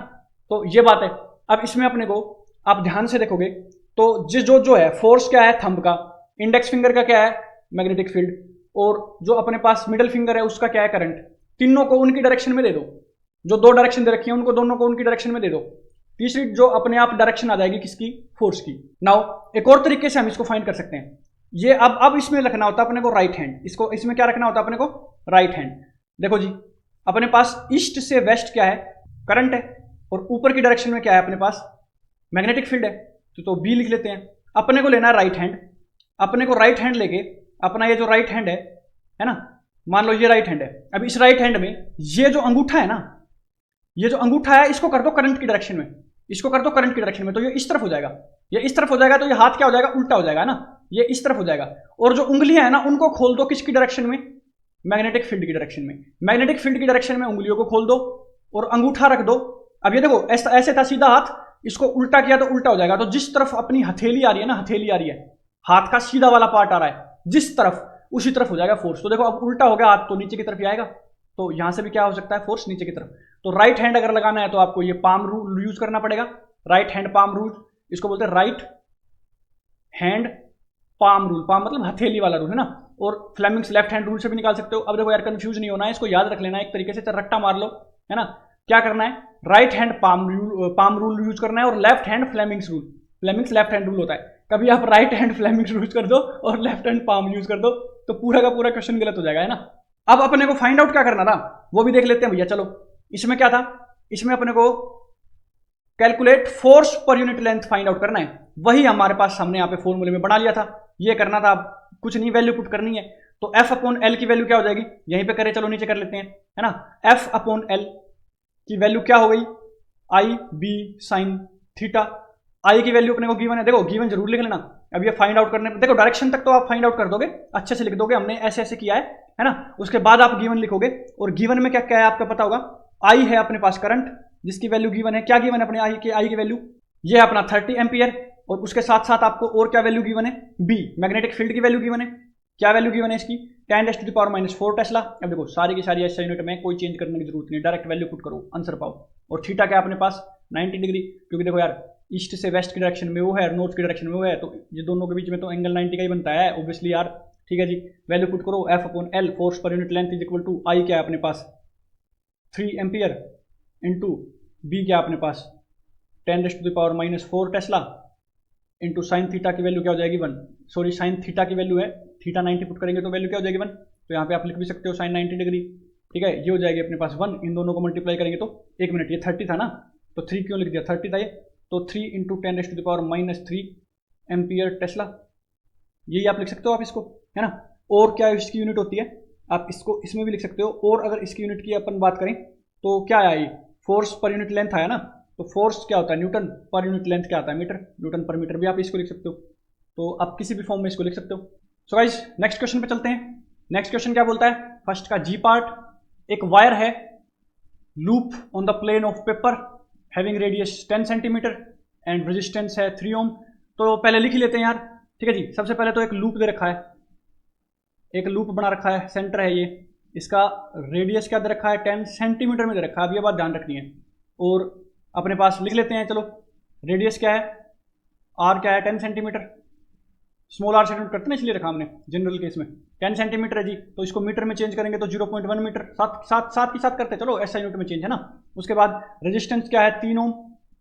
तो ये बात है। अब इसमें अपने को आप ध्यान से देखोगे तो जो है फोर्स क्या है थंब का, इंडेक्स फिंगर का क्या है मैग्नेटिक फील्ड, और जो अपने पास मिडल फिंगर है उसका क्या है करंट, तीनों को उनकी डायरेक्शन में दे दो, जो दो डायरेक्शन दे रखी है उनको दोनों को उनकी डायरेक्शन में दे दो, तीसरी जो अपने आप डायरेक्शन आ जाएगी किसकी, फोर्स की। नाउ एक और तरीके से हम इसको फाइंड कर सकते हैं, ये अब इसमें रखना होता है अपने को राइट हैंड, इसको इसमें क्या रखना होता है अपने को राइट हैंड। देखो जी अपने पास ईस्ट से वेस्ट क्या है करंट है, और ऊपर की डायरेक्शन में क्या है अपने पास मैग्नेटिक फील्ड है, तो बी लिख लेते हैं। अपने को लेना है राइट हैंड, अपने को राइट हैंड लेके अपना ये जो राइट हैंड है ना, मान लो ये राइट हैंड है, अब इस राइट हैंड में ये जो अंगूठा है ना, ये जो अंगूठा है इसको कर दो करंट की डायरेक्शन में, इसको कर दो करंट की डायरेक्शन में, तो ये इस तरफ हो जाएगा, ये इस तरफ हो जाएगा, तो ये हाथ क्या हो जाएगा उल्टा हो जाएगा ना, ये इस तरफ हो जाएगा। और जो उंगलियां है ना उनको खोल दो किसकी डायरेक्शन में, मैग्नेटिक फील्ड की डायरेक्शन में, मैग्नेटिक फील्ड की डायरेक्शन में उंगलियों को खोल दो और अंगूठा रख दो। अब ये देखो ऐसे था सीधा हाथ, इसको उल्टा किया तो उल्टा हो जाएगा, तो जिस तरफ अपनी हथेली आ रही है ना, हथेली आ रही है, हाथ का सीधा वाला पार्ट आ रहा है जिस तरफ, उसी तरफ हो जाएगा फोर्स। तो देखो अब उल्टा हो गया हाथ तो नीचे की तरफ ही आएगा, तो यहां से भी क्या हो सकता है फोर्स नीचे की तरफ। तो राइट हैंड अगर लगाना है तो आपको ये पाम रूल यूज करना पड़ेगा, राइट हैंड पाम रूल, इसको बोलते हैं right hand palm rule, palm मतलब हथेली वाला रूल है ना, और फ्लेमिंग्स लेफ्ट हैंड रूल से भी निकाल सकते हो। अब देखो यार कंफ्यूज नहीं होना है, इसको याद रख लेना है एक तरीके से, रट्टा मार लो है ना। क्या करना है, right hand palm rule use करना है और left hand Fleming's rule, Fleming's left hand rule होता है, कभी आप राइट हैंड फ्लेमिंग्स यूज कर दो और लेफ्ट हैंड पाम यूज कर दो तो पूरा का पूरा क्वेश्चन गलत हो जाएगा है ना। अब अपने को फाइंड आउट क्या करना था वो भी देख लेते हैं भैया। चलो इसमें क्या था, इसमें अपने को calculate force per unit length find out करना है, वही हमारे पास हमने यहाँ पे फॉर्मूले में बना लिया था, ये करना था, कुछ नहीं वैल्यू पुट करनी है। तो एफ अपॉन एल की वैल्यू क्या हो जाएगी, यहीं पे करें, चलो नीचे कर लेते हैं है ना। एफ अपॉन एल की वैल्यू क्या हो गई, आई बी साइन थीटा, आई की वैल्यू अपने को गिवन है, देखो गिवन जरूर लिख लेना। अब ये फाइंड आउट करने, देखो डायरेक्शन तक तो आप फाइंड आउट कर दोगे, अच्छे से लिख दोगे हमने ऐसे ऐसे किया है ना, उसके बाद आप गिवन लिखोगे, और गिवन में क्या क्या है आपका पता होगा, आई है अपने पास करंट जिसकी वैल्यू गिवन है, क्या गिवन है अपने आई की वैल्यू, ये है अपना 30 एम्पियर, और उसके साथ साथ आपको और क्या वैल्यू गिवन है, बी मैग्नेटिक फील्ड की वैल्यू गिवन है, क्या वैल्यू गिवन है इसकी 10⁻⁻⁴ टेस्ला। अब देखो सारी की सारी ऐसे यूनिट में कोई चेंज करने की जरूरत नहीं, डायरेक्ट वैल्यू पुट करो आंसर पाओ। और थीटा क्या अपने पास 90 डिग्री, क्योंकि देखो यार ईस्ट से वेस्ट की डायरेक्शन में वो है और नॉर्थ की डायरेक्शन में वो है, तो ये दोनों के बीच में तो एंगल 90 का ही बनता है ऑब्वियसली यार। ठीक है जी, वैल्यू पुट करो, F upon L force per unit length is equal to I क्या है अपने पास 3 एम्पियर इंटू बी क्या अपने पास 10⁻⁻⁴ टेस्ला इंटू साइन थीटा की वैल्यू क्या हो जाएगी 1, सॉरी साइन थीटा की वैल्यू है, थीटा 90 पुट करेंगे तो वैल्यू क्या हो जाएगी 1, तो यहाँ पे आप लिख भी सकते हो साइन 90 डिग्री। ठीक है, ये हो जाएगी अपने पास 1, इन दोनों को मल्टीप्लाई करेंगे तो 1 मिनट, ये 30 था ना तो 3 क्यों लिख दिया, 30 था ये, तो 3 इंटू 10⁻⁻³ एम्पियर टेस्ला, यही आप लिख सकते हो आप इसको है ना। और क्या इसकी यूनिट होती है, आप इसको इसमें भी लिख सकते हो, और अगर इसकी यूनिट की अपन बात करें तो क्या आया ये फोर्स पर यूनिट लेंथ आया ना, तो फोर्स क्या होता है न्यूटन पर यूनिट लेंथ क्या आता है मीटर, न्यूटन पर मीटर भी आप इसको लिख सकते हो, तो आप किसी भी फॉर्म में इसको लिख सकते हो। सो गाइस नेक्स्ट क्वेश्चन पे चलते हैं। नेक्स्ट क्वेश्चन क्या बोलता है, फर्स्ट का जी पार्ट, एक वायर है loop on the plane of paper having radius 10 centimetre and resistance है 3 ओम। तो पहले लिख लेते हैं यार, ठीक है जी। सबसे पहले तो एक लूप दे रखा है, एक लूप बना रखा है, सेंटर है ये, इसका रेडियस क्या दे रखा है 10 सेंटीमीटर में दे रखा है, अब ये बात ध्यान रखनी है। और अपने पास लिख लेते हैं, चलो रेडियस क्या है, आर क्या है 10 सेंटीमीटर, स्मॉल आर से नोट करते हैं इसलिए रखा हमने जनरल केस में, 10 सेंटीमीटर है जी, तो इसको मीटर में चेंज करेंगे तो 0.1 मीटर, साथ ही साथ करते चलो ऐसा यूनिट में चेंज है ना। उसके बाद रेजिस्टेंस क्या है 3 ओम,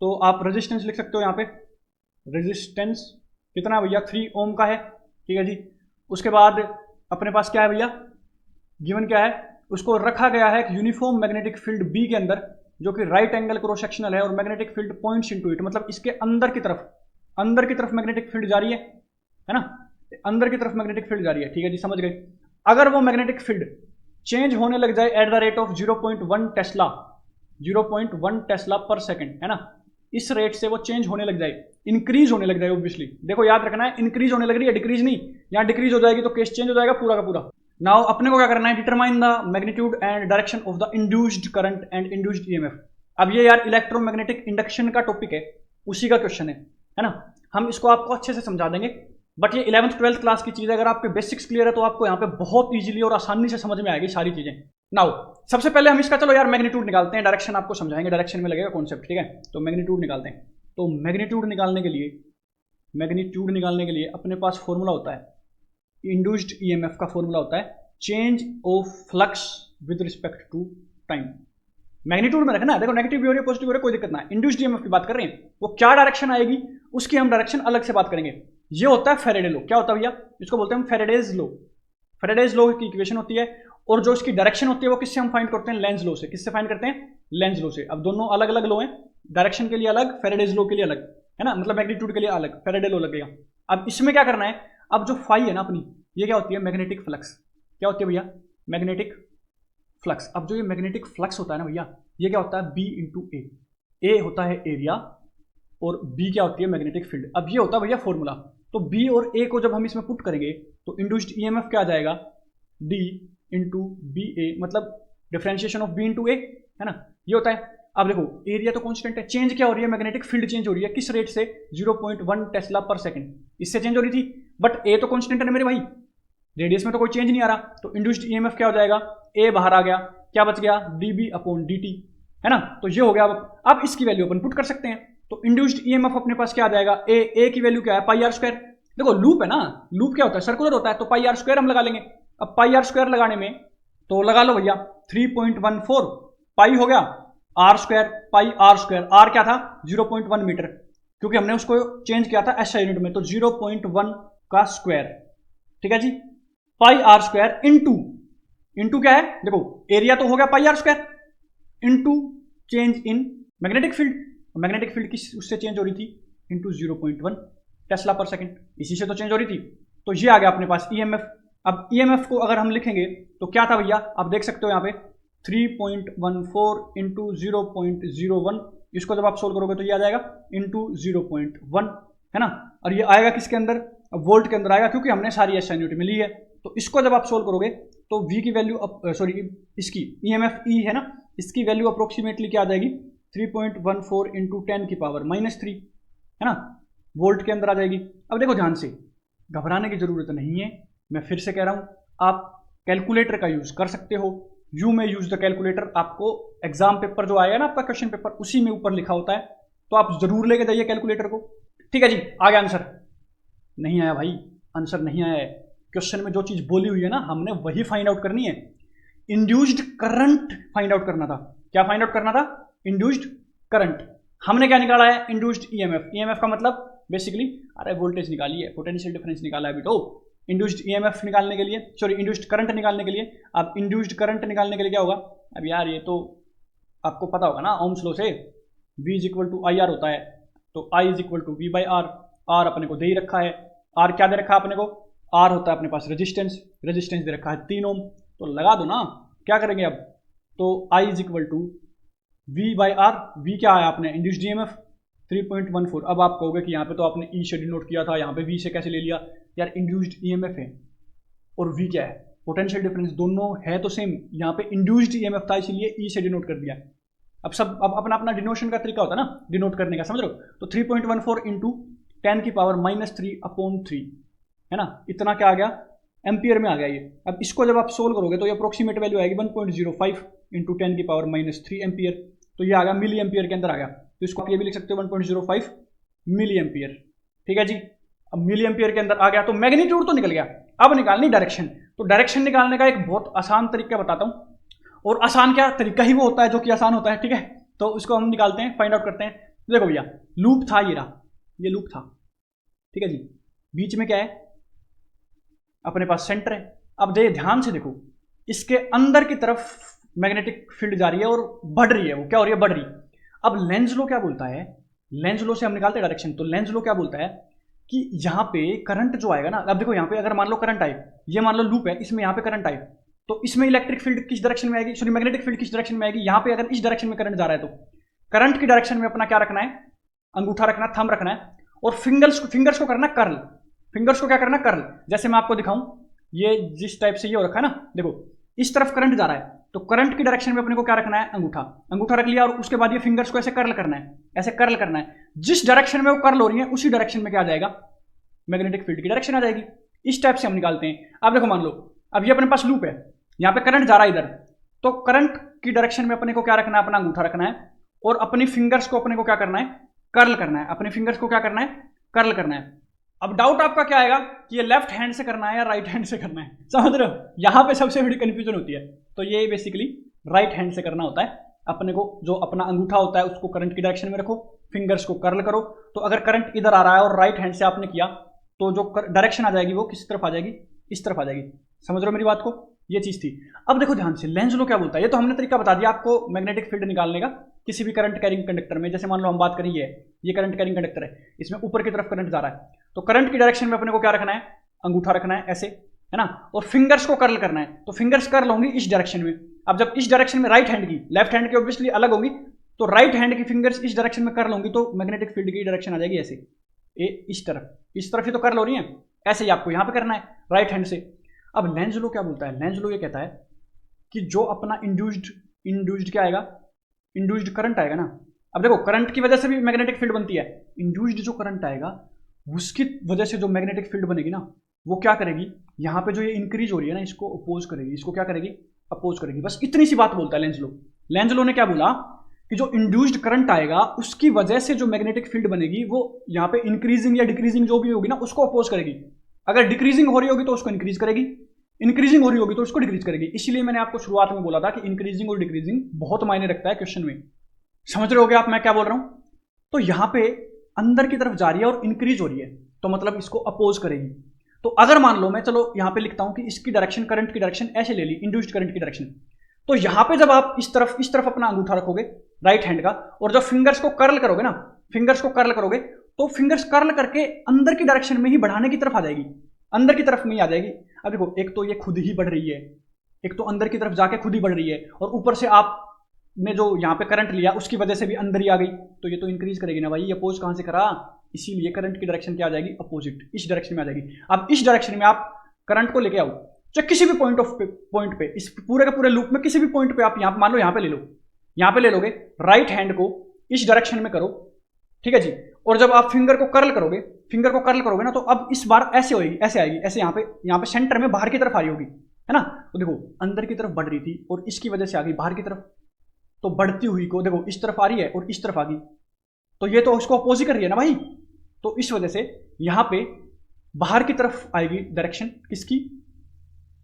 तो आप रेजिस्टेंस लिख सकते हो यहाँ पे, रेजिस्टेंस कितना भैया 3 ओम का है, ठीक है जी। उसके बाद अपने पास क्या है भैया, गिवन क्या है, उसको रखा गया है यूनिफॉर्म मैग्नेटिक फील्ड बी के अंदर जो कि राइट एंगल क्रॉस सेक्शनल है, और magnetic field points into it, मतलब इसके अंदर की तरफ मैग्नेटिक फील्ड जा रही है ना, अंदर की तरफ मैग्नेटिक फील्ड जा रही है, ठीक है जी समझ गए। अगर वो मैग्नेटिक फील्ड चेंज होने लग जाए at the rate of 0.1 Tesla, 0.1 Tesla पर सेकंड है ना, इस रेट से वो चेंज होने लग जाए, इंक्रीज होने लग जाए ऑब्वियसली, देखो याद रखना है इंक्रीज होने लग रही है, डिक्रीज नहीं, यहाँ डिक्रीज हो जाएगी तो केस चेंज हो जाएगा पूरा का पूरा। नाउ अपने को क्या करना है, determine the magnitude and direction of the induced current and induced EMF. अब ये यार इलेक्ट्रोमैग्नेटिक इंडक्शन का टॉपिक है, उसी का क्वेश्चन है ना, हम इसको आपको अच्छे से समझा देंगे, बट ये 11th 12th क्लास की चीज है, अगर आपके बेसिक्स क्लियर है तो आपको यहाँ पे बहुत इजीली और आसानी से समझ में आएगी सारी चीजें। नाउ सबसे पहले हम इसका चलो यार मैग्नीट्यूड निकालते हैं, डायरेक्शन आपको समझाएंगे, डायरेक्शन में लगेगा कॉन्सेप्ट, ठीक है, तो मैग्नीट्यूड निकालते हैं। तो मैग्नीट्यूड निकालने के लिए अपने पास फॉर्मूला होता है इंड्यूस्ड ईएमएफ का फॉर्मूला होता है change of flux with respect to time. Magnitude में रखना है, देखो नेगेटिव भी हो रही है पॉजिटिव हो रही है कोई दिक्कत ना है। इंड्यूस्ड ईएमएफ की बात कर रहे हैं, वो क्या डायरेक्शन आएगी उसकी हम डायरेक्शन अलग से बात करेंगे। ये होता है फैराडे लॉ। क्या होता है भैया, इसको बोलते हैं फैराडेज लॉ। फैराडेज लॉ की इक्वेशन होती है और जो इसकी डायरेक्शन होती है वो किससे हम फाइंड करते हैं, लेंज लॉ से। किससे फाइंड करते हैं, लेंज लॉ से। अब दोनों अलग अलग लॉ हैं, डायरेक्शन के लिए अलग, फैराडेज लॉ के लिए अलग, है ना, मतलब मैग्नीट्यूड के लिए अलग फैराडे लॉ लगेगा। अब इसमें क्या करना है, अब जो फाई है ना अपनी, ये क्या होती है, मैग्नेटिक फ्लक्स। क्या होती है भैया, मैग्नेटिक फ्लक्स। अब जो ये मैग्नेटिक फ्लक्स होता है ना भैया, ये क्या होता है, बी इंटू ए होता है एरिया और बी क्या होती है, मैग्नेटिक फील्ड। अब ये होता है भैया फॉर्मूला। तो बी और ए को जब हम इसमें पुट करेंगे तो इंड्यूस्ड ईएमएफ क्या आ जाएगा, डी इंटू बी ए, मतलब डिफरेंशिएशन ऑफ बी इंटू ए, है ना, ये होता है। अब देखो एरिया तो कांस्टेंट है, चेंज क्या हो रही है, मैग्नेटिक फील्ड चेंज हो रही है। किस रेट से, 0.1 टेस्ला पर सेकंड, इससे चेंज हो रही थी। बट ए तो कांस्टेंट है ना मेरे भाई, रेडियस में तो कोई चेंज नहीं आ रहा। तो इंड्यूस्ड ईएमएफ क्या हो जाएगा, ए बाहर आ गया, क्या बच गया, डीबी अपॉन डी, है ना। तो ये हो गया। अब इसकी वैल्यू अपन पुट कर सकते हैं। तो इंड्यूस्ड ईएमएफ अपने पास क्या आ जाएगा, ए की वैल्यू क्या है, पाई आर स्क्वायर। देखो लूप है ना, लूप क्या होता है, सर्कुलर होता है, तो पाई आर स्क्वायर हम लगा लेंगे। अब पाई आर स्क्वायर लगाने में तो लगा लो भैया 3.14 पाई हो गया R square, pi R square, R क्या था 0.1 मीटर, क्योंकि हमने उसको चेंज किया था एसआई यूनिट में, तो 0.1 का स्क्वायर, ठीक है जी। पाई आर स्क्वायर इंटू क्या है, देखो एरिया तो हो गया pi R square into change in magnetic field. Magnetic field किस उससे चेंज हो रही थी, इंटू 0.1 टेस्ला पर सेकंड, इसी से तो चेंज हो रही थी। तो ये आ गया अपने पास ईएमएफ। अब ईएमएफ को अगर हम लिखेंगे तो क्या था भैया, आप देख सकते हो यहाँ पे 3.14 इंटू 0.01, इसको जब आप सोल्व करोगे तो ये आ जाएगा इंटू 0.1, है ना। और ये आएगा किसके अंदर, वोल्ट के अंदर आएगा, क्योंकि हमने सारी एसआई यूनिट में ली है। तो इसको जब आप सोल्व करोगे तो V की वैल्यू, सॉरी इसकी ईएमएफ E है ना, इसकी वैल्यू अप्रोक्सीमेटली क्या आ जाएगी, 3.14 इंटू 10 की पावर -3, है ना, वोल्ट के अंदर आ जाएगी। अब देखो ध्यान से, घबराने की जरूरत नहीं है, मैं फिर से कह रहा हूं, आप कैलकुलेटर का यूज कर सकते हो। यू में यूज द कैलकुलेटर, आपको एग्जाम पेपर जो आएगा ना आपका क्वेश्चन पेपर, उसी में ऊपर लिखा होता है, तो आप जरूर लेके जाइए कैलकुलेटर को। ठीक है जी, आ गया आंसर। नहीं आया भाई, आंसर नहीं आया है। क्वेश्चन में जो चीज बोली हुई है ना, हमने वही फाइंड आउट करनी है। इंड्यूस्ड करंट फाइंड आउट करना था। क्या फाइंड आउट करना था, इंड्यूस्ड करंट। हमने क्या निकाला है, इंड्यूस्ड ईएमएफ। ईएमएफ का मतलब बेसिकली, अरे वोल्टेज निकाली है, पोटेंशियल डिफरेंस निकाला है अभी तो। इंड्यूस्ड ईएमएफ निकालने के लिए, सॉरी इंड्यूस्ड करंट निकालने के लिए, अब इंड्यूस्ड करंट निकालने के लिए क्या होगा, अब यार ये तो आपको पता होगा ना ओम्स लॉ से, V is equal to I R होता है, तो I is equal to V by R. R अपने को दे ही रखा है, आर क्या दे रखा है अपने को, आर होता है अपने पास रेजिस्टेंस, रेजिस्टेंस दे रखा है 3 ओम, तो लगा दो ना। क्या करेंगे अब, तो I is equal to V by R. V क्या आया आपने, इंड्यूस्ड ईएमएफ 3.14। अब आप कहोगे कि यहाँ पे तो आपने E से डिनोट किया था, यहाँ पे V से कैसे ले लिया यार, इंड्यूस्ड ईएमएफ है और V क्या है, पोटेंशियल डिफरेंस, दोनों है तो सेम। यहाँ पे इंड्यूस्ड ईएमएफ था इसीलिए E से डिनोट कर दिया। अब अपना अपना डिनोशन का तरीका होता है ना डिनोट करने का, समझ रहे हो। तो 3.14 इंटू 10 की पावर -3 अपॉन 3, है ना, इतना क्या आ गया, एम्पियर में आ गया ये। अब इसको जब आप सोल्व करोगे तो ये अप्रोक्सीमेट वैल्यू आएगी 1.05 इंटू 10 की पावर -3 एम्पियर, तो ये आ गया मिली एम्पियर के अंदर आ गया। तो इसको आप ये भी लिख सकते हो 1.05 मिली एम्पियर। ठीक है जी, अब मिली एम्पियर के अंदर आ गया, तो मैग्नीट्यूड तो निकल गया। अब निकालनी डायरेक्शन। तो डायरेक्शन निकालने का एक बहुत आसान तरीका बताता हूँ, और आसान क्या तरीका ही वो होता है जो कि आसान होता है। ठीक है, तो उसको हम निकालते हैं, फाइंड आउट करते हैं। देखो भैया, लूप था, ये रहा, ये लूप था, ठीक है जी। बीच में क्या है, अपने पास सेंटर है। अब ध्यान से देखो, इसके अंदर की तरफ मैग्नेटिक फील्ड जा रही है और बढ़ रही है, वो क्या हो रही है, बढ़ रही। अब लेंज लॉ क्या बोलता है, लेंज लॉ से हम निकालते हैं डायरेक्शन। तो लेंज लॉ क्या बोलता है कि यहाँ पे करंट जो आएगा ना, अब देखो यहाँ पे अगर मान लो करंट आए, ये मान लो लूप है, इसमें यहाँ पे करंट आए, तो इसमें इलेक्ट्रिक फील्ड किस डायरेक्शन में आएगी, सॉरी मैग्नेटिक फील्ड किस डायरेक्शन में आएगी। यहाँ पे अगर इस डायरेक्शन में करंट जा रहा है तो करंट की डायरेक्शन में अपना क्या रखना है, अंगूठा रखना है, थंब रखना है, और फिंगर्स को करना कर्ल। फिंगर्स को क्या करना, कर्ल। जैसे मैं आपको दिखाऊं, ये जिस टाइप से ये हो रखा है ना, देखो इस तरफ करंट जा रहा है, तो करंट की डायरेक्शन में अपने को क्या रखना है, अंगूठा। अंगूठा रख लिया और उसके बाद ये फिंगर्स को ऐसे कर्ल करना है, ऐसे कर्ल करना है। जिस डायरेक्शन में वो कर्ल हो रही है उसी डायरेक्शन में क्या आ जाएगा, मैग्नेटिक फील्ड की डायरेक्शन आ जाएगी। इस टाइप से हम निकालते हैं। अब देखो मान लो, अब ये अपने पास लूप है, यहाँ पे करंट जा रहा है इधर, तो करंट की डायरेक्शन में अपने को क्या रखना है, अपना अंगूठा रखना है, और अपनी फिंगर्स को अपने को क्या करना है, कर्ल करना है, अपने फिंगर्स को क्या करना है, कर्ल करना है। अब डाउट आपका क्या आएगा कि ये लेफ्ट हैंड से करना है या राइट हैंड से करना है, समझ रहे हो, यहां पे सबसे बड़ी कंफ्यूजन होती है। तो ये बेसिकली राइट हैंड से करना होता है। अपने को जो अपना अंगूठा होता है उसको करंट की डायरेक्शन में रखो, फिंगर्स को कर्ल करो, तो अगर करंट इधर आ रहा है और राइट हैंड से आपने किया तो जो डायरेक्शन आ जाएगी वो किस तरफ आ जाएगी, इस तरफ आ जाएगी। समझ रहे हो मेरी बात को, ये चीज थी। अब देखो ध्यान से, लेंज लो क्या बोलता है, ये तो हमने तरीका बता दिया आपको मैग्नेटिक फील्ड निकालने का किसी भी करंट कैरिंग कंडक्टर में। जैसे मान लो हम बात करें ये करंट कैरिंग कंडक्टर है, इसमें ऊपर की तरफ करंट जा रहा है, तो करंट की डायरेक्शन में अपने को क्या रखना है, अंगूठा रखना है ऐसे, है ना, और फिंगर्स को कर्ल करना है, तो फिंगर्स कर्ल होंगी इस डायरेक्शन में। अब जब इस डायरेक्शन में राइट हैंड की, लेफ्ट हैंड की ऑब्वियसली अलग होंगी, तो राइट हैंड की फिंगर्स इस डायरेक्शन में कर्ल होंगी, तो मैग्नेटिक फील्ड की डायरेक्शन आ जाएगी ऐसे, ये इस तरफ ही तो कर्ल हो रही है, ऐसे ही आपको यहां पे करना है राइट हैंड से। अब लेंज लो क्या बोलता है, लेंज लो ये कहता है कि जो अपना इंड्यूस्ड क्या आएगा, इंड्यूस्ड करंट आएगा ना। अब देखो करंट की वजह से भी मैग्नेटिक फील्ड बनती है, इंड्यूस्ड जो करंट आएगा उसकी वजह से जो मैग्नेटिक फील्ड बनेगी ना, वो क्या करेगी, यहां पे जो ये इंक्रीज हो रही है ना, इसको अपोज करेगी, इसको क्या करेगी, अपोज करेगी। बस इतनी सी बात बोलता है लेंज लो। लेंज लो ने क्या बोला कि जो इंड्यूस्ड करंट आएगा उसकी वजह से जो मैग्नेटिक फील्ड बनेगी वो यहाँ पे इंक्रीजिंग या डिक्रीजिंग जो भी होगी ना उसको अपोज करेगी। अगर डिक्रीजिंग हो रही होगी तो उसको इंक्रीज करेगी, इंक्रीजिंग हो रही होगी तो उसको डिक्रीज करेगी। इसीलिए मैंने आपको शुरुआत में बोला था कि इंक्रीजिंग और डिक्रीजिंग बहुत मायने रखता है क्वेश्चन में। समझ रहे होगे आप मैं क्या बोल रहा हूं। तो यहां पे अंदर की तरफ जा रही है और इंक्रीज हो रही है, तो मतलब इसको अपोज करेगी। तो अगर मान लो मैं चलो यहां पे लिखता हूं कि इसकी डायरेक्शन, करंट की डायरेक्शन ऐसे ले ली, इंड्यूस्ड करंट की डायरेक्शन, तो यहां पे जब आप इस तरफ अपना अंगूठा रखोगे राइट हैंड का, और जब फिंगर्स को कर्ल करोगे ना, फिंगर्स को कर्ल करोगे तो फिंगर्स कर्ल करके अंदर की डायरेक्शन में ही बढ़ाने की तरफ आ जाएगी, अंदर की तरफ में ही आ जाएगी। अब देखो एक तो ये खुद ही बढ़ रही है, एक तो अंदर की तरफ जाके खुद ही बढ़ रही है, और ऊपर से आपने जो यहाँ पे करंट लिया उसकी वजह से भी अंदर ही आ गई, तो ये तो इंक्रीज करेगी ना भाई। ये अपोज कहां से करा, इसीलिए करंट की डायरेक्शन क्या आ जाएगी, अपोजिट, इस डायरेक्शन में आ जाएगी। अब इस डायरेक्शन में आप करंट को लेके आओ, चाहे किसी भी पॉइंट पे इस पूरे के पूरे लूप में किसी भी पॉइंट पे आप यहाँ मान लो यहाँ पे ले लो, यहाँ पे ले लोगे, राइट हैंड को इस डायरेक्शन में करो, ठीक है जी, और जब आप फिंगर को कर्ल करोगे ना, तो अब इस बार ऐसे होगी, ऐसे आएगी, ऐसे यहाँ पे सेंटर में बाहर की तरफ आ रही होगी, है ना। तो देखो अंदर की तरफ बढ़ रही थी और इसकी वजह से आ गई बाहर की तरफ, तो बढ़ती हुई को देखो इस तरफ आ रही है और इस तरफ आ गई, तो ये तो उसको अपोज ही कर रही है ना भाई। तो इस वजह से यहाँ पे बाहर की तरफ आएगी डायरेक्शन किसकी,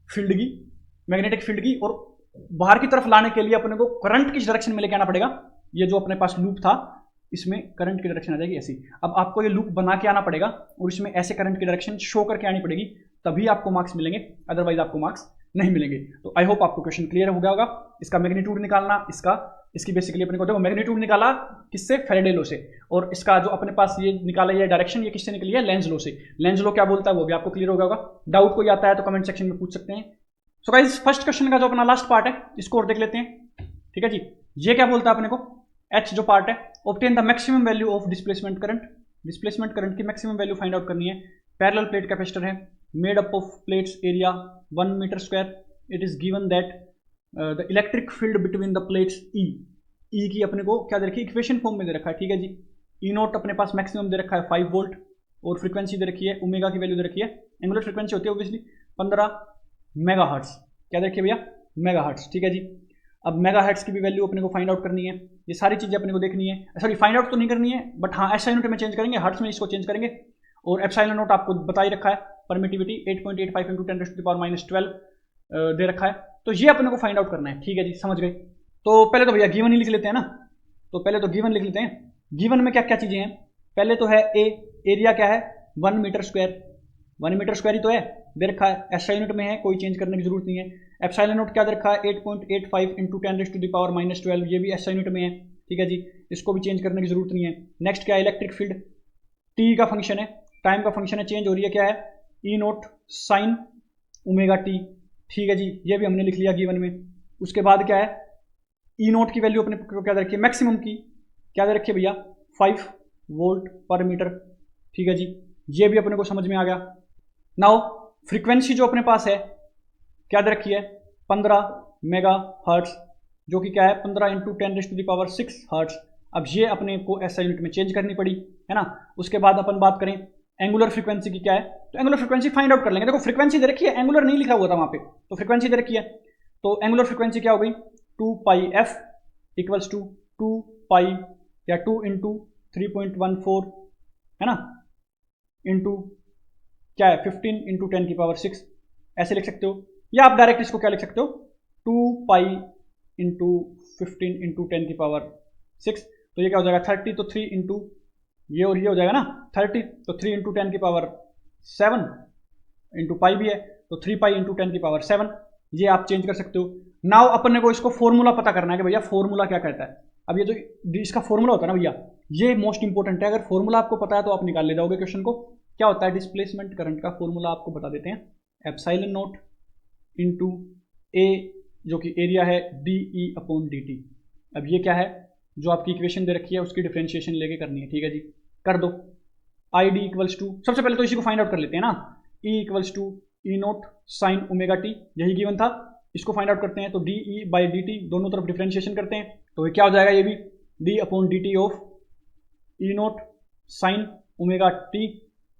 फील्ड की, मैग्नेटिक फील्ड की, और बाहर की तरफ लाने के लिए अपने को करंट किस डायरेक्शन में लेके आना पड़ेगा, ये जो अपने पास लूप था इसमें करंट की डायरेक्शन आ जाएगी ऐसी। अब आपको ये लूप बना के आना पड़ेगा और इसमें ऐसे करंट की डायरेक्शन शो करके आनी पड़ेगी, तभी आपको मार्क्स मिलेंगे, अदरवाइज आपको मार्क्स नहीं मिलेंगे। तो आई होप आपको क्वेश्चन क्लियर हो गया होगा। इसका मैग्नीट्यूड निकालना, इसकी बेसिकली अपने को देखो मैग्नीट्यूड निकाला किससे, फैराडे लॉ से, और इसका जो अपने पास ये निकाला ये डायरेक्शन ये किससे निकली है, लेंज लॉ से। लेंज लॉ क्या बोलता है वो भी आपको क्लियर हो गया होगा। डाउट कोई आता है तो कमेंट सेक्शन में पूछ सकते हैं। सो गाइस फर्स्ट क्वेश्चन का जो अपना लास्ट पार्ट है इसको और देख लेते हैं, ठीक है जी। ये क्या बोलता है अपने को, एच जो पार्ट है, obtain the maximum value of displacement current, displacement current की मैक्सिमम वैल्यू फाइंड आउट करनी है। पैरेलल प्लेट कैपेसिटर है, made up of plates, area 1 metre square, it is given that the electric field between the plates E की अपने को क्या दे रखी है, इक्वेशन फॉर्म में दे रखा है, ठीक है जी। ई नोट अपने पास मैक्सिमम दे रखा है 5 वोल्ट, और फ्रीक्वेंसी दे रखी है ओमेगा की वैल्यू दे रखी है, एंगुलर फ्रीक्वेंसी होती है ऑब्वियसली 15 मेगाहर्ट्ज, क्या देखिए भैया, मेगाहर्ट्ज, ठीक है जी। अब मेगाहर्ट्ज की भी वैल्यू अपने को फाइंड आउट करनी है, ये सारी चीजें अपने को देखनी है। सॉरी फाइंड आउट तो नहीं करनी है, बट हाँ एसआई यूनिट में चेंज करेंगे, हर्ट्ज में इसको चेंज करेंगे। और एप्सिलॉन नोट आपको बता ही रखा है, परमिटिविटी 8.85 × 10⁻12 दे रखा है, तो ये अपने को फाइंड आउट करना है, ठीक है जी, समझ गए। तो पहले तो भैया गिवन ही लिख लेते हैं ना, तो पहले तो गिवन लिख लेते हैं। गिवन में क्या क्या चीजें हैं, पहले तो है एरिया क्या है 1 मीटर स्क्वायर, 1 मीटर स्क्वायर ही तो है, दे रखा है, एसआई यूनिट में है, कोई चेंज करने की जरूरत नहीं है। एप्सिलॉन नोट क्या दे रखा है 8.85 × 10⁻12, ये भी एसआई यूनिट में है, ठीक है जी, इसको भी चेंज करने की जरूरत नहीं है। नेक्स्ट क्या है, इलेक्ट्रिक फील्ड, टी का फंक्शन है, टाइम का फंक्शन है, चेंज हो रही है, क्या है ई नोट साइन ओमेगा टी, ठीक है जी, ये भी हमने लिख लिया गिवन में। उसके बाद क्या है, ई नोट की वैल्यू अपने को क्या दे रखी है, मैक्सिमम की क्या दे रखी है भैया 5 वोल्ट पर मीटर, ठीक है जी, ये भी अपने को समझ में आ गया। नाउ फ्रीक्वेंसी जो अपने पास है क्या दे रखी है 15 मेगा हर्ट्ज, जो कि क्या है 15 × 10⁻6 हर्ट्ज। अब ये अपने को एसआई यूनिट में चेंज करनी पड़ी, है ना। उसके बाद अपन बात करें एंगुलर फ्रीक्वेंसी की क्या है, तो एंगुलर फ्रीक्वेंसी फाइंड आउट कर लेंगे। देखो फ्रीक्वेंसी दे रखी है, एंगुलर नहीं लिखा हुआ था वहां पे, तो फ्रीक्वेंसी दे रखी है, तो एंगुलर फ्रीक्वेंसी क्या हो गई 2πf = 2 पाई या 2 × 3.14 है ना, इंटू क्या है 15 इंटू 10 की पावर 6 ऐसे लिख सकते हो, या आप डायरेक्ट इसको क्या लिख सकते हो 2 पाई इंटू 15 इंटू 10 की पावर 6। तो ये क्या हो जाएगा 30, तो 3 इंटू ये और ये हो जाएगा ना 30, तो 3 इंटू 10 की पावर 7 इंटू पाई भी है, तो 3 पाई इंटू 10 की पावर 7। ये आप चेंज कर सकते हो। नाउ अपन को इसको फॉर्मूला पता करना है कि भैया फॉर्मूला क्या कहता है। अब ये जो इसका फॉर्मूला होता है ना भैया, ये मोस्ट इंपॉर्टेंट है। अगर फॉर्मूला आपको पता है तो आप निकाल ले जाओगे क्वेश्चन को। क्या होता है डिस्प्लेसमेंट करंट का फॉर्मूला आपको बता देते हैं, एप्सिलॉन नॉट इंटू ए जो कि एरिया है D E upon D T. अब ये क्या है, जो आपकी इक्वेशन दे रखी है उसकी डिफरेंशिएशन लेके करनी है, ठीक है जी, कर दो। आई डी इक्वल्स टू, सबसे पहले तो इसी को फाइंड आउट कर लेते हैं ना, E equals to E naught sine omega T, यही गिवन था, इसको फाइंड आउट करते हैं। तो D E by D T दोनों तरफ डिफरेंशिएशन करते हैं, तो ये क्या हो जाएगा, ये भी D upon D T of E naught sine omega T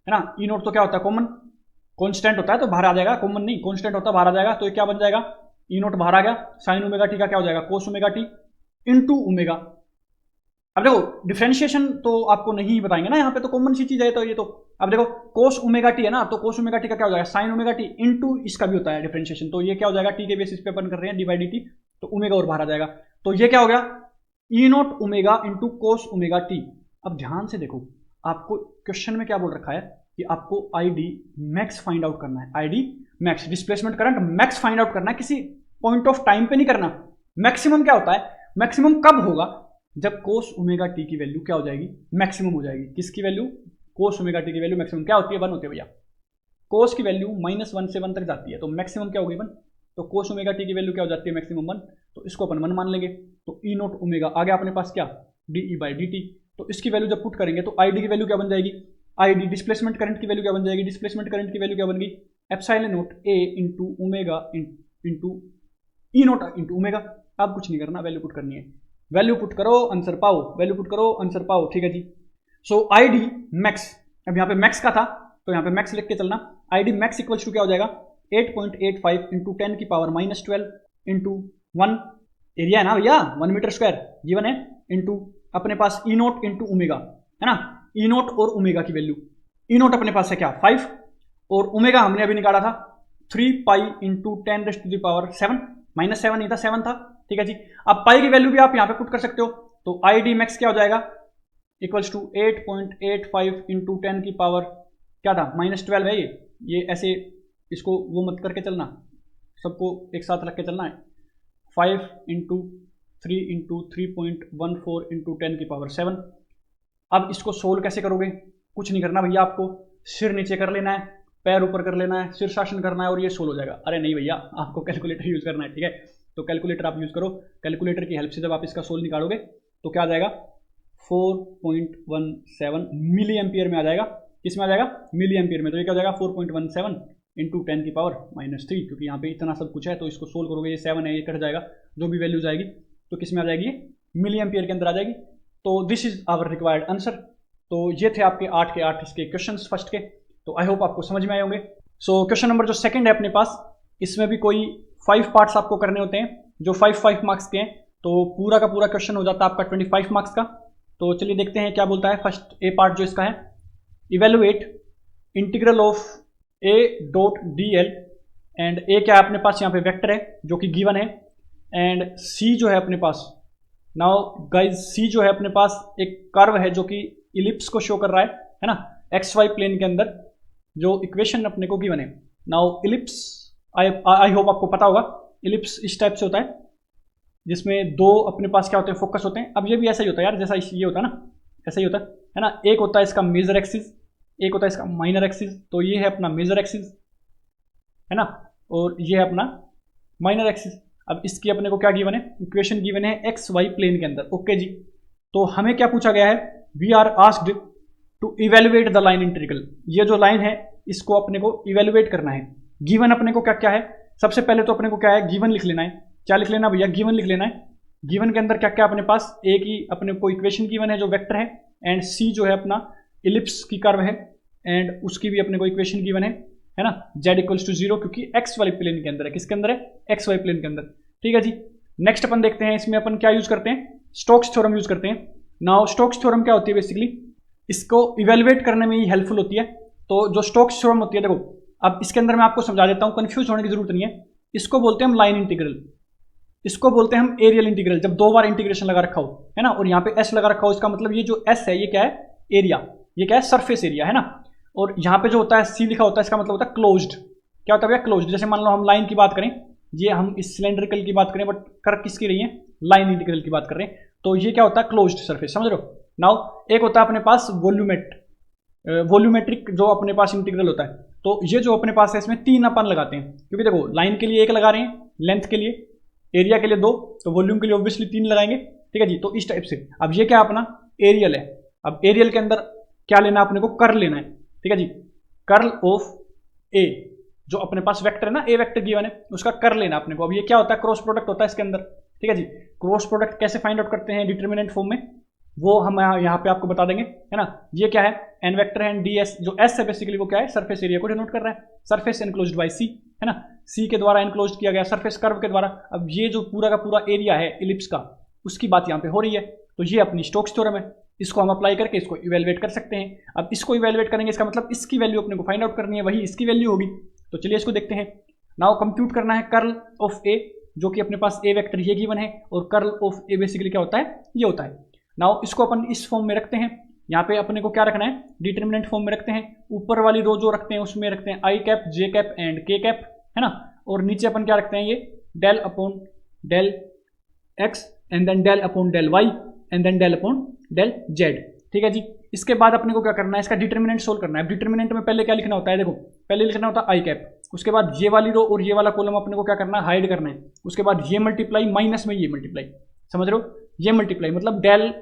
है ना। ई नोट तो क्या होता है कॉमन, कॉन्स्टेंट होता है तो बाहर आ जाएगा, कॉमन नहीं कॉन्स्टेंट होता है बाहर आ जाएगा। तो ये क्या बन जाएगा, ई नोट बाहर आ गया, साइन ओमेगा टी का क्या हो जाएगा कोस ओमेगा टी इंटू ओमेगा। अब देखो डिफरेंशिएशन तो आपको नहीं बताएंगे ना, यहाँ पे तो कॉमन सी चीज है। तो ये तो अब देखो कोस ओमेगा टी है ना, तो कोस ओमेगा टी का क्या हो जाएगा साइन ओमेगा टी इंटू इसका भी होता है डिफरेंशिएशन। तो ये क्या हो जाएगा टी के बेसिस पे अपन कर रहे हैं डी बाई डी टी, तो ओमेगा और बाहर आ जाएगा। तो ये क्या हो गया E naught omega into cos omega T. अब ध्यान से देखो, आपको क्वेश्चन में क्या बोल रखा है कि आपको आई डी मैक्स फाइंड आउट करना है। आई D max, displacement current max find out करना है, किसी पॉइंट ऑफ टाइम पे नहीं करना। मैक्सिमम क्या होता है, मैक्सिमम कब होगा, जब कोस ओमेगा टी की वैल्यू क्या हो जाएगी मैक्सिमम हो जाएगी। किसकी वैल्यू, कोस ओमेगा टी की वैल्यू मैक्सिमम क्या होती है 1 होती है भैया। कोस की वैल्यू -1 से 1 तक जाती है, तो मैक्सिमम क्या होगी 1। तो कोस ओमेगा टी की वैल्यू क्या हो जाती है मैक्सिमम 1, तो इसको अपन 1 मान लेंगे। तो ई नोट ओमेगा आ गया अपने पास क्या D E by D T. तो इसकी वैल्यू जब पुट करेंगे तो आई डी की वैल्यू क्या बन जाएगी, आई डी डिस्प्लेसमेंट करंट की वैल्यू क्या बन जाएगी, डिस्प्लेसमेंट करंट की वैल्यू क्या बन गई एप्सिलॉन नोट ए इंटू ओमेगा इंटू ई नोट इंटू ओमेगा। अब कुछ नहीं करना, वैल्यू पुट करनी है, वैल्यू पुट करो आंसर पाओ, वैल्यू पुट करो आंसर पाओ, ठीक है जी। सो आई डी मैक्स, अब यहाँ पे मैक्स का था तो यहाँ पे मैक्स लिख के चलना। I D max equals to क्या हो जाएगा 8.85 इंटू 10 की पावर -12 इंटू 1 एरिया है ना भैया 1 मीटर स्क्वायर जीवन है, इंटू अपने पास ई नोट इंटू ओमेगा है ना। ई नोट और ओमेगा की वैल्यू, ई नोट अपने पास है क्या 5 और ओमेगा हमने अभी निकाला था 3 पाई इंटू 10⁻⁷ -7 नहीं था 7 था, ठीक है जी। अब पाई की वैल्यू भी आप यहाँ पे पुट कर सकते हो, तो आई डी मैक्स क्या हो जाएगा इक्वल्स टू 8.85 इंटू 10 की पावर क्या था -12 है। ये ऐसे इसको वो मत करके चलना, सबको एक साथ रख के चलना है। 5 इंटू 3 इंटू 3.14 इंटू 10 की पावर 7। अब इसको सोल्व कैसे करोगे, कुछ नहीं करना भैया, आपको सिर नीचे कर लेना है, पैर ऊपर कर लेना है, शीर्षासन करना है और ये सोल्व हो जाएगा। अरे नहीं भैया, आपको कैलकुलेटर यूज करना है, ठीक है। तो कैलकुलेटर आप यूज करो, कैलकुलेटर की हेल्प से जब आप इसका सोल्व निकालोगे तो क्या आ जाएगा 4.17 मिली एम्पियर में आ जाएगा। किस में आ जाएगा मिली एम्पियर में। तो ये क्या हो जाएगा 4.17 इंटू 10 की पावर -3, क्योंकि यहाँ पे इतना सब कुछ है तो इसको सोल्व करोगे, ये 7 है ये कट जाएगा, जो भी वैल्यूज आएगी तो किस में आ जाएगी मिली एम्पियर के अंदर आ जाएगी। तो this is our required answer. तो ये थे आपके 8 के 8 इसके क्वेश्चन फर्स्ट के। तो आई होप आपको समझ में आए होंगे। सो क्वेश्चन नंबर जो सेकंड है अपने पास, इसमें भी कोई 5 पार्ट्स आपको करने होते हैं जो 5 मार्क्स के हैं, तो पूरा का पूरा क्वेश्चन हो जाता है आपका 25 मार्क्स का। तो चलिए देखते हैं क्या बोलता है। फर्स्ट ए पार्ट जो इसका है, evaluate integral of A dot D L, and A क्या है अपने पास यहाँ पे वेक्टर है जो कि गिवन है, एंड सी जो है अपने पास, नाउ गाइज सी जो है अपने पास एक कर्व है जो कि इलिप्स को शो कर रहा है ना, एक्स वाई प्लेन के अंदर जो इक्वेशन अपने को गिवन है। नाउ इलिप्स आई होप आपको पता होगा, इलिप्स इस टाइप से होता है जिसमें दो अपने पास क्या होते हैं फोकस होते हैं। अब ये भी ऐसा ही होता है यार, जैसा ये होता है ना, ऐसा ही होता है ना। एक होता है इसका मेजर एक्सिस, एक होता है इसका माइनर एक्सिस। तो ये है अपना मेजर एक्सिस है ना, और ये है अपना माइनर एक्सिस। अब इसकी अपने को क्या गिवन है, इक्वेशन गिवन है एक्स वाई प्लेन के अंदर। ओके जी, तो हमें क्या पूछा गया है, we are asked to evaluate the line integral. ये जो लाइन है इसको अपने को इवेलुएट करना है। गिवन अपने को क्या क्या है, सबसे पहले तो अपने को क्या है गिवन लिख लेना है। क्या लिख लेना भैया, गिवन लिख लेना है। गिवन के अंदर क्या क्या अपने पास, एक ही अपने को इक्वेशन गिवन है जो वेक्टर है, एंड सी जो है अपना इलिप्स की कर्व है, एंड उसकी भी अपने को इक्वेशन गिवन है ना, z इक्वल्स टू 0, क्योंकि एक्स वाले प्लेन के अंदर है। किसके अंदर है, एक्स वाई प्लेन के अंदर। ठीक है जी, नेक्स्ट अपन देखते हैं इसमें अपन क्या यूज करते हैं, स्टोक्स थ्योरम यूज करते हैं। नाउ स्टोक्स थ्योरम क्या होती है बेसिकली, इसको इवेलुएट करने में ही हेल्पफुल होती है। तो जो स्टोक्स थ्योरम होती है, देखो अब इसके अंदर मैं आपको समझा देता हूँ, कंफ्यूज होने की जरूरत नहीं है। इसको बोलते हैं हम लाइन इंटीग्रल, इसको बोलते हैं हम एरियल इंटीग्रल, जब दो बार इंटीग्रेशन लगा रखा हो, है ना, और यहाँ पे एस लगा रखा हो, इसका मतलब ये जो एस है ये क्या है, एरिया, ये क्या है, सरफेस एरिया, है ना। और यहाँ पे जो होता है सी लिखा होता है, इसका मतलब होता है क्लोज्ड। क्या होता है भैया, क्लोज्ड। जैसे मान लो हम लाइन की बात करें, ये हम इस सिलेंड्रिकल की बात करें, बट कर किसकी रही है, लाइन इंटीग्रल की बात कर रहे हैं, तो ये क्या होता है, क्लोज्ड सरफेस, समझ रहे हो। नाउ एक होता है अपने पास वॉल्यूमेट्रिक जो अपने पास इंटीग्रल होता है, तो ये जो अपने पास है इसमें 3 अपन लगाते हैं, क्योंकि देखो लाइन के लिए 1 लगा रहे हैं, लेंथ के लिए, एरिया के लिए 2, तो वॉल्यूम के लिए ऑब्वियसली 3 लगाएंगे, ठीक है जी। तो इस टाइप से अब ये क्या अपना एरियल है। अब एरियल के अंदर क्या लेना अपने को, कर्ल लेना है, ठीक है जी। कर्ल ऑफ ए, जो अपने पास वेक्टर है ना, ए वेक्टर गिवन है, उसका कर्ल लेना अपने को। अब ये क्या होता है, क्रॉस प्रोडक्ट होता है इसके अंदर, ठीक है जी। क्रॉस प्रोडक्ट कैसे फाइंड आउट करते हैं डिटर्मिनेंट फॉर्म में, वो हम यहाँ पे आपको बता देंगे, है ना। ये क्या है, एन वेक्टर है, डी एस, जो एस है बेसिकली वो क्या है, सरफेस एरिया को डिनोट कर रहा है, सरफेस एनक्लोज्ड बाय सी, है ना, सी के द्वारा एनक्लोज्ड किया गया, सरफेस कर्व के द्वारा। अब ये जो पूरा का पूरा एरिया है इलिप्स का, उसकी बात यहाँ पे हो रही है, तो ये अपनी स्टोक्स थ्योरम है, इसको हम अप्लाई करके इसको इवेलुएट कर सकते हैं। अब इसको इवेलुएट करेंगे, इसका मतलब इसकी वैल्यू अपने को फाइंड आउट करनी है, वही इसकी वैल्यू होगी। तो चलिए इसको देखते हैं। नाउ कंप्यूट करना है कर्ल ऑफ ए, जो कि अपने पास ए वेक्टर ये गिवन है, और कर्ल ऑफ ए बेसिकली क्या होता है, ये होता है। नाउ इसको अपन इस फॉर्म में रखते हैं, यहाँ पे अपने को क्या रखना है, डिटर्मिनेंट फॉर्म में रखते हैं। ऊपर वाली रो जो रखते हैं उसमें रखते हैं I cap, J cap and K cap, है ना। और नीचे अपन क्या रखते हैं, ये del upon del X and then del upon del Y and then del upon del Z, ठीक है जी। इसके बाद अपने को क्या करना है, इसका डिटर्मिनेंट सोल्व करना है। डिटर्मिनेंट में पहले क्या लिखना होता है, देखो पहले लिखना होता है आई कैप, उसके बाद ये वाली रो और ये वाला कॉलम अपने को क्या करना है, हाइड करना है। उसके बाद ये मल्टीप्लाई, माइनस में ये मल्टीप्लाई, समझ रहे हो, ये मल्टीप्लाई मतलब डेल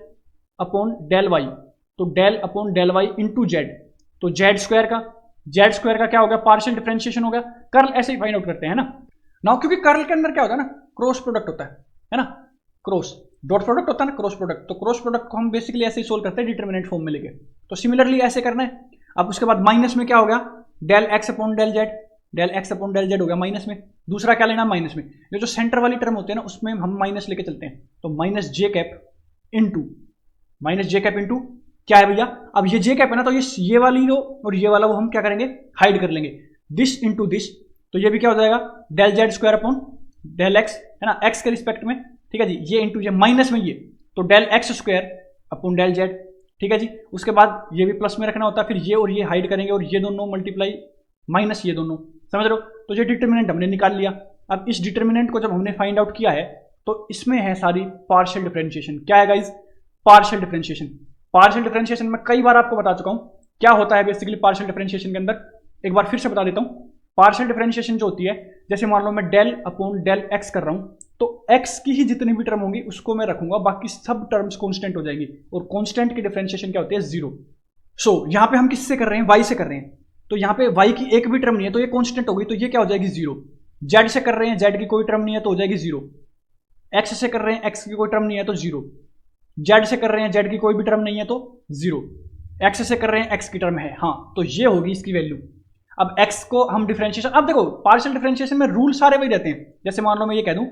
अपॉन डेल वाई, तो del upon del Y into Z, तो जेड स्क्वायर का क्या हो गया, पार्शियल डिफरेंशिएशन हो गया। कर्ल ऐसे ही फाइंड आउट करते हैं ना। नाउ क्योंकि कर्ल के अंदर क्या होता है ना, क्रॉस प्रोडक्ट होता है ना, क्रॉस डॉट प्रोडक्ट होता है ना, क्रॉस प्रोडक्ट, तो क्रॉस प्रोडक्ट को हम बेसिकली ऐसे ही सोल्व करते हैं डिटर्मिनेंट फॉर्म में लेके। तो सिमिलरली ऐसे करना है। अब उसके बाद माइनस में क्या हो गया, del X upon del Z, del X upon del Z हो गया माइनस में। दूसरा क्या लेना, माइनस में ये जो सेंटर वाली टर्म होते हैं ना, उसमें हम माइनस लेके चलते हैं, तो माइनस जे कैप इंटू क्या है भैया, अब ये जे कैप है ना, तो ये वाली रो और ये वाला वो हम क्या करेंगे, हाइड कर लेंगे, दिस इंटू दिस, तो ये भी क्या हो जाएगा, del Z square upon del X, है ना, एक्स के रिस्पेक्ट में, ठीक है जी। ये इंटू ये माइनस में ये, तो del X square upon del Z, ठीक है जी। उसके बाद ये भी प्लस में रखना होता है, फिर ये और ये हाइड करेंगे, और ये दोनों मल्टीप्लाई माइनस ये दोनों, समझ रहे हो। तो ये डिटर्मिनेंट हमने निकाल लिया। अब इस डिटर्मिनेंट को जब हमने फाइंड आउट किया है, तो इसमें है सारी पार्शियल डिफरेंशिएशन। क्या है guys, partial differentiation. Partial differentiation में कई बार आपको बता चुका हूं क्या होता है बेसिकली पार्शियल डिफरेंशिएशन के अंदर, एक बार फिर से बता देता हूं। पार्शियल डिफरेंशिएशन जो होती है, जैसे मान लो मैं डेल अपॉन डेल एक्स कर रहा हूं, तो एक्स की ही जितनी भी टर्म होंगी उसको मैं रखूंगा, बाकी सब टर्म्स कांस्टेंट हो जाएंगी, और कांस्टेंट की डिफरेंशिएशन क्या होती है, 0। सो यहां पे हम किससे कर रहे हैं, वाई से कर रहे हैं, तो यहां पे वाई की एक भी टर्म नहीं है, तो ये कांस्टेंट होगी, तो ये क्या हो जाएगी, 0। जेड से कर रहे हैं, जेड की कोई टर्म नहीं है, तो हो जाएगी 0। एक्स से कर रहे हैं, एक्स की कोई टर्म नहीं है, तो 0। जेड से कर रहे हैं, जेड की कोई भी टर्म नहीं है, तो 0। एक्स से कर रहे हैं, एक्स की टर्म है, हाँ, तो ये होगी इसकी वैल्यू। अब x को हम डिफरेंशिएशन, अब देखो पार्शियल डिफरेंशिएशन में रूल सारे वही रहते हैं। जैसे मान लो मैं ये कह दूं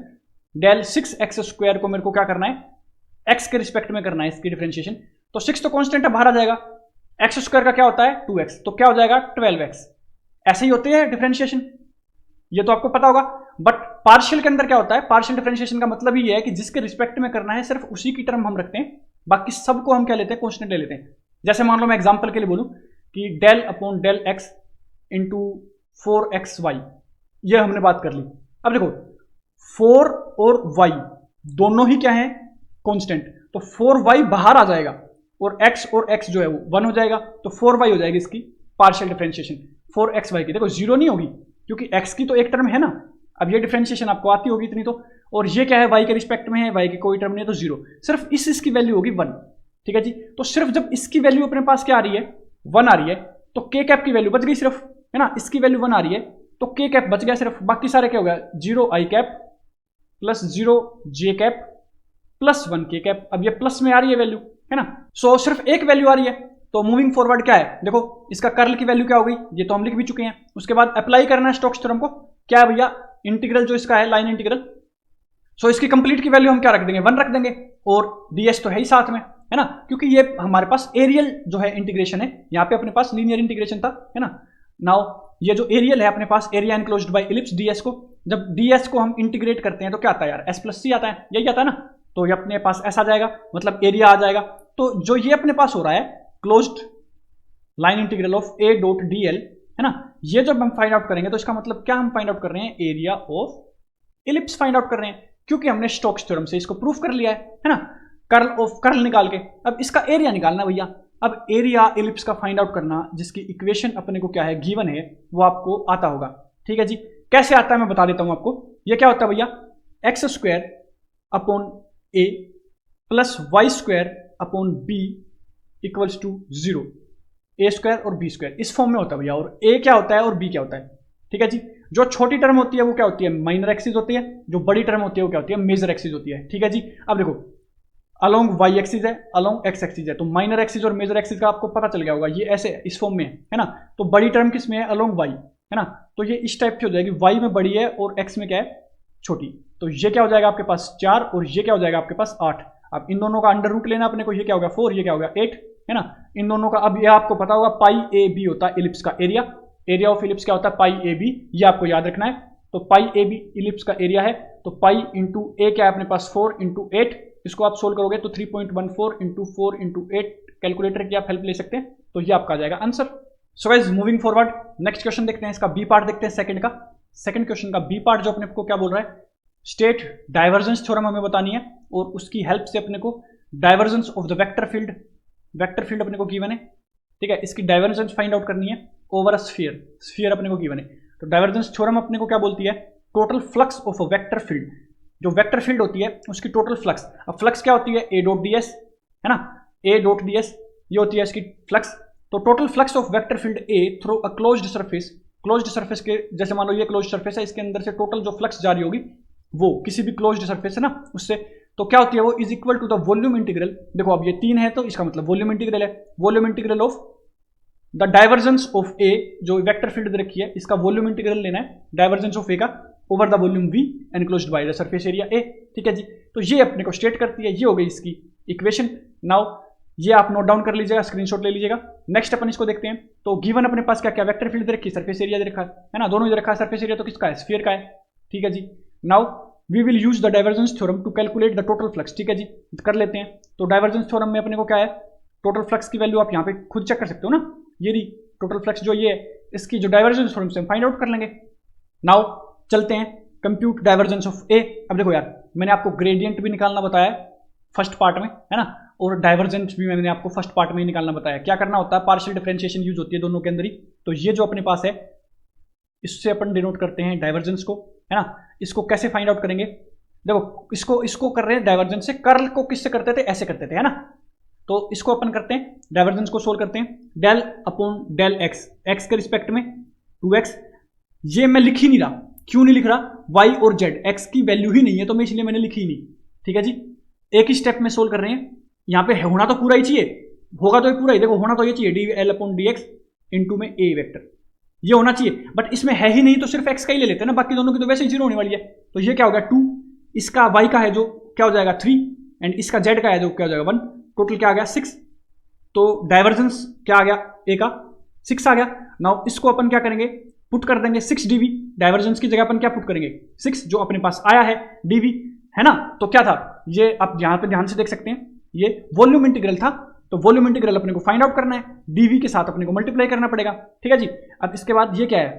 डेल 6x स्क्वायर को मेरे को क्या करना है, x के रिस्पेक्ट में करना है इसकी डिफरेंशिएशन, तो 6 तो कांस्टेंट है, बाहर आ जाएगा, x स्क्वायर का क्या होता है 2x, तो क्या हो जाएगा 12x। ऐसे ही होते हैं डिफरेंशिएशन, ये तो आपको पता होगा। बट पार्शियल के अंदर क्या होता है, पार्शियल डिफरेंशिएशन का मतलब ही है कि जिसके रिस्पेक्ट में करना है सिर्फ उसी की टर्म हम रखते हैं, बाकी सबको हम क्या लेते हैं, कांस्टेंट ले लेते हैं। जैसे मान लो मैं एग्जांपल के लिए बोलूं कि del upon del X into 4xy, ये हमने बात कर ली। अब देखो 4 और y दोनों ही क्या है, कांस्टेंट, तो 4y बाहर आ जाएगा और x जो है वो 1 हो जाएगा, तो 4y हो जाएगी इसकी पार्शियल डिफरेंशिएशन। 4xy की देखो 0 नहीं होगी, क्योंकि x की तो एक टर्म है ना। अब ये डिफरेंशिएशन आपको आती होगी इतनी तो, और ये क्या है, y के रिस्पेक्ट में है, y की कोई टर्म नहीं है, तो 0, सिर्फ इसकी वैल्यू होगी 1, ठीक है जी। तो सिर्फ जब इसकी वैल्यू अपने पास क्या आ रही है, 1 आ रही है, तो k कैप की वैल्यू बच गई सिर्फ, है ना, इसकी वैल्यू 1 आ रही है, तो k कैप बच गया सिर्फ, बाकी सारे क्या हो गया, 0 i cap plus 0 j cap plus 1 k cap. अब ये प्लस में आ रही है वैल्यू, है ना, सो सिर्फ एक वैल्यू आ रही है। तो मूविंग फॉरवर्ड क्या है, देखो इसका कर्ल की वैल्यू क्या हो गई, ये तो हम लिख भी चुके हैं। उसके बाद अप्लाई करना है स्टोक्स थ्योरम को, क्या है भैया, इंटीग्रल जो इसका है लाइन इंटीग्रल, सो इसकी कंप्लीट की वैल्यू हम क्या रख देंगे, 1 रख देंगे, और ds तो है ही साथ में, है ना, क्योंकि ये हमारे पास एरियल जो है इंटीग्रेशन है, यहाँ पे अपने पास लीनियर इंटीग्रेशन था, है ना। नाउ ये जो एरियल है अपने पास area enclosed by ellipse ds को, जब ds को हम इंटीग्रेट करते हैं तो क्या आता है यार, s प्लस सी आता है, यही आता है ना। तो ये अपने पास s आ जाएगा, मतलब एरिया आ जाएगा। तो जो ये अपने पास हो रहा है closed line integral of a dot dl, है ना, ये जब हम फाइंड आउट करेंगे तो इसका मतलब क्या हम फाइंड आउट कर रहे हैं, area of ellipse find out कर रहे हैं, क्योंकि हमने स्टोक्स थ्योरम से इसको प्रूफ कर लिया है ना, कर्ल ऑफ कर्ल निकाल के। अब इसका एरिया निकालना भैया, अब एरिया इलिप्स का फाइंड आउट करना, जिसकी इक्वेशन अपने को क्या है, गिवन है, वो आपको आता होगा। ठीक है जी, कैसे आता है मैं बता देता हूं आपको। ये क्या होता है भैया, X square upon A plus Y square upon B equals to 0, A square और बी स्क्वायर इस फॉर्म में होता है भैया। और ए क्या होता है और बी क्या होता है, ठीक है जी। जो छोटी टर्म होती है वो क्या होती है, माइनर एक्सिस होती है, जो बड़ी टर्म होती है वो क्या होती है, मेजर एक्सिस होती है। ठीक है जी, अब देखो अलोंग वाई एक्सिस है, अलोंग एक्स एक्सिस है, तो माइनर एक्सिस और मेजर एक्सिस का आपको पता चल गया होगा, ये ऐसे इस फॉर्म में है ना। तो बड़ी टर्म किस में है, अलोंग वाई, है ना। तो ये इस टाइप की हो जाएगी, वाई में बड़ी है और एक्स में क्या है, छोटी। तो ये क्या हो जाएगा आपके पास 4 और ये क्या हो जाएगा आपके पास 8। अब इन दोनों का अंडर रूट लेना अपने को, ये क्या हो गया 4, ये क्या हो गया 8, है ना। इन दोनों का अब ये आपको पता होगा पाई ए बी होता है इलिप्स का एरिया, एरिया ऑफ इलिप्स क्या होता है, पाई ए बी, ये आपको याद रखना है। तो पाई ए बी इलिप्स का एरिया है, तो पाई इंटू ए क्या है अपने पास 4 इंटू 8, इसको आप सोल्व करोगे तो 3.14 इंटू 4 इंटू 8, कैलकुलेटर की आप हेल्प ले सकते हैं, तो ये आपका आ जाएगा answer. So guys moving forward, next question देखते हैं, इसका बी पार्ट देखते हैं सेकंड का। सेकंड क्वेश्चन का बी पार्ट जो अपने को क्या बोल रहा है, स्टेट डाइवर्जेंस थ्योरम हमें बतानी है, और उसकी हेल्प से अपने को divergence of the vector field, vector field अपने को गिवन है, ठीक है, इसकी डाइवर्जेंस फाइंड आउट करनी है ओवर अ स्फीयर, स्फीयर अपने को गिवन है। तो डाइवर्जेंस थ्योरम अपने को क्या बोलती है, total flux of a vector field, जो वेक्टर फील्ड होती है उसकी टोटल फ्लक्स। अब फ्लक्स क्या होती है, ए डॉट डी एस, है ना, ए डॉट डी एस ये होती है इसकी फ्लक्स। तो total flux of vector field A through a closed surface, closed surface के जैसे मान लो ये क्लोज्ड सरफेस है, इसके अंदर से टोटल जो फ्लक्स जारी होगी वो किसी भी क्लोज्ड सरफेस है ना उससे, तो क्या होती है वो is equal to the volume integral. देखो अब ये 3 है तो इसका मतलब वॉल्यूम इंटीग्रल है, volume integral of the divergence of A, जो वेक्टर फील्ड दे रखी है इसका वॉल्यूम इंटीग्रल लेना है, डाइवर्जेंस ऑफ ए का over the volume we enclosed bye the surface area A. ठीक है जी, तो ये अपने को स्टेट करती है, ये हो गई इसकी इक्वेशन। नाउ ये आप नोट डाउन कर लीजिएगा, स्क्रीनशॉट ले लीजिएगा। नेक्स्ट अपन इसको देखते हैं, तो गिवन अपने पास क्या क्या वेक्टर फील्ड दे रखी है, सरफेस एरिया दे रखा है ना, दोनों दे रखा है। सरफेस एरिया तो किसका है, स्फीयर का है। ठीक है जी, now we will use the divergence theorem to calculate the total flux. ठीक है जी, कर लेते हैं। तो डाइवर्जेंस थ्योरम में अपने को क्या है, टोटल फ्लक्स की वैल्यू आप यहाँ पे खुद चेक कर सकते हो ना, ये रही टोटल फ्लक्स जो ये है, इसकी जो डाइवर्जेंस थ्योरम से हम फाइंड आउट कर लेंगे। नाउ चलते हैं, कंप्यूट डाइवर्जेंस ऑफ ए। अब देखो यार, मैंने आपको ग्रेडियंट भी निकालना बताया फर्स्ट पार्ट में, है ना, और डाइवर्जेंस भी मैंने आपको फर्स्ट पार्ट में ही निकालना बताया। क्या करना होता है, पार्शियल डिफरेंशिएशन यूज होती है दोनों के अंदर ही। तो ये जो अपने पास है इससे अपन डिनोट करते हैं डाइवर्जेंस को, है ना। इसको कैसे फाइंड आउट करेंगे, देखो इसको कर रहे हैं डाइवर्जेंस से, कर्ल को किससे करते थे, ऐसे करते थे, है ना। तो इसको अपन करते हैं, डाइवर्जेंस को सोल्व करते हैं, del upon del X, X के रिस्पेक्ट में 2x। ये मैं लिख ही नहीं रहा, क्यों नहीं लिख रहा, y और z, x की वैल्यू ही नहीं है तो मैं इसलिए मैंने लिखी ही नहीं। ठीक है जी, एक ही स्टेप में सोल्व कर रहे हैं, यहाँ पे होना तो पूरा ही चाहिए, होगा तो ये पूरा ही, देखो होना तो ये चाहिए D L upon D x into में ए वेक्टर, ये होना चाहिए, बट इसमें है ही नहीं तो सिर्फ x का ही ले लेते हैं ना, बाकी दोनों की तो वैसे ही 0 होने वाली है। तो ये क्या हो गया 2, इसका y का है जो क्या हो जाएगा 3, एंड इसका z का है जो क्या हो जाएगा 1, टोटल क्या आ गया 6। तो डाइवर्जेंस क्या आ गया, a का 6 आ गया। नाउ इसको अपन क्या करेंगे, पुट कर देंगे 6 dv, डाइवर्जेंस की जगह अपन क्या पुट करेंगे 6, जो अपने पास आया है dv, है ना। तो क्या था ये, आप यहाँ पे ध्यान से देख सकते हैं, ये वॉल्यूम इंटीग्रल था, तो वॉल्यूम इंटीग्रल अपने को फाइंड आउट करना है, dv के साथ अपने को मल्टीप्लाई करना पड़ेगा। ठीक है जी, अब इसके बाद ये क्या है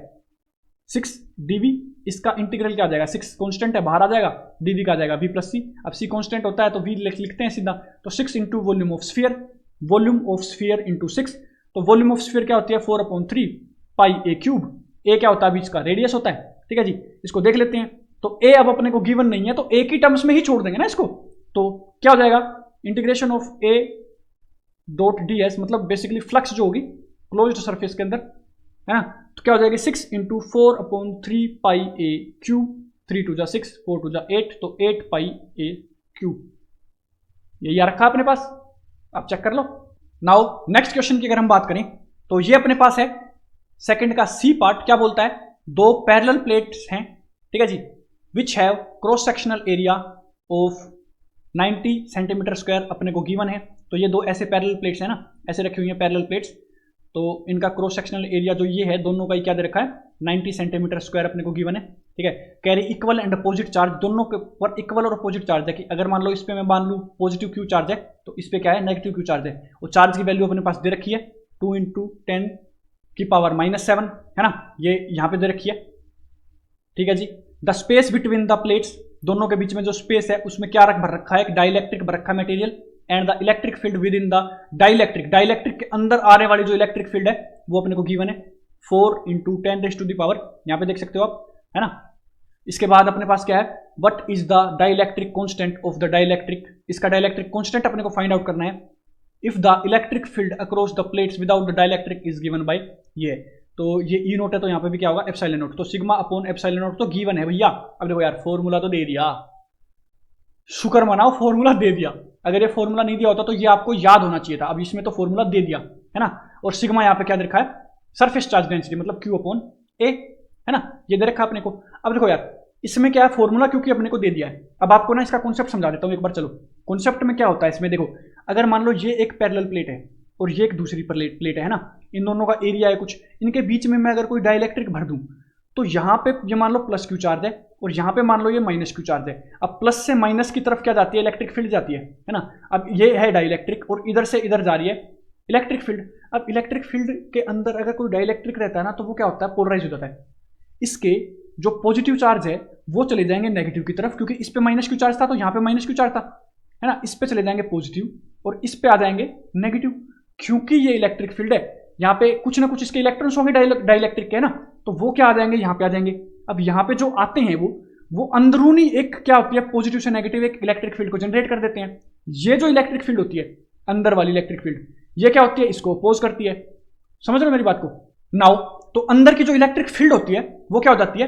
6 dv, इसका इंटीग्रल क्या आ जाएगा, 6 कांस्टेंट है बाहर आ जाएगा, dv का आ जाएगा v प्लस सी। अब c कांस्टेंट होता है तो v लिखते हैं सीधा, तो 6 into volume of sphere, volume of sphere into 6। तो वॉल्यूम ऑफ स्फीयर क्या होती है 4/3 पाई ए क्यूब, ए क्या होता है बीच का रेडियस होता है। ठीक है जी, इसको देख लेते हैं। तो ए अब अपने को गिवन नहीं है तो ए की टर्म्स में ही छोड़ देंगे ना इसको, तो क्या हो जाएगा integration of A dot D S, मतलब बेसिकली फ्लक्स जो होगी क्लोज्ड सरफेस के अंदर, है ना। तो क्या हो जाएगी 6 इंटू 4/3 पाई ए क्यूब, 3 2 6, 4 2 8, तो 8 पाई ए क्यूब, ये याद रखा अपने पास, आप चेक कर लो। नाउ नेक्स्ट क्वेश्चन की अगर हम बात करें तो ये अपने पास है सेकंड का सी पार्ट, क्या बोलता है, दो पैरेलल प्लेट्स हैं, ठीक है जी, which have cross sectional area of 90 centimetre square अपने को गिवन है, तो ये दो ऐसे पैरेलल प्लेट्स हैं ना, ऐसे रखी हुई हैं पैरेलल प्लेट्स, तो इनका क्रॉस सेक्शनल एरिया जो ये है दोनों का ही क्या दे रखा है 90 सेंटीमीटर स्क्वायर अपने को गिवन है, ठीक है। Carry equal and opposite charge, दोनों के ऊपर इक्वल और अपोजिट चार्ज है कि अगर मान लो इस पे मैं मान लूँ पॉजिटिव क्यू चार्ज है तो इस पे क्या है नेगेटिव क्यू चार्ज है, और चार्ज की वैल्यू अपने पास दे रखी है 2 × 10⁻⁷ है ना, ये यहाँ पे दे रखी है, ठीक है जी। The space between the plates, दोनों के बीच में जो स्पेस है उसमें क्या भर रखा है, एक डाइलेक्ट्रिक भर रखा है material, and the electric field with in the dielectric, dielectric के अंदर आने वाली जो इलेक्ट्रिक फील्ड है वो अपने को गिवन है 4 × 10⁻, यहाँ पे देख सकते हो आप, है ना। इसके बाद अपने पास क्या है, what is the dielectric constant of the dielectric, इसका डाइलेक्ट्रिक कांस्टेंट अपने को फाइंड आउट करना है। If the electric field across the plates without the dielectric is given bye ये, तो ये ई नोट है तो यहाँ पे भी क्या होगा एप्सिलॉन नोट, तो सिग्मा अपॉन एप्सिलॉन नोट तो गिवन है भैया। अब देखो यार फॉर्मूला तो दे दिया, शुक्र मनाओ फॉर्मूला दे दिया, अगर ये फॉर्मूला नहीं दिया होता तो ये आपको याद होना चाहिए था, अब इसमें तो फॉर्मूला दे दिया है ना। और सिग्मा यहाँ पे क्या दे रखा है सरफेस चार्ज डेंसिटी मतलब Q अपॉन A, है ना, ये दे रखा है अपने को। अब देखो यार इसमें क्या है फॉर्मूला क्योंकि अपने को दे दिया है, अब आपको ना इसका कॉन्सेप्ट समझा देता हूँ एक बार, चलो कॉन्सेप्ट में क्या होता है इसमें देखो, अगर मान लो ये एक पैरेलल प्लेट है और ये एक दूसरी प्लेट है ना, इन दोनों का एरिया है कुछ, इनके बीच में मैं अगर कोई डाइलेक्ट्रिक भर दूं तो यहाँ पे ये मान लो प्लस क्यू चार्ज है और यहाँ पे मान लो ये माइनस क्यू चार्ज है। अब प्लस से माइनस की तरफ क्या जाती है इलेक्ट्रिक फील्ड जाती है ना। अब ये है डाइलेक्ट्रिक और इधर से इधर जा रही है इलेक्ट्रिक फील्ड। अब इलेक्ट्रिक फील्ड के अंदर अगर कोई डाइलेक्ट्रिक रहता है ना तो वो क्या होता है पोलराइज हो जाता है, इसके जो पॉजिटिव चार्ज है वो चले जाएंगे नेगेटिव की तरफ, क्योंकि इस पे माइनस क्यू चार्ज था तो यहाँ पे माइनस क्यू चार्ज था, है ना, इस पे चले जाएंगे पॉजिटिव और इस पे आ जाएंगे नेगेटिव, क्योंकि ये इलेक्ट्रिक फील्ड है, यहाँ पे कुछ ना कुछ इसके इलेक्ट्रॉन्स होंगे डाइलेक्ट्रिक के, है ना, तो वो क्या आ जाएंगे यहाँ पे आ जाएंगे। अब यहाँ पे जो आते हैं वो अंदरूनी एक क्या होती है पॉजिटिव से नेगेटिव एक इलेक्ट्रिक फील्ड को जनरेट कर देते हैं। ये जो इलेक्ट्रिक फील्ड होती है अंदर वाली इलेक्ट्रिक फील्ड ये क्या होती है इसको अपोज करती है, समझ रहे हो मेरी बात को। नाउ तो अंदर की जो इलेक्ट्रिक फील्ड होती है वो क्या हो जाती है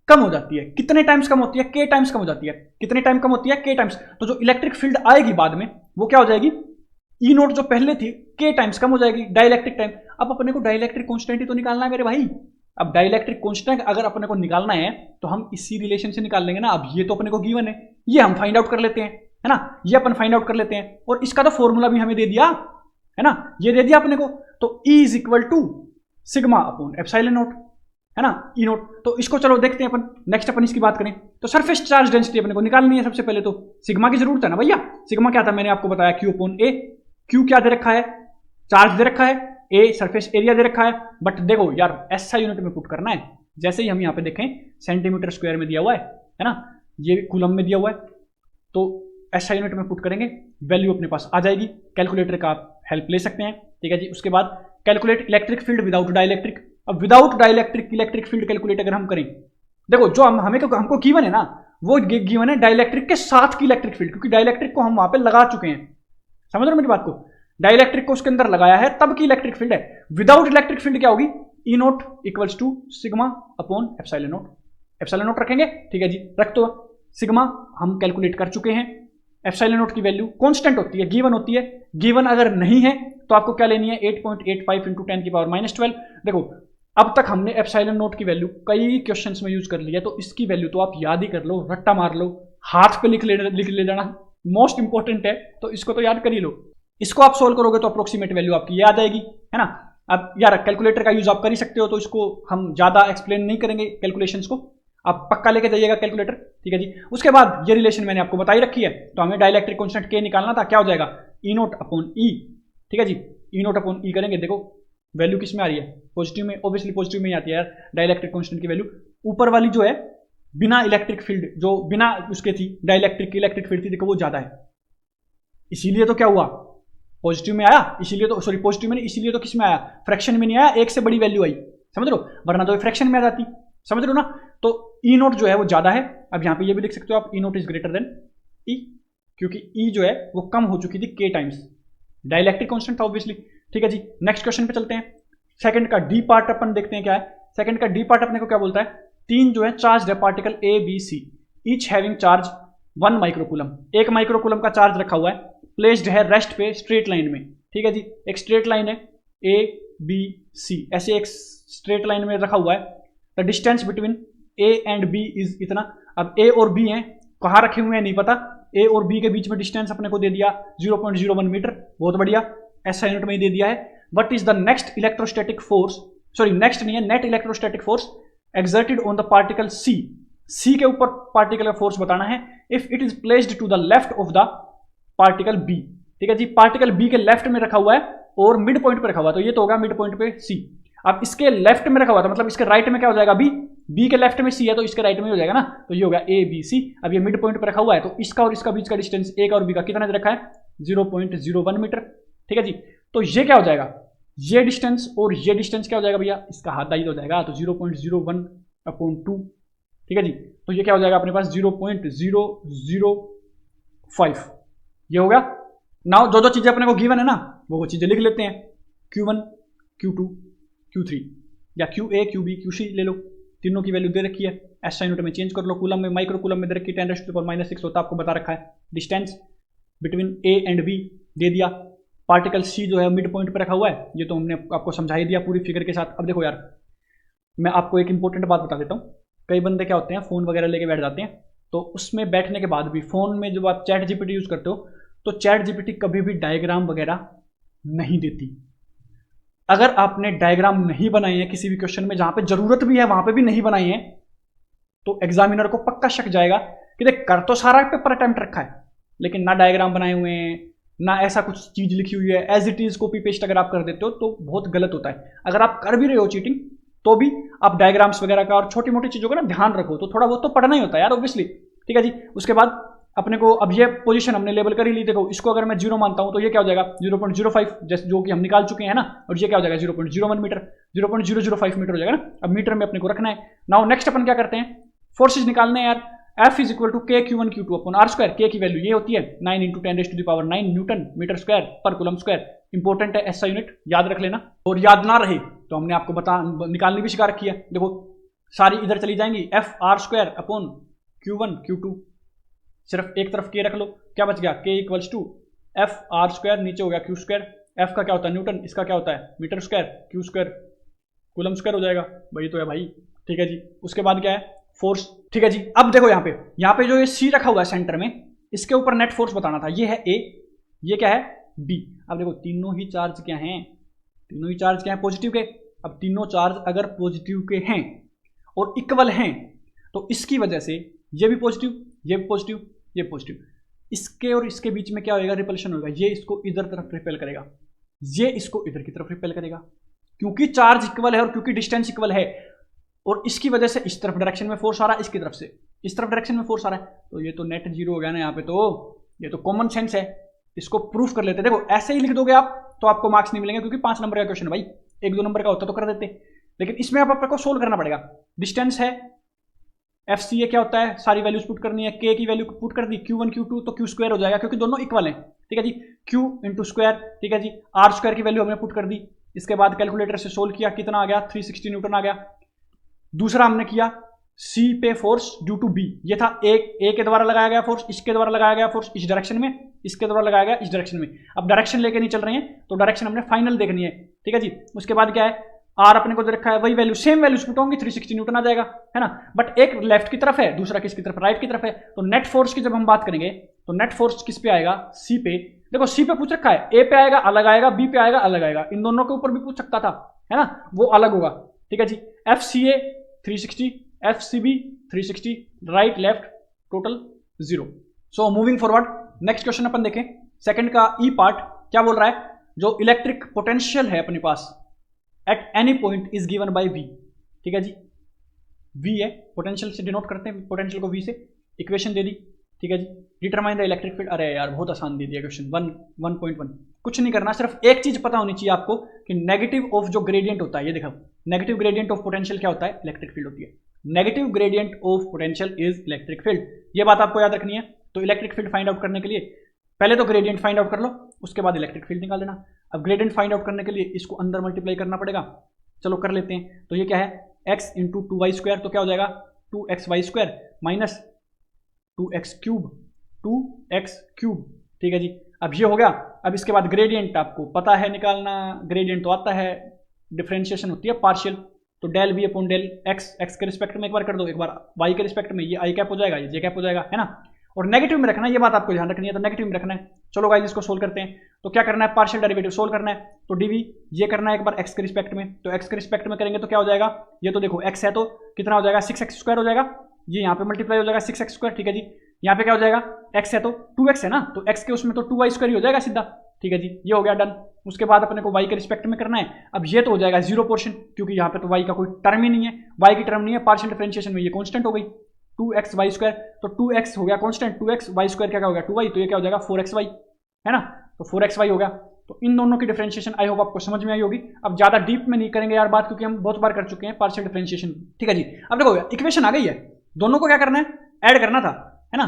कम हो जाती है, कितने टाइम्स कम होती है k टाइम्स कम हो जाती है, कितने टाइम कम होती है k टाइम्स, तो जो इलेक्ट्रिक फील्ड आएगी बाद में वो क्या हो जाएगी ई नोट जो पहले थी k टाइम्स कम हो जाएगी डाइलेक्ट्रिक टाइम। अब अपने को डाइलेक्ट्रिक कांस्टेंट ही तो निकालना है मेरे भाई, अब डाइलेक्ट्रिक कांस्टेंट अगर अपने को निकालना है तो हम इसी रिलेशन से निकाल लेंगे ना। अब ये तो अपने को गिवन है, ये हम फाइंड आउट कर लेते हैं, है ना, ये अपन फाइंड आउट कर लेते हैं और इसका तो फॉर्मूला भी हमें दे दिया है ना, ये दे दिया अपने को, तो E is equal to sigma upon epsilon naught, है ना, ई नोट। तो इसको चलो देखते हैं अपन, नेक्स्ट अपन इसकी बात करें तो सरफेस चार्ज डेंसिटी अपने को निकालनी है सबसे पहले, तो सिग्मा की जरूरत है ना भैया। सिग्मा क्या था मैंने आपको बताया Q अपॉन A, Q क्या दे रखा है चार्ज दे रखा है, A सरफेस एरिया दे रखा है, बट देखो यार SI यूनिट में पुट करना है, जैसे ही हम यहाँ पे देखें सेंटीमीटर स्क्वायर में दिया हुआ है ना, ये कूलम में दिया हुआ है, तो SI यूनिट में पुट करेंगे वैल्यू अपने पास आ जाएगी। कैलकुलेटर का आप हेल्प ले सकते हैं, ठीक है जी। उसके बाद calculate electric field without dielectric. अब without dielectric electric field calculate अगर हम करें, देखो जो हमको गिवन है ना वो गिवन है डाइलेक्ट्रिक के साथ की इलेक्ट्रिक फील्ड, क्योंकि डाइलेक्ट्रिक को हम वहां पे लगा चुके हैं, समझ रहे हो मेरी बात को, डाइलेक्ट्रिक को उसके अंदर लगाया है तब की इलेक्ट्रिक फील्ड है। विदाउट इलेक्ट्रिक फील्ड क्या होगी E naught equals to sigma upon epsilon naught, epsilon naught रखेंगे, ठीक है जी, रख दो। सिग्मा हम कैलकुलेट कर चुके हैं, एप्सिलॉन नोट की वैल्यू कांस्टेंट होती है गिवन होती है, गिवन अगर नहीं है तो आपको क्या लेनी है 8.85 × 10⁻⁻12। देखो अब तक हमने एप्सिलॉन नोट की वैल्यू कई क्वेश्चंस में यूज कर लिया, तो इसकी वैल्यू तो आप याद ही कर लो, रट्टा मार लो, हाथ पे लिख ले जाना, मोस्ट इंपॉर्टेंट है, तो इसको तो याद कर ही लो। इसको आप सोल्व करोगे तो अप्रोक्सीमेट वैल्यू आपकी ये आ जाएगी, है ना। अब यार कैलकुलेटर का यूज आप कर ही सकते हो, तो इसको हम ज्यादा एक्सप्लेन नहीं करेंगे कैलकुलेशंस को, आप पक्का लेके जाइएगा कैलकुलेटर, ठीक है जी। उसके बाद ये रिलेशन मैंने आपको बताई रखी है, तो हमें डाइलेक्ट्रिक कांस्टेंट K निकालना था, क्या हो जाएगा ई नोट अपॉन ई, ठीक है जी, ई नोट अपॉन ई करेंगे, देखो वैल्यू किस में आ रही है पॉजिटिव में, ऑब्वियसली पॉजिटिव में ही आती है यार डाइलेक्ट्रिक कांस्टेंट की वैल्यू। ऊपर वाली जो है बिना इलेक्ट्रिक फील्ड, जो बिना उसके थी डाइलेक्ट्रिक की इलेक्ट्रिक फील्ड थी, देखो वो ज्यादा है, इसीलिए तो क्या हुआ पॉजिटिव में आया, इसीलिए तो सॉरी पॉजिटिव में नहीं, इसीलिए तो किस में आया फ्रैक्शन में नहीं आया, एक से बड़ी वैल्यू आई, समझ लो, वरना तो फ्रैक्शन में आ जाती, समझ लो ना। तो ई नोट जो है वो ज्यादा है, अब यहाँ पे ये भी लिख सकते हो आप ई नोट इज ग्रेटर देन ई, क्योंकि ई जो है वो कम हो चुकी थी K टाइम्स, डाइलेक्ट्रिक कांस्टेंट था ऑब्वियसली, ठीक है जी। नेक्स्ट क्वेश्चन पे चलते हैं, सेकंड का डी पार्ट अपन देखते हैं क्या है। सेकंड का डी पार्ट अपने को क्या बोलता है, तीन जो है चार्ज है particle A B C each having charge 1 microcoulomb, 1 microcoulomb का चार्ज रखा हुआ है, प्लेस्ड है रेस्ट पे स्ट्रेट लाइन में, ठीक है जी, एक स्ट्रेट लाइन है A B C, ऐसे एक स्ट्रेट लाइन में रखा हुआ है। The distance between A and B is इतना, अब A और B हैं, कहाँ रखे हुए हैं नहीं पता, ए और बी के बीच में डिस्टेंस अपने को दे दिया 0.01 मीटर, बहुत बढ़िया, SI यूनिट में ही दे दिया है। What is the next electrostatic force, sorry next नहीं है, net electrostatic force exerted on the particle C के ऊपर पार्टिकल का फोर्स बताना है if it is placed to the left of the particle B. ठीक है जी, पार्टिकल बी के लेफ्ट में रखा हुआ है और मिड पॉइंट पे रखा हुआ है, तो ये तो होगा मिड पॉइंट पे सी। अब इसके लेफ्ट में रखा हुआ था, मतलब इसके राइट में क्या हो जाएगा, बी के लेफ्ट में सी है तो इसके राइट में हो जाएगा ना, तो ये हो गया ए बी सी। अब ये मिड पॉइंट पे रखा हुआ है, तो इसका और इसका बीच का डिस्टेंस ए का और बी का कितना दे रखा है, 0.01 मीटर। ठीक है जी, तो ये क्या हो जाएगा, ये डिस्टेंस और ये डिस्टेंस क्या हो जाएगा भैया, इसका हाथ हो जाएगा, तो 0.01/2। ठीक है जी, तो ये क्या हो जाएगा अपने पास 0.005, ये हो गया। नाउ जो जो चीजें अपने को गिवन है ना वो चीजें लिख लेते हैं, Q1 Q2 Q3 या QA QB QC ले लो, तीनों की वैल्यू दे रखी है, SI यूनिट में चेंज कर लो, कूलम में माइक्रो कूलम में दे रखी है, 10⁻⁻6 होता है, आपको बता रखा है। Distance between A and B दे दिया, पार्टिकल C जो है मिड पॉइंट पर रखा हुआ है, ये तो हमने आपको समझा ही दिया पूरी फिगर के साथ। अब देखो यार, मैं आपको एक इंपॉर्टेंट बात बता देता हूँ, कई बंदे क्या होते हैं फ़ोन वगैरह लेके बैठ जाते हैं, तो उसमें बैठने के बाद भी फ़ोन में जब आप चैट GPT यूज़ करते हो तो चैट GPT कभी भी डायग्राम वगैरह नहीं देती। अगर आपने डायग्राम नहीं बनाए हैं किसी भी क्वेश्चन में जहां पे जरूरत भी है वहां पे भी नहीं बनाए हैं, तो एग्जामिनर को पक्का शक जाएगा कि देख कर तो सारा पेपर अटेम्प्ट रखा है लेकिन ना डायग्राम बनाए हुए हैं, ना ऐसा कुछ चीज लिखी हुई है, as it is copy paste अगर आप कर देते हो तो बहुत गलत होता है। अगर आप कर भी रहे हो चीटिंग तो भी आप डायग्राम्स वगैरह का और छोटी मोटी चीजों का ना ध्यान रखो, तो थोड़ा बहुत तो पढ़ना ही होता है यार ऑब्वियसली। ठीक है जी, उसके बाद अपने को अब ये पोजीशन हमने लेबल कर ही ली, देखो इसको अगर मैं 0 मानता हूं तो ये क्या हो जाएगा 0.05, जैसे जो कि हम निकाल चुके हैं ना, और ये क्या हो जाएगा 0.01 मीटर, 0.005 मीटर हो जाएगा ना। अब मीटर में अपने को रखना है। नाउ नेक्स्ट अपन क्या करते हैं, फोर्सेज निकालने हैं यार। F इज इक्वल टू के Q1 Q2 upon R square, के की वैल्यू ये होती है 9 × 10⁻⁹ न्यूटन मीटर स्क्वायर पर कूलम स्क्वायर। इंपॉर्टेंट है SI यूनिट, याद रख लेना, और याद ना रहे तो हमने आपको निकालनी भी सिखा रखी है। देखो सारी इधर चली जाएंगी, FR square upon Q1 Q2, सिर्फ एक तरफ के रख लो, क्या बच गया के इक्वल्स टू FR स्क्वायर, नीचे हो गया Q स्क्वायर, F का क्या होता है न्यूटन, इसका क्या होता है metre square, Q square coulomb square हो जाएगा, वही तो है भाई। ठीक है जी, उसके बाद क्या है फोर्स। ठीक है जी, अब देखो यहाँ पे जो ये C रखा हुआ है सेंटर में, इसके ऊपर नेट फोर्स बताना था, ये है A, ये क्या है B। अब देखो तीनों ही चार्ज क्या हैं, तीनों ही चार्ज क्या है पॉजिटिव के। अब तीनों चार्ज अगर पॉजिटिव के हैं और इक्वल हैं तो इसकी वजह से ये भी पॉजिटिव, ये भी पॉजिटिव, ये पॉजिटिव, इसके और इसके बीच में क्या होगा रिपल्शन होगा, ये इसको इधर तरफ रिपेल करेगा, ये इसको इधर की तरफ रिपेल करेगा, क्योंकि चार्ज इक्वल है और क्योंकि डिस्टेंस इक्वल है, और इसकी वजह से इस तरफ डायरेक्शन में फोर्स आ रहा है, इसकी तरफ से इस तरफ डायरेक्शन में फोर्स आ रहा है, तो ये तो नेट जीरो हो गया ना यहाँ पे। तो ये तो कॉमन सेंस है, इसको प्रूफ कर लेते। देखो ऐसे ही लिख दोगे आप तो आपको मार्क्स नहीं मिलेंगे, क्योंकि 5 नंबर का क्वेश्चन है भाई, 1-2 नंबर का होता तो कर देते, लेकिन इसमें आप आपको सोल्व करना पड़ेगा। डिस्टेंस है FCA क्या होता है, सारी वैल्यूज पुट करनी है, K की वैल्यू पुट कर दी, Q1 Q2 तो Q स्क्वायर हो जाएगा क्योंकि दोनों इक्वल हैं। ठीक है जी, Q इंटू स्क्वायर। ठीक है जी, R स्क्वायर की वैल्यू हमने पुट कर दी, इसके बाद कैलकुलेटर से सोल्व किया, कितना आ गया 360 न्यूटन आ गया। दूसरा हमने किया C पे फोर्स ड्यू टू B, ये था A के द्वारा लगाया गया फोर्स, इसके द्वारा लगाया गया फोर्स इस डायरेक्शन में, इसके द्वारा लगाया गया इस डायरेक्शन में। अब डायरेक्शन लेके नहीं चल रहे हैं तो डायरेक्शन हमने फाइनल देखनी है। ठीक है जी, उसके बाद क्या है R अपने को दे रखा है, वही वैल्यू सेम वैल्यूज पुट होंगी, 360 न्यूटन आ जाएगा, है ना। बट एक लेफ्ट की तरफ है, दूसरा किसकी तरफ, राइट की तरफ है। तो नेट फोर्स की जब हम बात करेंगे तो नेट फोर्स किस पे आएगा, C पे। देखो C पे पूछ रखा है, A पे आएगा अलग आएगा, B पे आएगा अलग आएगा, इन दोनों के ऊपर भी पूछ सकता था, है ना, वो अलग होगा। ठीक है जी, FCA 360, FCB 360, right left total 0। So moving forward, next question अपन देखें, सेकंड का E पार्ट क्या बोल रहा है, जो इलेक्ट्रिक पोटेंशियल है अपने पास at any point is given by V। ठीक है जी, V है, पोटेंशियल से डिनोट करते हैं पोटेंशियल को V से, इक्वेशन दे दी। ठीक है जी, डिटरमाइन द इलेक्ट्रिक फील्ड, अरे यार बहुत आसान दे दिया क्वेश्चन 1.1, कुछ नहीं करना, सिर्फ एक चीज पता होनी चाहिए आपको कि नेगेटिव ऑफ जो ग्रेडियंट होता है, ये देखो नेगेटिव ग्रेडियंट ऑफ पोटेंशियल क्या होता है, इलेक्ट्रिक फील्ड होती है। Negative gradient of potential is electric field, ये बात आपको याद रखनी है। तो इलेक्ट्रिक फील्ड फाइंड आउट करने के लिए पहले तो ग्रेडियंट फाइंड आउट कर लो, उसके बाद इलेक्ट्रिक फील्ड निकाल देना। अब ग्रेडियंट फाइंड आउट करने के लिए इसको अंदर मल्टीप्लाई करना पड़ेगा, चलो कर लेते हैं। तो ये क्या है x इंटू 2y स्क्वायर, तो क्या हो जाएगा 2xy square minus 2x cube. ठीक है जी, अब ये हो गया। अब इसके बाद ग्रेडियंट आपको पता है निकालना, ग्रेडियंट तो आता है, डिफरेंशिएशन होती है पार्शियल, तो del v upon del x, x के रिस्पेक्ट में एक बार कर दो, एक बार y के रिस्पेक्ट में, ये i कैप हो जाएगा, ये j कैप हो जाएगा, है ना। और नेगेटिव में रखना है, ये बात आपको ध्यान रखनी है, तो नेगेटिव में रखना है। चलो गाइस इसको सोल्व करते हैं। तो क्या करना है, पार्शियल डेरिवेटिव सोल्व करना है। तो डीवी ये करना है एक बार एक्स के रिस्पेक्ट में, तो एक्स के रिस्पेक्ट में करेंगे तो क्या हो जाएगा, ये तो देखो एक्स है तो कितना हो जाएगा 6x² हो जाएगा, ये यहाँ पे मल्टीप्लाई हो जाएगा 6x², ठीक है जी। यहाँ पे क्या हो जाएगा, एक्स है तो 2x है ना, तो एक्स के उसमें तो 2y² ही हो जाएगा सीधा, ठीक है जी, ये हो गया डन। उसके बाद अपने को y के रिस्पेक्ट में करना है। अब ये तो हो जाएगा जीरो पोर्शन, क्योंकि यहाँ पे तो y का कोई टर्म ही नहीं है, y की टर्म नहीं है, पार्शियल डिफरेंशिएशन में ये कांस्टेंट हो गई 2xy², तो 2x हो गया कांस्टेंट, 2xy² क्या हो गया 2y, तो ये क्या हो जाएगा 4xy, है ना, तो 4xy हो गया। तो इन दोनों की डिफरेंशिएशन आई होप आपको समझ में आई होगी। अब ज्यादा डीप में नहीं करेंगे यार बात, क्योंकि हम बहुत बार कर चुके हैं पार्शियल डिफरेंशिएशन, ठीक है जी। अब देखो इक्वेशन आ गई है, दोनों को क्या करना है, ऐड करना था, है ना,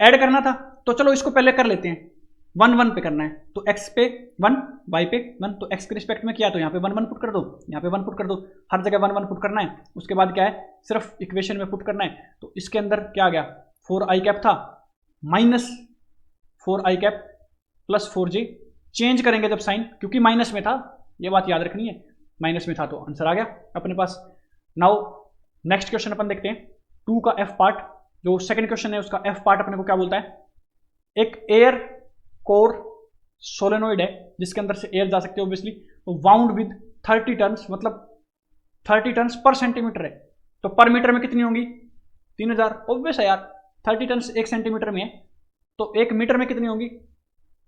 ऐड करना था। तो चलो इसको पहले कर लेते हैं, 1 1 पे करना है, तो x पे 1 y पे 1, तो x के रिस्पेक्ट में किया तो यहाँ पे 1 1 पुट कर दो, यहाँ पे 1 पुट कर दो, हर जगह 1 1 पुट करना है। उसके बाद क्या है, सिर्फ इक्वेशन में पुट करना है। तो इसके अंदर क्या आ गया, 4i था minus 4i plus 4j, change करेंगे जब साइन, क्योंकि माइनस में था, ये बात याद रखनी है, माइनस में था तो आंसर आ गया अपने पास। नाउ नेक्स्ट क्वेश्चन अपन देखते हैं, 2 का f पार्ट, जो सेकंड क्वेश्चन है उसका f पार्ट अपने को क्या बोलता है, एक एयर कोर सोलेनोइड है जिसके अंदर से एयर जा सकते हैं ऑब्वियसली, तो वाउंड विद 30 टर्न्स, मतलब 30 टर्न्स पर सेंटीमीटर है, तो पर मीटर में कितनी होंगी 3000, ऑब्वियस है यार, 30 टर्न्स 1 सेंटीमीटर में है, तो 1 मीटर में कितनी होंगी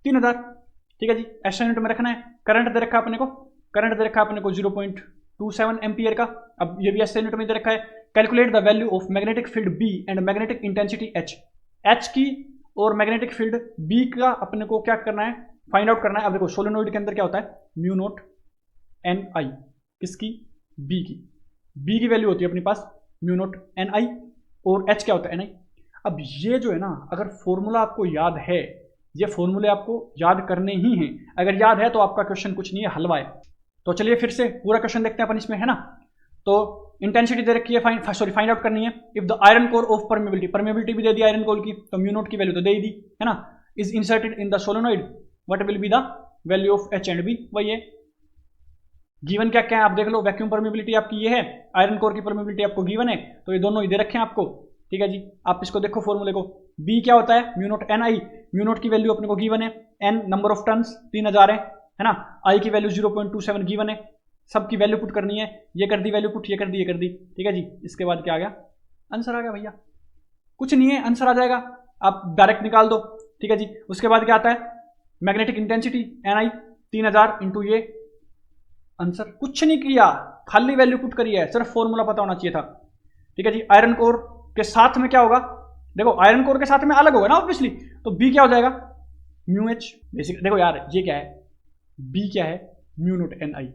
3000, ठीक है जी। SI यूनिट में रखना है। करंट दे रखा है अपने को, करंट दे रखा है अपने को 0.27 एम्पियर का, अब ये भी SI यूनिट में दे रखा है। Calculate the value of magnetic field B and magnetic intensity H, H की और मैग्नेटिक फील्ड B का अपने को क्या करना है, फाइंड आउट करना है। अब देखो सोलेनोइड के अंदर क्या होता है, म्यू नोट NI, किसकी, B की, B की वैल्यू होती है अपने पास म्यू नोट NI, और H क्या होता है NI। अब ये जो है ना, अगर फॉर्मूला आपको याद है, ये फॉर्मूले आपको याद करने ही हैं, अगर याद है तो आपका क्वेश्चन कुछ नहीं है, हलवा है। तो चलिए फिर से पूरा क्वेश्चन देखते हैं अपन इसमें, है ना। तो इंटेंसिटी दे रखी है, फाइंड आउट करनी है। If the iron core of permeability, permeability भी दे दी आयरन कोर की, तो म्यू नोट की वैल्यू तो दे ही दी, है ना, is inserted in the solenoid, what will be the value of H and B, वही है। गिवन क्या क्या है आप देख लो, वैक्यूम परमेबिलिटी आपकी ये है, आयरन कोर की परमेबिलिटी आपको गिवन है, तो ये दोनों ही दे रखे हैं आपको, ठीक है जी। आप इसको देखो फॉर्मूले को, B क्या होता है mu naught NI, mu naught की वैल्यू अपने को गिवन है, N नंबर ऑफ टर्न्स 3000 है ना, I की वैल्यू 0.27 गिवन है, सबकी वैल्यू पुट करनी है, ये कर दी वैल्यू पुट, ये कर दी, ये कर दी, ठीक है जी। इसके बाद क्या आ गया, आंसर आ गया भैया, कुछ नहीं है, आंसर आ जाएगा, आप डायरेक्ट निकाल दो, ठीक है जी। उसके बाद क्या आता है, मैग्नेटिक इंटेंसिटी NI 3000 इंटू ये, आंसर कुछ नहीं किया, खाली वैल्यू पुट करी है, सिर्फ फॉर्मूला पता होना चाहिए था, ठीक है जी। आयरन कोर के साथ में क्या होगा, देखो आयरन कोर के साथ में अलग होगा ना ऑब्वियसली, तो B क्या हो जाएगा म्यू H, बेसिक देखो यार ये क्या है, B क्या है म्यू नोट NI,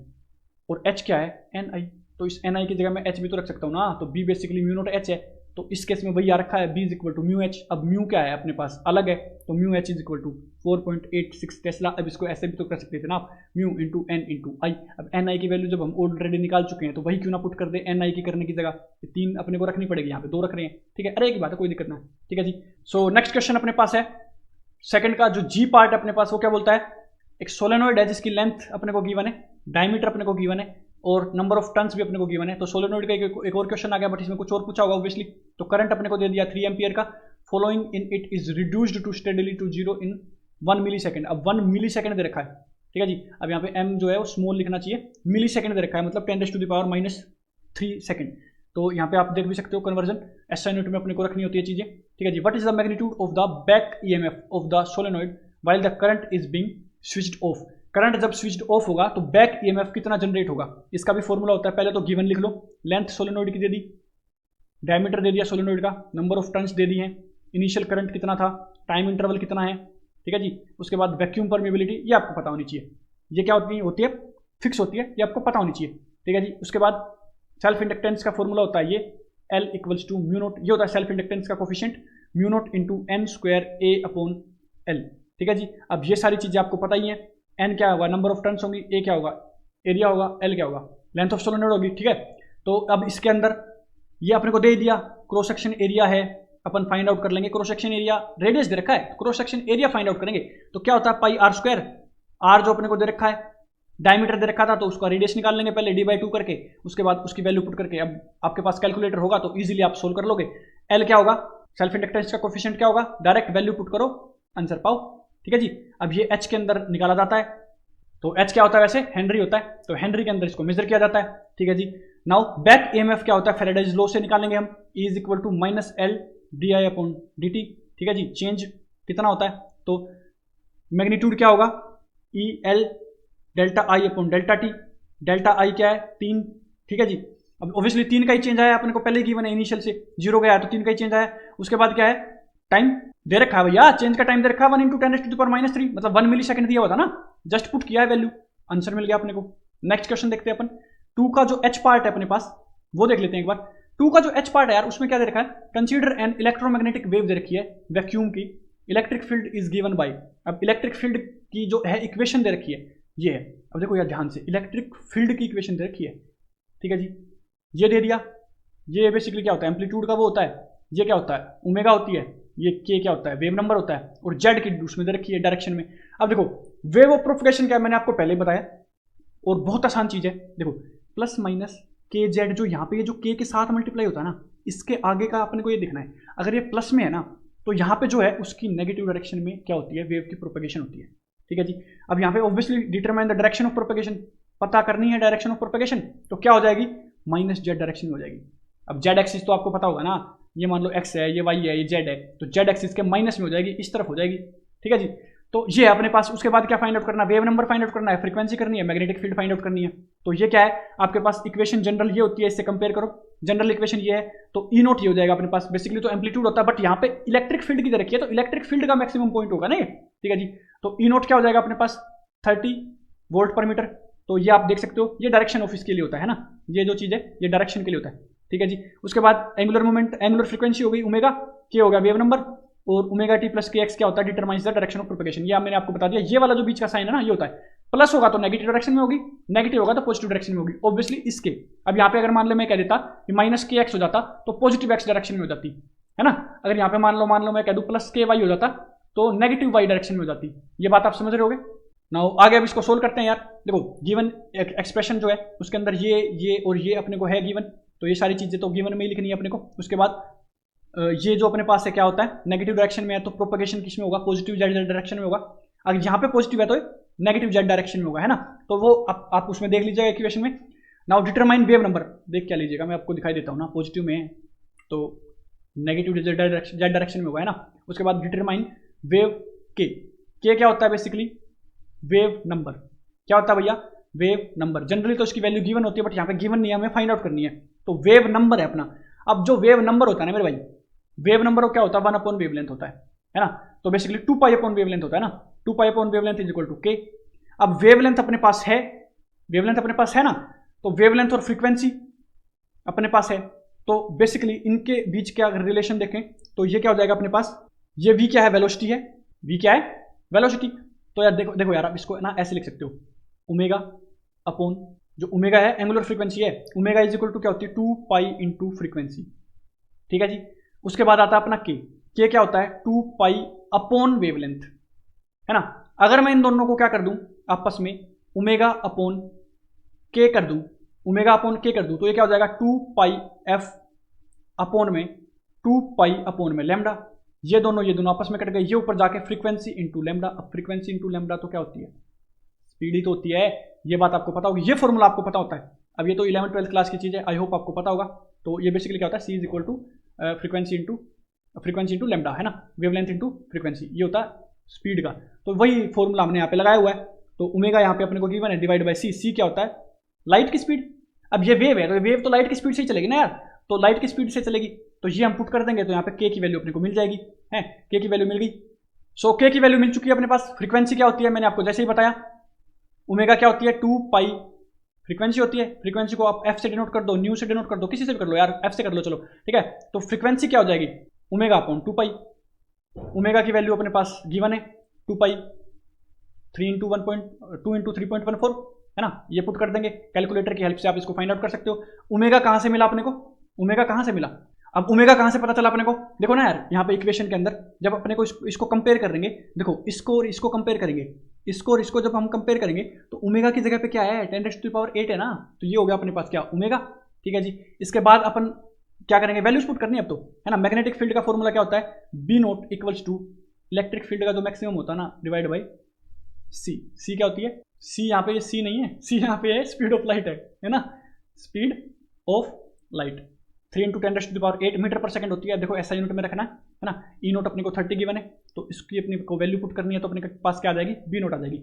और H क्या है NI, तो इस NI की जगह मैं H भी तो रख सकता हूँ ना, तो B basically mu naught H है, तो इस केस में वही आ रखा है B is equal to mu H। अब म्यू क्या है अपने पास अलग है, तो mu H is equal to 4.86 tesla. अब इसको ऐसे भी तो कर सकते थे ना आप, म्यू इंटू N इंटू आई। अब NI की वैल्यू जब हम ऑलरेडी निकाल चुके हैं, तो वही क्यों ना पुट कर दे NI की करने की जगह, 3 अपने को रखनी पड़ेगी, यहाँ पे 2 रख रहे हैं, ठीक है, अरे एक बात है कोई दिक्कत ना, ठीक है जी। सो नेक्स्ट क्वेश्चन अपने पास है सेकंड का, जो G पार्ट अपने पास वो क्या बोलता है, एक सोलेनोइड है जिसकी लेंथ अपने को गिवन है, डायमीटर अपने को गिवन है, और नंबर ऑफ टर्न्स भी अपने को गिवन है। तो सोलेनोइड का एक और क्वेश्चन आ गया, बट इसमें कुछ और पूछा होगा ऑब्वियसली। तो करंट अपने को दे दिया 3 एम्पियर का, following in it is reduced to steadily to 0 in 1 millisecond. अब 1 मिली सेकेंड दे रखा है, ठीक है जी। अब यहाँ पे m जो है वो स्मॉल लिखना चाहिए, मिली सेकेंड दे रखा है, मतलब 10⁻³ सेकेंड। तो यहाँ पे आप देख भी सकते हो कन्वर्जन, SI यूनिट में अपने को रखनी होती है चीजें, ठीक है जी। What is the magnitude of the back EMF of the solenoid while the current is being switched off. Current जब स्विच्ड ऑफ होगा तो बैक EMF कितना जनरेट होगा, इसका भी फॉर्मूला होता है। पहले तो गिवन लिख लो, लेंथ सोलेनोइड की दे दी, डायमीटर दे दिया सोलेनोइड का, नंबर ऑफ टर्न्स दे दी हैं, इनिशियल करंट कितना था, टाइम इंटरवल कितना है, ठीक है जी। उसके बाद वैक्यूम परमेबिलिटी, ये आपको पता होनी चाहिए, ये क्या होती है फिक्स होती है, ये आपको पता होनी चाहिए, ठीक है जी। उसके बाद सेल्फ इंडक्टेंस का फॉर्मूला होता है ये L equals to mu naught, ये होता है सेल्फ इंडक्टेंस का coefficient, mu naught into N² A/L, ठीक है जी। अब ये सारी चीजें आपको पता ही है, N क्या होगा, नंबर ऑफ टर्न्स होंगी, A क्या होगा एरिया होगा, L क्या होगा लेंथ ऑफ सोलेनोइड होगी, ठीक है। तो अब इसके अंदर ये अपने को दे दिया, क्रॉस सेक्शन एरिया है, अपन फाइंड आउट कर लेंगे क्रॉस सेक्शन एरिया, रेडियस दे रखा है, cross section area find out करेंगे। तो क्या होता है πr², R जो अपने को दे रखा है, डायमीटर दे रखा था तो उसका रेडियस निकाल लेंगे पहले d/2 करके, उसके बाद उसकी वैल्यू पुट करके। अब आपके पास कैलकुलेटर होगा तो इजीली आप सोल्व कर लोगे। L क्या होगा सेल्फ इंडक्टेंस का कोफिशिएंट क्या होगा, डायरेक्ट वैल्यू पुट करो, आंसर पाओ। ठीक है जी। अब ये एच के अंदर निकाला जाता है, तो एच क्या होता है, वैसे हेनरी होता है, तो हेनरी के अंदर इसको मेजर किया जाता है। ठीक है जी। नाउ बैक ईएमएफ क्या होता है, फैराडेज लॉ से निकालेंगे हम, E is equal to minus L D I upon D T. ठीक है जी। चेंज कितना होता है, तो मैग्नीट्यूड क्या होगा, ई एल डेल्टा आई अपॉन डेल्टा टी। डेल्टा आई क्या है, 3। ठीक है जी। अब ऑब्वियसली 3 का ही चेंज आया, अपने को पहले ही गिवन है, इनिशियल से 0 गया तो 3 का ही चेंज आया। उसके बाद क्या है, टाइम दे रखा है भैया, चेंज का टाइम दे रखा है 1 × 10⁻³ मतलब 1 मिली सेकंड दिया हुआ था ना, जस्ट पुट किया है वैल्यू, आंसर मिल गया अपने को। नेक्स्ट क्वेश्चन देखते हैं अपन। 2 का जो एच पार्ट है अपने पास वो देख लेते हैं एक बार। 2 का जो एच पार्ट है यार, उसमें क्या दे रखा है, कंसीडर एन इलेक्ट्रोमैग्नेटिक वेव दे रखी है वैक्यूम की, electric field is given bye. अब इलेक्ट्रिक फील्ड की जो है इक्वेशन दे रखी है ये है। अब देखो यार ध्यान से, इलेक्ट्रिक फील्ड की इक्वेशन दे रखी है। ठीक है जी। ये दे दिया, ये बेसिकली क्या होता है, एम्पलीट्यूड का वो होता है, ये क्या होता है, ओमेगा होती है, ये के क्या होता है, वेव नंबर होता है, और जेड की उसमें दे रखी है डायरेक्शन में। अब देखो वेव ऑफ प्रोपगेशन क्या है, मैंने आपको पहले ही बताया, और बहुत आसान चीज है। देखो प्लस माइनस के जेड, जो यहाँ पे ये जो के साथ मल्टीप्लाई होता है ना, इसके आगे का अपने को ये देखना है। अगर ये प्लस में है ना, तो यहाँ पे जो है उसकी नेगेटिव डायरेक्शन में क्या होती है, वेव की प्रोपगेशन होती है। ठीक है जी। अब यहाँ पे obviously determine the direction of propagation, पता करनी है डायरेक्शन ऑफ प्रोपगेशन, तो क्या हो जाएगी, माइनस जेड डायरेक्शन में हो जाएगी। अब जेड एक्सिस तो आपको पता होगा ना, ये मान लो एक्स है, ये वाई है, ये जेड है, तो जेड एक्सिस के माइनस में हो जाएगी, इस तरफ हो जाएगी। ठीक है जी। तो ये है अपने पास। उसके बाद क्या फाइंड आउट करना है, वेव नंबर फाइंड आउट करना है, फ्रीक्वेंसी करनी है, मैग्नेटिक फील्ड फाइंड आउट करनी है। तो ये क्या है आपके पास, इक्वेशन जनरल ये होती है, इससे कंपेयर करो, जनरल इक्वेशन ये है, तो ई नोट ये हो जाएगा अपने पास। बेसिकली तो एम्पलीट्यूड होता है, बट यहाँ पे इलेक्ट्रिक फील्ड की दे रखी है, तो इलेक्ट्रिक फील्ड का मैक्सिमम पॉइंट होगा ना ये। ठीक है जी। तो ई नोट क्या हो जाएगा अपने पास, 30 वोल्ट पर मीटर। तो ये आप देख सकते हो, ये डायरेक्शन ऑफ इसके लिए होता है ना, ये जो चीज़ है ये डायरेक्शन के लिए होता है। ठीक है जी। उसके बाद एंगुलर मोमेंट, एंगुलर फ्रीक्वेंसी हो गई ओमेगा, के हो गया वेव नंबर, और ओमेगा टी प्लस के एक्स क्या होता है, determines the direction of propagation. ये मैंने आपको बता दिया। ये वाला जो बीच का साइन है ना, ये होता है, प्लस होगा तो नेगेटिव डायरेक्शन में होगी, नेगेटिव होगा तो पॉजिटिव डायरेक्शन में होगी। ऑब्वियसली इसके, अब यहाँ पे अगर मान लो मैं कह देता कि माइनस के एक्स हो जाता, तो पॉजिटिव एक्स डायरेक्शन में हो जाती है ना। अगर यहाँ पे मान लो मैं कह दूँ प्लस के वाई हो जाता, तो नेगेटिव वाई डायरेक्शन में हो जाती। ये बात आप समझ रहे होगे। नाउ आगे अब इसको सोल्व करते हैं यार। देखो गिवन एक्सप्रेशन जो है उसके अंदर ये और ये अपने को है गिवन, तो ये सारी चीजें तो गिवन में ही लिखनी है अपने को। उसके बाद ये जो अपने पास है क्या होता है, नेगेटिव डायरेक्शन में है, तो प्रोपगेशन किस में होगा, पॉजिटिव जेड डायरेक्शन में होगा। अगर यहाँ पे पॉजिटिव है तो नेगेटिव जेड डायरेक्शन में होगा, है ना। तो वो आप उसमें देख लीजिएगा इक्वेशन में। नाउ डिटरमाइन वेव नंबर, देख क्या लीजिएगा, मैं आपको दिखाई देता हूँ ना, पॉजिटिव में है तो नेगेटिव जेड डायरेक्शन में होगा, है ना। उसके बाद डिटरमाइन वेव के क्या होता है, बेसिकली वेव नंबर। क्या होता है भैया, वेव नंबर। जनरली तो इसकी वैल्यू गिवन होती है, बट यहाँ पे गिवन नहीं है, हमें फाइंड आउट करनी है, तो वेव नंबर है अपना। अब जो वेव नंबर होता है ना मेरे भाई, वेव नंबर क्या होता है, 1 अपॉन वेव लेंथ होता है ना। तो basically 2 pi upon wavelength होता है ना, 2 pi upon wavelength is equal to K. अब वेव लेंथ अपने पास है, वेव लेंथ अपने पास है ना, तो वेव लेंथ और फ्रीक्वेंसी अपने पास है, तो बेसिकली इनके बीच क्या अगर रिलेशन देखें तो ये क्या हो जाएगा अपने पास, ये v क्या है, वेलोसिटी है, v क्या है, वेलोसिटी। तो यार देखो यार, आप इसको ना ऐसे लिख सकते हो, ओमेगा अपॉन जो ओमेगा है एंगुलर फ्रीक्वेंसी है, ओमेगा इज इक्वल टू क्या होती है, 2 पाई इंटू फ्रीक्वेंसी। ठीक है जी। उसके बाद आता है अपना के क्या होता है, 2 पाई अपॉन वेवलेंथ, है ना। अगर मैं इन दोनों को क्या कर दूं आपस में, ओमेगा अपॉन के कर दूं, ओमेगा अपॉन के कर दूं, तो ये क्या हो जाएगा, 2 पाई एफ अपॉन में 2 पाई अपॉन में लैम्डा। ये दोनों आपस में कट गए, ये ऊपर जाके फ्रीक्वेंसी इंटू लैम्डा। अब फ्रीक्वेंसी इंटू लैम्डा तो क्या होती है, स्पीड ही तो होती है, ये बात आपको पता होगी, ये फॉर्मूला आपको पता होता है। अब ये तो 11th-12th क्लास की चीज़ है, आई होप आपको पता होगा। तो ये बेसिकली क्या होता है, C is equal to frequency into lambda, है ना, वेवलेंथ इंटू फ्रीक्वेंसी, ये होता है स्पीड का। तो वही फॉर्मूला हमने यहाँ पे लगाया हुआ है। तो ओमेगा यहाँ पे अपने को गिवन है, डिवाइड बाय सी क्या होता है, लाइट की स्पीड। अब ये वेव है, तो वेव तो लाइट की स्पीड से ही चलेगी ना यार, तो लाइट की स्पीड से चलेगी, तो ये हम पुट कर देंगे, तो यहाँ पे के की वैल्यू अपने को मिल जाएगी, है, के की वैल्यू मिल गई। सो के की वैल्यू मिल चुकी है अपने पास। फ्रीक्वेंसी क्या होती है, मैंने आपको जैसे ही बताया, ओमेगा क्या होती है, 2 पाई फ्रीक्वेंसी होती है। फ्रीक्वेंसी को आप एफ से डिनोट कर दो, न्यू से डिनोट कर दो, किसी से भी कर लो यार, एफ से कर लो, चलो ठीक है। तो फ्रीक्वेंसी क्या हो जाएगी, ओमेगा अपॉन 2 पाई। ओमेगा की वैल्यू अपने पास गिवन है 2 पाई, 3 इंटू 1.2 इंटू 3.14, है ना। ये पुट कर देंगे, कैलकुलेटर की हेल्प से आप इसको फाइंड आउट कर सकते हो। ओमेगा कहाँ से मिला अपने को, ओमेगा कहाँ से मिला, अब ओमेगा कहाँ से पता चला अपने को, देखो ना यार, यहाँ पे इक्वेशन के अंदर जब अपने को इसको कंपेयर करेंगे, देखो इसको और इसको कंपेयर करेंगे, इसको और इसको जब हम कंपेयर करेंगे, तो ओमेगा की जगह पे क्या है, 10⁸ है ना, तो ये हो गया अपने पास क्या, ओमेगा। ठीक है जी। इसके बाद अपन क्या करेंगे, वैल्यूज पुट करनी है अब तो, है ना। मैग्नेटिक फील्ड का फॉर्मूला क्या होता है, B naught equals to electric field का जो मैक्सिमम होता है ना डिवाइड बाई सी। सी क्या होती है, सी यहाँ पे ये सी नहीं है, सी यहाँ पे है स्पीड ऑफ लाइट है ना, स्पीड ऑफ लाइट 3 × 10⁸ मीटर पर सेकंड होती है। देखो ऐसा यूनिट में रखना है ना। ई नोट अपने को 30 गिवन है, तो इसकी अपने को वैल्यू पुट करनी है, तो अपने के पास क्या आ जाएगी, बी नोट आ जाएगी।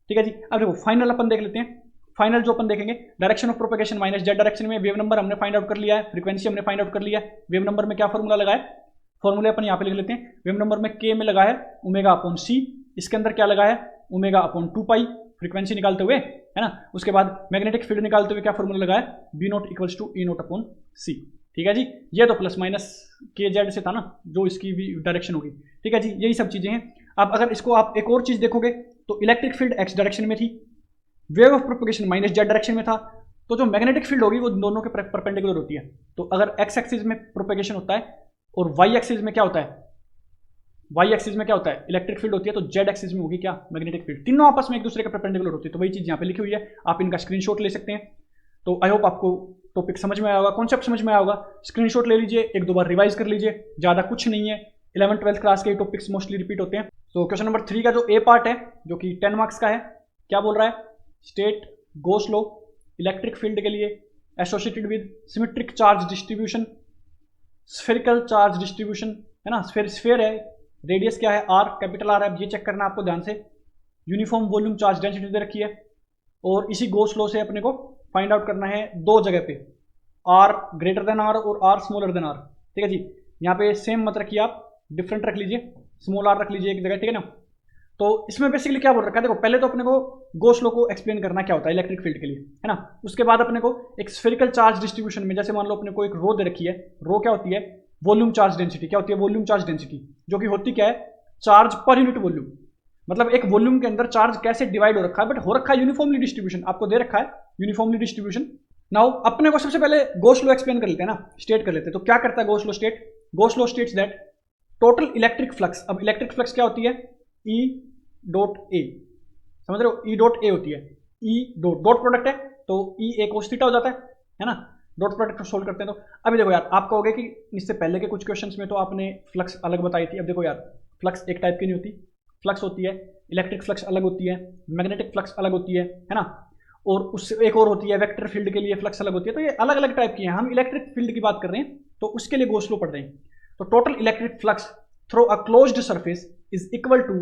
ठीक है जी। अब देखो फाइनल अपन देख लेते हैं। फाइनल जो अपन देखेंगे, direction of propagation minus Z direction में, वेव नंबर हमने फाइंड आउट कर लिया है, फ्रीक्वेंसी हमने फाइंड आउट कर लिया है। वेव नंबर में क्या फॉर्मूला लगा है, फॉर्मूले अपन यहाँ पे लिख लेते हैं। वेव नंबर में के में लगा है ओमेगा अपॉन सी, इसके अंदर क्या लगा है ओमेगा अपॉन 2 पाई फ्रीक्वेंसी निकालते हुए, है ना। उसके बाद मैग्नेटिक फील्ड निकालते हुए क्या फॉर्मूला लगा है, B naught equals to E naught upon C. ठीक है जी। ये तो प्लस माइनस के जेड से था ना, जो इसकी भी डायरेक्शन होगी। ठीक है जी, यही सब चीजें हैं। अब अगर इसको आप एक और चीज देखोगे तो इलेक्ट्रिक फील्ड एक्स डायरेक्शन में थी, wave of propagation minus Z direction में था, तो जो मैग्नेटिक फील्ड होगी वो दोनों के परपेंडिकुलर होती है। तो अगर एक्स एक्सिस में प्रोपेगेशन होता है और वाई एक्सिस में क्या होता है, वाई एक्सिस में क्या होता है इलेक्ट्रिक फील्ड होती है, तो जेड एक्सिस में होगी क्या, मैग्नेटिक फील्ड। तीनों आपस में एक दूसरे के परपेंडिकुलर होती है। तो वही चीज यहाँ पे लिखी हुई है, आप इनका स्क्रीनशॉट ले सकते हैं। तो आई होप आपको टॉपिक समझ में आया होगा, कॉन्सेप्ट समझ में आया होगा। स्क्रीनशॉट ले लीजिए, एक दो बार रिवाइज कर लीजिए, ज्यादा कुछ नहीं है। 11th-12th क्लास के टॉपिक्स मोस्टली रिपीट होते हैं। तो क्वेश्चन नंबर 3 का जो ए पार्ट है, जो कि 10 मार्क्स का है, क्या बोल रहा है, state Gauss law electric field के लिए associated with symmetric charge distribution, spherical charge distribution, है ना। स्फेयर है, रेडियस क्या है आर, कैपिटल आर है, ये चेक करना आपको ध्यान से। यूनिफॉर्म वॉल्यूम चार्ज डेंसिटी दे रखी है, और इसी गोस लॉ से अपने को फाइंड आउट करना है दो जगह पे, आर ग्रेटर देन आर और आर स्मॉलर देन आर। ठीक है जी। यहाँ पे सेम मत रखिए, आप डिफरेंट रख लीजिए, स्मॉल आर रख लीजिए एक जगह, ठीक है ना। तो इसमें बेसिकली क्या बोल रखा है, देखो पहले तो अपने को गोस लॉ को एक्सप्लेन करना क्या होता है इलेक्ट्रिक फील्ड के लिए, है ना। उसके बाद अपने को एक स्फेरिकल चार्ज डिस्ट्रीब्यूशन में, जैसे मान लो अपने को एक रो दे रखी है, रो क्या होती है, वॉल्यूम चार्ज डेंसिटी। क्या होती है, वॉल्यूम चार्ज डेंसिटी, जो कि होती क्या है, चार्ज पर यूनिट वॉल्यूम। मतलब एक वॉल्यूम के अंदर चार्ज कैसे डिवाइड हो रखा है, बट हो रखा है यूनिफॉर्मली डिस्ट्रीब्यूशन, आपको दे रखा है यूनिफॉर्मली डिस्ट्रीब्यूशन। नाउ अपने को सबसे पहले गोस लॉ एक्सप्लेन कर लेते हैं ना, स्टेट कर लेते हैं। तो क्या करता है Gauss law state, Gauss law states that total electric flux, अब इलेक्ट्रिक फ्लक्स क्या होती है, ई डॉट ए, समझ रहे हो, ई डॉट ए होती है, ई डॉट डॉट प्रोडक्ट है तो ई ए कोस थीटा हो जाता है ना। डॉट प्रोडक्ट को सोल्व करते हैं। तो अभी देखो यार, आप कहोगे कि इससे पहले के कुछ क्वेश्चंस में तो आपने फ्लक्स अलग बताई थी। अब देखो यार, फ्लक्स एक टाइप की नहीं होती, फ्लक्स होती है इलेक्ट्रिक फ्लक्स अलग होती है, मैग्नेटिक फ्लक्स अलग होती है ना। और उससे एक और होती है वेक्टर फील्ड के लिए फ्लक्स अलग होती है। तो ये अलग अलग टाइप की हैं। हम इलेक्ट्रिक फील्ड की बात कर रहे हैं, तो उसके लिए गोस लॉ पढ़ रहे हैं। तो total electric flux through a closed surface is equal to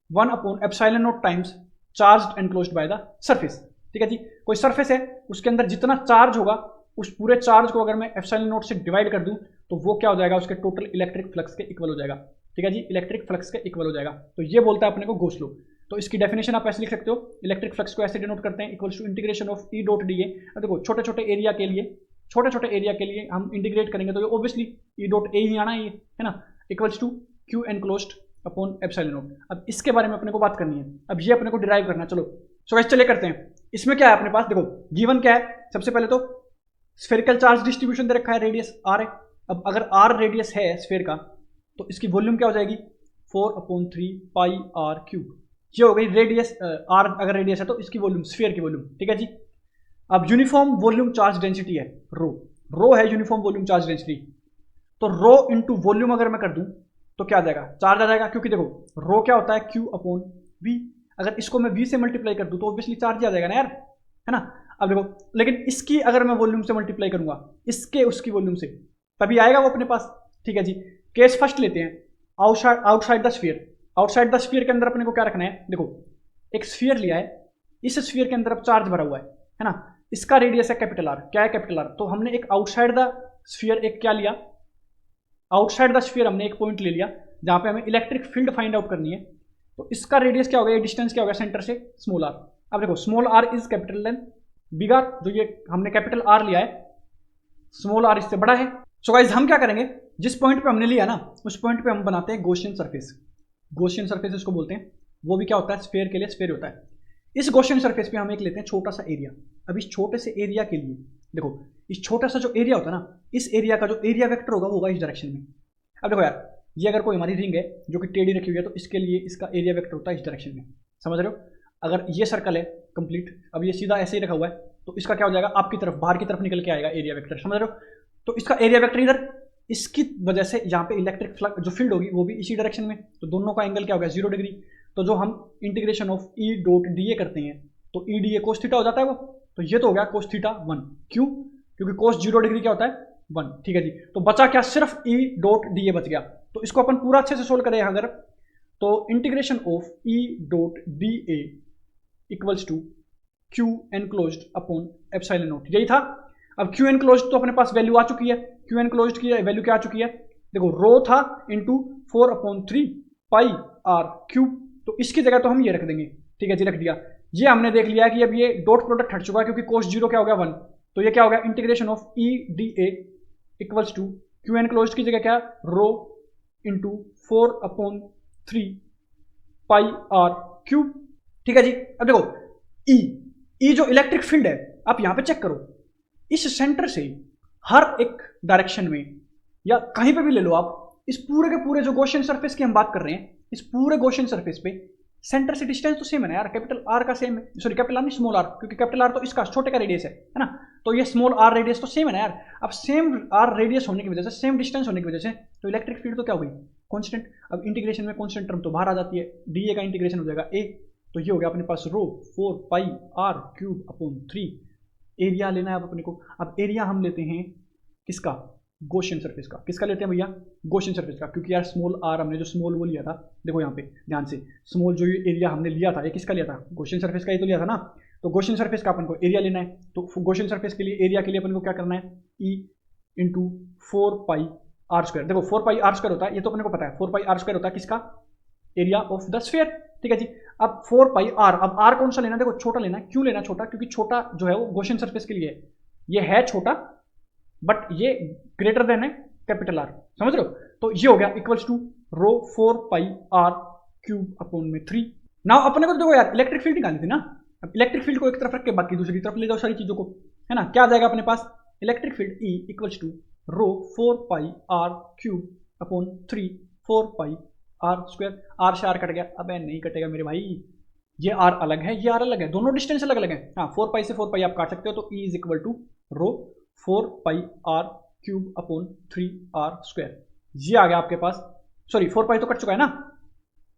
1/ε0 times charged and by the surface. ठीक है जी। कोई सरफेस है, उसके अंदर जितना चार्ज होगा, उस पूरे चार्ज को अगर मैं ε0 से डिवाइड कर दूं, तो वो क्या हो जाएगा, उसके टोटल इलेक्ट्रिक फ्लक्स के इक्वल हो जाएगा। ठीक है जी, इलेक्ट्रिक फ्लक्स के इक्वल हो जाएगा। तो ये बोलता है अपने को गोस लॉ। तो इसकी डेफिनेशन आप ऐसे लिख सकते हो, इलेक्ट्रिक फ्लक्स को ऐसे डिनोट करते हैं, equals to integration of E dot D A. देखो छोटे छोटे एरिया के लिए हम इंटीग्रेट करेंगे, तो ये ऑब्वियसली ई डॉट ए ही आना है, है ना, equals to Q enclosed upon ε0। अब इसके बारे में अपने को बात करनी है, अब ये अपने को डिराइव करना है। चलो सो चलिए करते हैं। इसमें क्या है अपने पास, देखो गिवन क्या है, सबसे पहले तो स्फेरिकल चार्ज डिस्ट्रीब्यूशन दे रखा है, रेडियस आर है। अब अगर आर रेडियस है स्फेयर का, तो इसकी वॉल्यूम क्या हो जाएगी, 4/3 पाई आर क्यूब। ये हो गई रेडियस, आर अगर रेडियस है तो इसकी वॉल्यूम, स्फीयर की वॉल्यूम। ठीक है जी। अब यूनिफॉर्म वॉल्यूम चार्ज डेंसिटी है रो है यूनिफॉर्म वॉल्यूम चार्ज डेंसिटी। तो रो इंटू वॉल्यूम अगर मैं कर दूं तो क्या आ जाएगा, चार्ज आ जाएगा, क्योंकि देखो रो क्या होता है, क्यू अपॉन वी। अगर इसको मैं वी से मल्टीप्लाई कर दूं तो ऑब्वियसली चार्ज आ जाएगा ना यार, है ना। अब देखो, लेकिन इसकी अगर मैं वॉल्यूम से मल्टीप्लाई करूंगा, इसके उसकी वॉल्यूम से, तभी आएगा वो अपने पास। ठीक है जी। केस फर्स्ट लेते हैं, outside the sphere. Outside the sphere के अंदर अपने को क्या रखना है, देखो एक स्फीयर लिया है, इस स्फीयर के अंदर अब चार्ज भरा हुआ है ना। इसका रेडियस है कैपिटल आर। क्या है कैपिटल आर, तो हमने एक आउटसाइड द स्फीयर एक क्या लिया, आउटसाइड द स्फीयर हमने एक पॉइंट ले लिया जहां पे हमें इलेक्ट्रिक फील्ड फाइंड आउट करनी है। तो इसका रेडियस क्या हो गया, डिस्टेंस क्या हो गया सेंटर से, स्मॉल आर। अब देखो small R is capital than big R, जो ये हमने कैपिटल आर लिया है, स्मॉल आर इससे बड़ा है। सो गाइस हम क्या करेंगे, जिस पॉइंट पे हमने लिया ना, उस पॉइंट पे हम बनाते हैं गॉसियन सरफेस। गॉसियन सरफेस इसको बोलते हैं। वो भी क्या होता है, स्फीयर के लिए स्फीयर होता है। इस गॉसियन सरफेस पे हम एक लेते हैं छोटा सा एरिया। अब इस छोटे से एरिया के लिए देखो, इस छोटा सा जो एरिया होता है ना, इस एरिया का जो एरिया वेक्टर होगा इस डायरेक्शन में। अब देखो यार, ये अगर कोई हमारी रिंग है जो कि टेढ़ी रखी हुई है, तो इसके लिए इसका एरिया वेक्टर होता है इस डायरेक्शन में, समझ रहे हो। अगर ये सर्कल है कंप्लीट, अब ये सीधा ऐसे ही रखा हुआ है, तो इसका क्या हो जाएगा, आपकी तरफ बाहर की तरफ निकल के आएगा एरिया वेक्टर, समझ रहे हो। तो इसका एरिया वेक्टर इधर, इसकी वजह से यहाँ पे इलेक्ट्रिक फ्लक्स जो फील्ड होगी वो भी इसी डायरेक्शन में, तो दोनों का एंगल क्या होगा 0 डिग्री। तो जो हम integration of E dot D A करते हैं तो E D A cos theta हो जाता है वो, तो ये तो हो गया कोस थीटा 1। क्यों? क्योंकि कोस 0 डिग्री क्या होता है 1। ठीक है जी, तो बचा क्या, सिर्फ ई डॉट डी ए बच गया। तो इसको अपन पूरा अच्छे से सोल्व करें अगर, तो integration of E dot D A equals to Q enclosed upon epsilon naught, यही था। अब क्यू एनक्लोज्ड तो अपने पास वैल्यू आ चुकी है, क्यू एनक्लोज्ड की वैल्यू क्या आ चुकी है, देखो रो था इंटू 4/3 पाई आर क्यूब, तो इसकी जगह तो हम ये रख देंगे। ठीक है जी, रख दिया। ये हमने देख लिया कि अब ये डॉट प्रोडक्ट हट चुका है क्योंकि कोस 0 क्या हो गया 1, तो ये क्या हो गया integration of E D A equals to Q enclosed की जगह क्या, rho into 4/3 pi R cube. ठीक है जी, अब देखो ई जो इलेक्ट्रिक फील्ड है, आप यहां पे चेक करो, इस सेंटर से हर एक डायरेक्शन में या कहीं पे भी ले लो आप, इस पूरे के पूरे जो गॉसियन सरफेस की हम बात कर रहे हैं, इस पूरे गॉसियन सरफेस पे सेंटर से डिस्टेंस तो सेम है ना यार, कैपिटल आर का सेम है, सॉरी कैपिटल आर नहीं स्मॉल आर, क्योंकि कैपिटल आर तो इसका छोटे का रेडियस है ना, तो ये स्मॉल आर रेडियस तो सेम है ना यार। अब सेम आर रेडियस होने की वजह से, सेम डिस्टेंस होने की वजह से, तो इलेक्ट्रिक फील्ड तो क्या होगी कांस्टेंट। अब इंटीग्रेशन में कांस्टेंट टर्म तो बाहर आ जाती है, डी ए का इंटीग्रेशन हो जाएगा ए, तो ये हो गया अपने पास रो 4 pi R cube upon 3। Area लेना है अब अपने को। अब एरिया हम लेते हैं किसका, गॉसियन सरफेस का। किसका लेते हैं भैया, गॉसियन सरफेस का, क्योंकि यार स्मॉल आर हमने जो स्मॉल वो लिया था, देखो यहाँ पे ध्यान से, स्मॉल जो एरिया हमने लिया था ये किसका लिया था, गॉसियन सरफेस का ही तो लिया था ना। तो गॉसियन सरफेस का अपन को एरिया लेना है, तो गॉसियन सरफेस के लिए एरिया के लिए अपन को क्या करना है, E into 4 pi R square. देखो 4 पाई आर स्क्वायर होता है, ये तो अपने को पता है, 4 पाई आर स्क्वायर होता है किसका, एरिया ऑफ द स्फीयर। ठीक है जी, अब 4 पाई आर, अब आर कौन सा लेना है, देखो छोटा लेना है। क्यों लेना छोटा, क्योंकि छोटा जो है वो गॉसियन सरफेस के लिए है, ये है छोटा बट ये ग्रेटर देन है कैपिटल आर, समझ रहे हो। तो ये हो गया equals to rho 4 pi R cube upon में 3। नाउ अपने को तो देखो यार इलेक्ट्रिक फील्ड निकालनी थी ना, अब इलेक्ट्रिक फील्ड को एक तरफ रख के बाकी दूसरी तरफ ले जाओ सारी चीजों को, है ना। क्या आ जाएगा अपने पास, electric field E equals to rho 4 pi R cube upon 3 4 pi R square. R से आर कट गया, अब नहीं कटेगा मेरे भाई, ये आर अलग है, ये आर अलग है, दोनों डिस्टेंस अलग अलग है। हाँ 4 पाई से 4 पाई आप काट सकते हो, तो E is equal to rho 4 pi R cube upon 3 R square. ये आ गया आपके पास, सॉरी 4 पाई तो कट चुका है ना,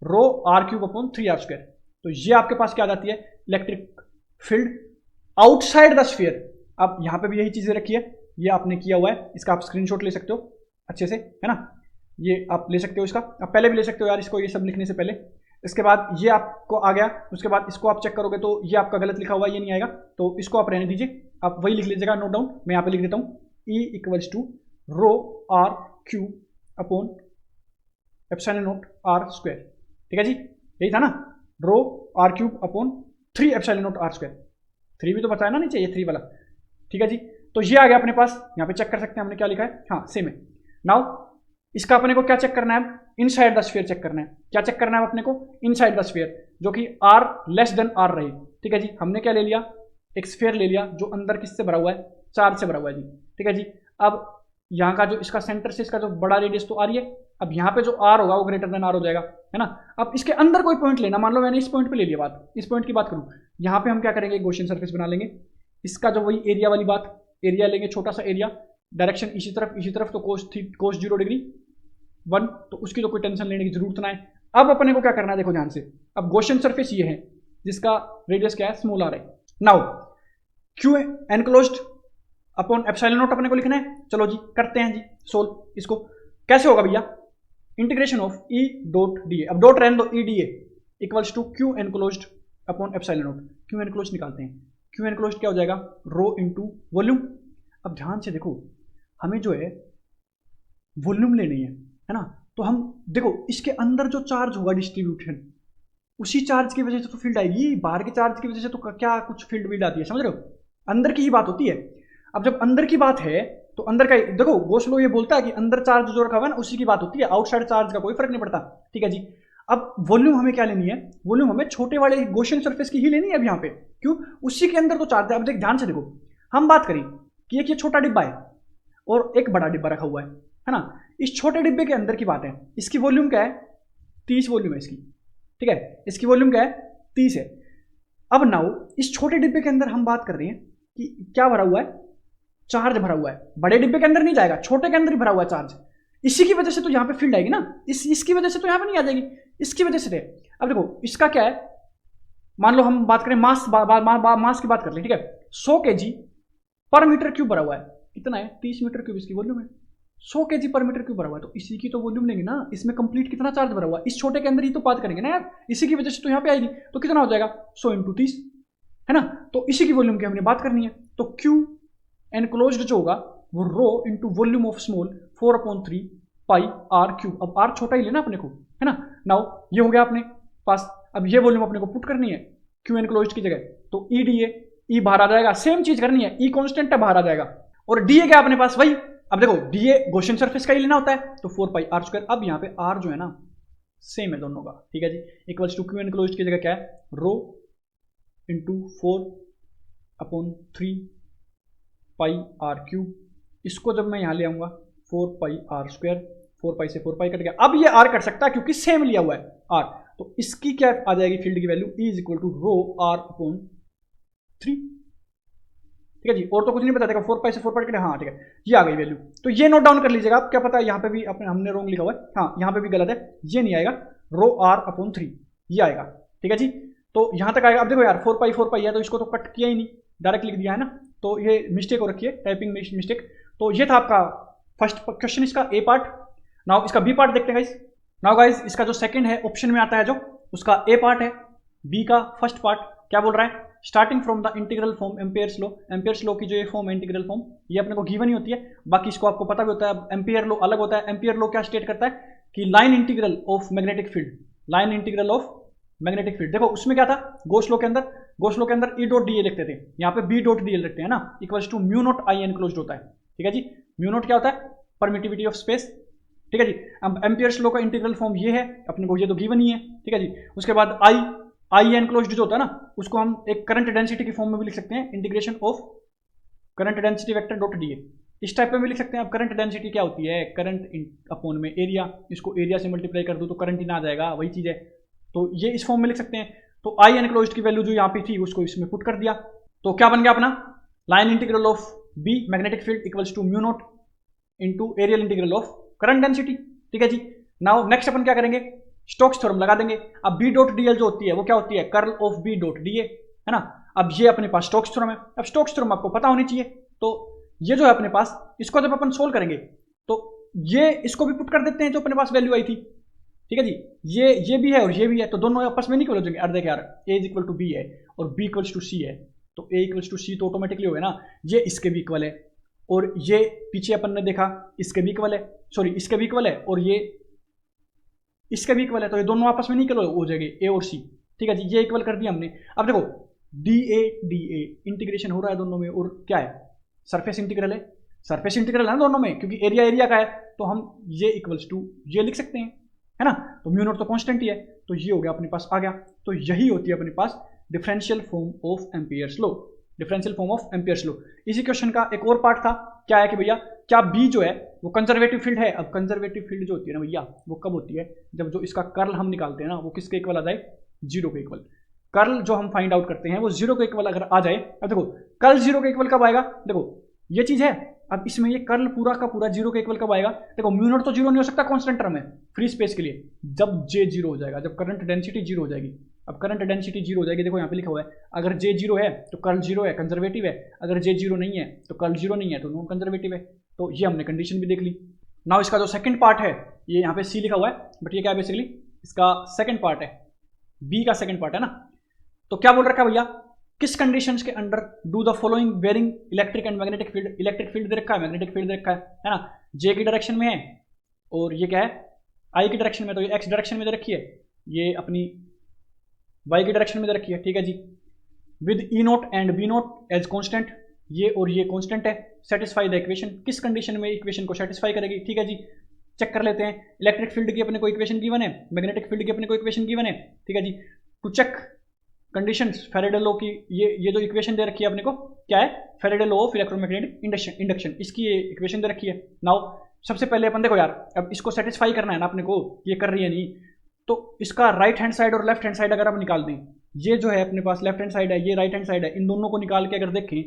rho R cube upon 3 R square. तो ये आपके पास क्या आ जाती है, electric field outside the sphere. अब यहां पे भी यही चीजें रखी है, ये आपने किया हुआ है, इसका आप स्क्रीनशॉट ले सकते हो अच्छे से, है ना, ये आप ले सकते हो, इसका आप पहले भी ले सकते हो यार इसको, ये सब लिखने से पहले। इसके बाद ये आपको आ गया, उसके बाद इसको आप चेक करोगे तो ये आपका गलत लिखा हुआ है, ये नहीं आएगा, तो इसको आप रहने दीजिए, आप वही लिख लीजिएगा नोट डाउन। मैं यहाँ पे लिख देता हूँ E equals to rho R cube upon epsilon naught R square. ठीक है जी, यही था ना, rho R cube upon 3 epsilon naught R square. 3 भी तो बताया ना नीचे, ये 3 वाला। ठीक है जी, तो ये आ गया अपने पास, यहाँ पे चेक कर सकते हैं हमने क्या लिखा है, हाँ सेम है। नाउ इसका अपने को क्या चेक करना है, इनसाइड द स्फीयर चेक करना है। क्या चेक करना है अपने को, इनसाइड द स्फीयर, जो कि आर लेस देन आर रहे। ठीक है जी, हमने क्या ले लिया, एक स्फीयर ले लिया जो अंदर किससे भरा हुआ है, चार्ज से भरा हुआ है जी। ठीक है जी, अब यहाँ का जो इसका सेंटर से इसका जो बड़ा रेडियस तो आर ही है, अब यहाँ पे जो आर होगा वो ग्रेटर देन आर हो जाएगा, है ना। अब इसके अंदर कोई पॉइंट लेना, मान लो मैंने इस पॉइंट पे ले लिया बात, इस पॉइंट की बात करूँ, यहाँ पे हम क्या करेंगे, गॉसियन सरफेस बना लेंगे, इसका जो वही एरिया वाली बात, एरिया लेंगे छोटा सा एरिया, डायरेक्शन इसी तरफ तो कोस 0 डिग्री 1, तो उसकी तो कोई टेंशन लेने की जरूरत ना है। अब अपने को क्या करना है, देखो ध्यान से, अब गॉसियन सरफेस ये है जिसका रेडियस क्या है, स्मॉल आर है। Now Q enclosed upon epsilon not अपने को लिखना है, चलो जी करते हैं जी सोल्व। इसको कैसे होगा भैया, integration of E dot D A, अब डॉट रहने दो, E D A equals to Q enclosed upon epsilon naught. Q enclosed निकालते हैं, क्यू एनक्लोज्ड क्या हो जाएगा, रो इंटू वॉल्यूम। अब ध्यान से देखो, हमें जो है वॉल्यूम लेनी है ना, तो हम देखो इसके अंदर जो चार्ज होगा डिस्ट्रीब्यूशन, उसी चार्ज की वजह से तो फील्ड आएगी, बाहर के चार्ज की वजह से तो क्या कुछ फील्ड विल्ड आती है, समझ रहे हो, अंदर की ही बात होती है। अब जब अंदर की बात है तो अंदर का देखो, गॉस लॉ ये बोलता है कि अंदर चार्ज जो रखा हुआ है ना उसी की बात होती है, आउटसाइड चार्ज का कोई फर्क नहीं पड़ता। ठीक है जी, अब वॉल्यूम हमें क्या लेनी है, वॉल्यूम हमें छोटे वाले गॉसियन सरफेस की ही लेनी है अब यहाँ पे, क्यों, उसी के अंदर तो चार्ज है। अब देख ध्यान से देखो, हम बात करें कि एक ये छोटा डिब्बा है और एक बड़ा डिब्बा रखा हुआ है ना, इस छोटे डिब्बे के अंदर की बात है, इसकी वॉल्यूम क्या है, 30 वॉल्यूम है इसकी। ठीक है, इसकी वॉल्यूम क्या है, 30 है। अब नाउ इस छोटे डिब्बे के अंदर हम बात कर रहे हैं कि क्या भरा हुआ है, चार्ज भरा हुआ है, बड़े डिब्बे के अंदर नहीं जाएगा, छोटे के अंदर ही भरा हुआ है चार्ज। इसी की वजह से तो यहाँ पे फील्ड आएगी ना, इसकी वजह से तो यहाँ पे नहीं आ जाएगी, इसकी वजह से। अब देखो इसका क्या है, मान लो हम बात करें मास मास की बात कर ले, ठीक है, 100 kg पर मीटर क्यूब भरा हुआ है, कितना है 30 मीटर क्यूब इसकी वॉल्यूम है, 100 kg पर मीटर क्यूब भरा हुआ है, तो इसी की तो वॉल्यूम लेंगे ना, इसमें कंप्लीट कितना चार्ज भरा हुआ है, इस छोटे के अंदर ही तो बात करेंगे ना यार, इसी की वजह से तो यहाँ पे आएगी, तो कितना हो जाएगा 100 × 30, है ना, तो इसी की वॉल्यूम की हमने बात करनी है, तो क्यू एनक्लोज्ड जो होगा वो rho into volume of small 4/3 pi R cube. अब आर छोटा ही लेना अपने को, है ना। नाउ ये हो गया अपने पास, अब ये वॉल्यूम अपने को पुट करनी है क्यू एनक्लोज्ड की जगह, तो ई डी ए बाहर आ जाएगा, सेम चीज करनी है, ई कांस्टेंट है बाहर आ जाएगा, और डी ए क्या अपने पास वही, अब देखो डी ए गॉसियन सरफेस का ही लेना होता है, तो 4 पाई आर स्क्वायर। अब यहाँ पे आर जो है ना सेम है दोनों का, ठीक है जी, इक्वल्स टू क्यू एनक्लोज्ड की जगह क्या है रो इंटू 4/3 पाई आर क्यूब, इसको जब मैं यहाँ ले आऊंगा 4 पाई आर स्क्वायर, 4 पाई से 4 पाई कट गया, अब ये आर कट सकता है क्योंकि सेम लिया हुआ है आर, तो इसकी क्या आ जाएगी फील्ड की value E is equal to rho R/3, ठीक है जी, और तो कुछ नहीं बता देगा, 4 पाई से 4 पाई कट, हाँ ठीक है, ये आ गई वैल्यू, तो ये नोट डाउन कर लीजिएगा आप, क्या पता है यहाँ पे भी अपने हमने रॉन्ग लिखा हुआ है, हाँ यहाँ पे भी गलत है, ये नहीं आएगा, रो R/3 ये आएगा, ठीक है जी, तो यहाँ तक आएगा। अब देखो यार 4 पाई है, तो इसको तो कट किया ही नहीं, डायरेक्ट लिख दिया है ना, तो ये मिस्टेक हो रखी है, टाइपिंग मिस्टेक। तो ये था आपका फर्स्ट क्वेश्चन, इसका ए पार्ट। नाउ इसका बी पार्ट देखते हैं गाइस। नाउ गाइस इसका जो सेकंड है ऑप्शन में आता है जो, उसका ए पार्ट है, बी का फर्स्ट पार्ट क्या बोल रहा है, starting from the integral form Ampere's law. Ampere's law की जो ये फॉर्म है इंटीग्रल फॉर्म, ये अपने को गिवन ही होती है, बाकी इसको आपको पता भी होता है। एम्पियर लॉ अलग होता है, एम्पियर लॉ क्या स्टेट करता है कि line integral of magnetic field, line integral of magnetic field, देखो उसमें क्या था गॉस लॉ के अंदर, गॉस लॉ के अंदर ई डॉट डी ए लिखते थे, यहाँ पे बी डॉट डी एल लिखते हैं ना, equals to mu naught I enclosed होता है, ठीक है जी, म्यू नॉट क्या होता है परमिटिविटी ऑफ स्पेस, ठीक है जी। अब एम्पियर्स लॉ का इंटीग्रल फॉर्म ये है अपने को, ये तो गिवन ही है, ठीक है जी। उसके बाद आई एनक्लोज्ड जो होता है ना, उसको हम एक करंट डेंसिटी की फॉर्म में भी लिख सकते हैं, integration of current density vector dot D A, इस टाइप में भी लिख सकते हैं। अब करंट डेंसिटी क्या होती है, करंट अपॉन में एरिया, इसको एरिया से मल्टीप्लाई कर दो तो करंट ही ना आ जाएगा, वही चीज है, तो ये इस फॉर्म में लिख सकते हैं। तो आई एनक्लोज्ड की वैल्यू जो यहाँ पे थी उसको इसमें पुट कर दिया, तो क्या बन गया अपना line integral of B magnetic field equals to mu naught into areal integral of current density, ठीक है जी। नाउ नेक्स्ट अपन क्या करेंगे, स्टोक्स थ्योरम लगा देंगे। अब बी डॉट डी एल जो होती है वो क्या होती है, curl of B dot D A, है ना। अब ये अपने पास स्टोक्स थ्योरम है, अब स्टोक्स थ्योरम आपको पता होनी चाहिए, तो ये जो है अपने पास, इसको जब अपन सोल्व करेंगे तो ये इसको भी पुट कर देते हैं जो अपने पास वैल्यू आई थी, ठीक है जी। ये भी है और ये भी है, तो दोनों आपस में नहीं हो जाएंगे, अर्धे यार ए इज इक्वल टू बी है और बी इक्वल्स टू सी है, तो ए इक्वल्स टू सी तो ऑटोमेटिकली हो गया ना, ये इसके भी इक्वल है, और ये पीछे अपन ने देखा इसके भी इक्वल है, सॉरी इसके भी इक्वल है, और ये इसके भी इक्वल है, तो ये दोनों आपस में नहीं इक्वल हो जाएंगे ए और सी, ठीक है जी। ये इक्वल कर दिया हमने। अब देखो डी ए इंटीग्रेशन हो रहा है दोनों में, और क्या है सरफेस इंटीग्रल है, सरफेस इंटीग्रल है ना दोनों में, क्योंकि एरिया एरिया का है, तो हम ये इक्वल्स टू ये लिख सकते हैं, है ना। तो म्यू नॉट तो कांस्टेंट ही है, तो ये हो गया अपने पास आ गया। तो यही होती है अपने पास differential form of Ampere's law, differential form of Ampere's law. इसी क्वेश्चन का एक और पार्ट था, क्या है कि भैया क्या बी जो है वो कंजर्वेटिव फील्ड है। अब कंजर्वेटिव फील्ड जो होती है ना भैया, वो कब होती है, जब जो इसका कर्ल हम निकालते हैं ना वो किसके इक्वल आ जाए, जीरो के इक्वल। कर्ल जो हम फाइंड आउट करते हैं वो जीरो के इक्वल अगर आ जाए, अब देखो कर्ल जीरो के इक्वल कब आएगा, देखो ये चीज है। अब इसमें ये कर्ल पूरा का पूरा जीरो के इक्वल कब आएगा, देखो म्यू नॉट तो जीरो नहीं हो सकता कांस्टेंट टर्म है फ्री स्पेस के लिए, जब जे जीरो हो जाएगा, जब करंट डेंसिटी जीरो हो जाएगी। अब करंट डेंसिटी जीरो हो जाएगी, देखो यहाँ पे लिखा हुआ है, अगर जे जीरो है तो कर्ल जीरो है, कंजर्वेटिव है, अगर जे जीरो नहीं है तो कर्ल जीरो नहीं है तो नॉन कंजर्वेटिव है। तो ये हमने कंडीशन भी देख ली। नाउ इसका जो सेकंड पार्ट है, ये यहाँ पे सी लिखा हुआ है, बट ये क्या है बेसिकली इसका सेकंड पार्ट है, बी का सेकंड पार्ट है ना। तो क्या बोल रखा है भैया, किस कंडीशंस के under do the following varying electric and magnetic field, electric field दे रखा है, मैग्नेटिक फील्ड दे रखा है ना, जे की डायरेक्शन में है और ये क्या है आई की डायरेक्शन में, तो ये एक्स डायरेक्शन में दे रखी है, ये अपनी वाई की डायरेक्शन में दे रखी है, ठीक है जी। With E naught and B naught as constant, ये और ये कॉन्स्टेंट है। सेटिस्फाई द इक्वेशन, किस कंडीशन में इक्वेशन को सेटिस्फाई करेगी, ठीक है जी। चेक कर लेते हैं, इलेक्ट्रिक फील्ड की अपने को इक्वेशन गिवन है, मैग्नेटिक फील्ड की अपने को इक्वेशन गिवन है, ठीक है जी। To check conditions Faraday law की, ये जो इक्वेशन दे रखी है अपने को क्या है, Faraday law of electromagnetic induction, इसकी ये इक्वेशन दे रखी है। नाउ सबसे पहले अपन देखो यार, अब इसको सेटिस्फाई करना है ना अपने को, ये कर रही है नहीं, तो इसका राइट हैंड साइड और लेफ्ट हैंड साइड अगर आप निकाल दें, ये जो है अपने पास लेफ्ट हैंड साइड है, ये राइट हैंड साइड है, इन दोनों को निकाल के अगर देखें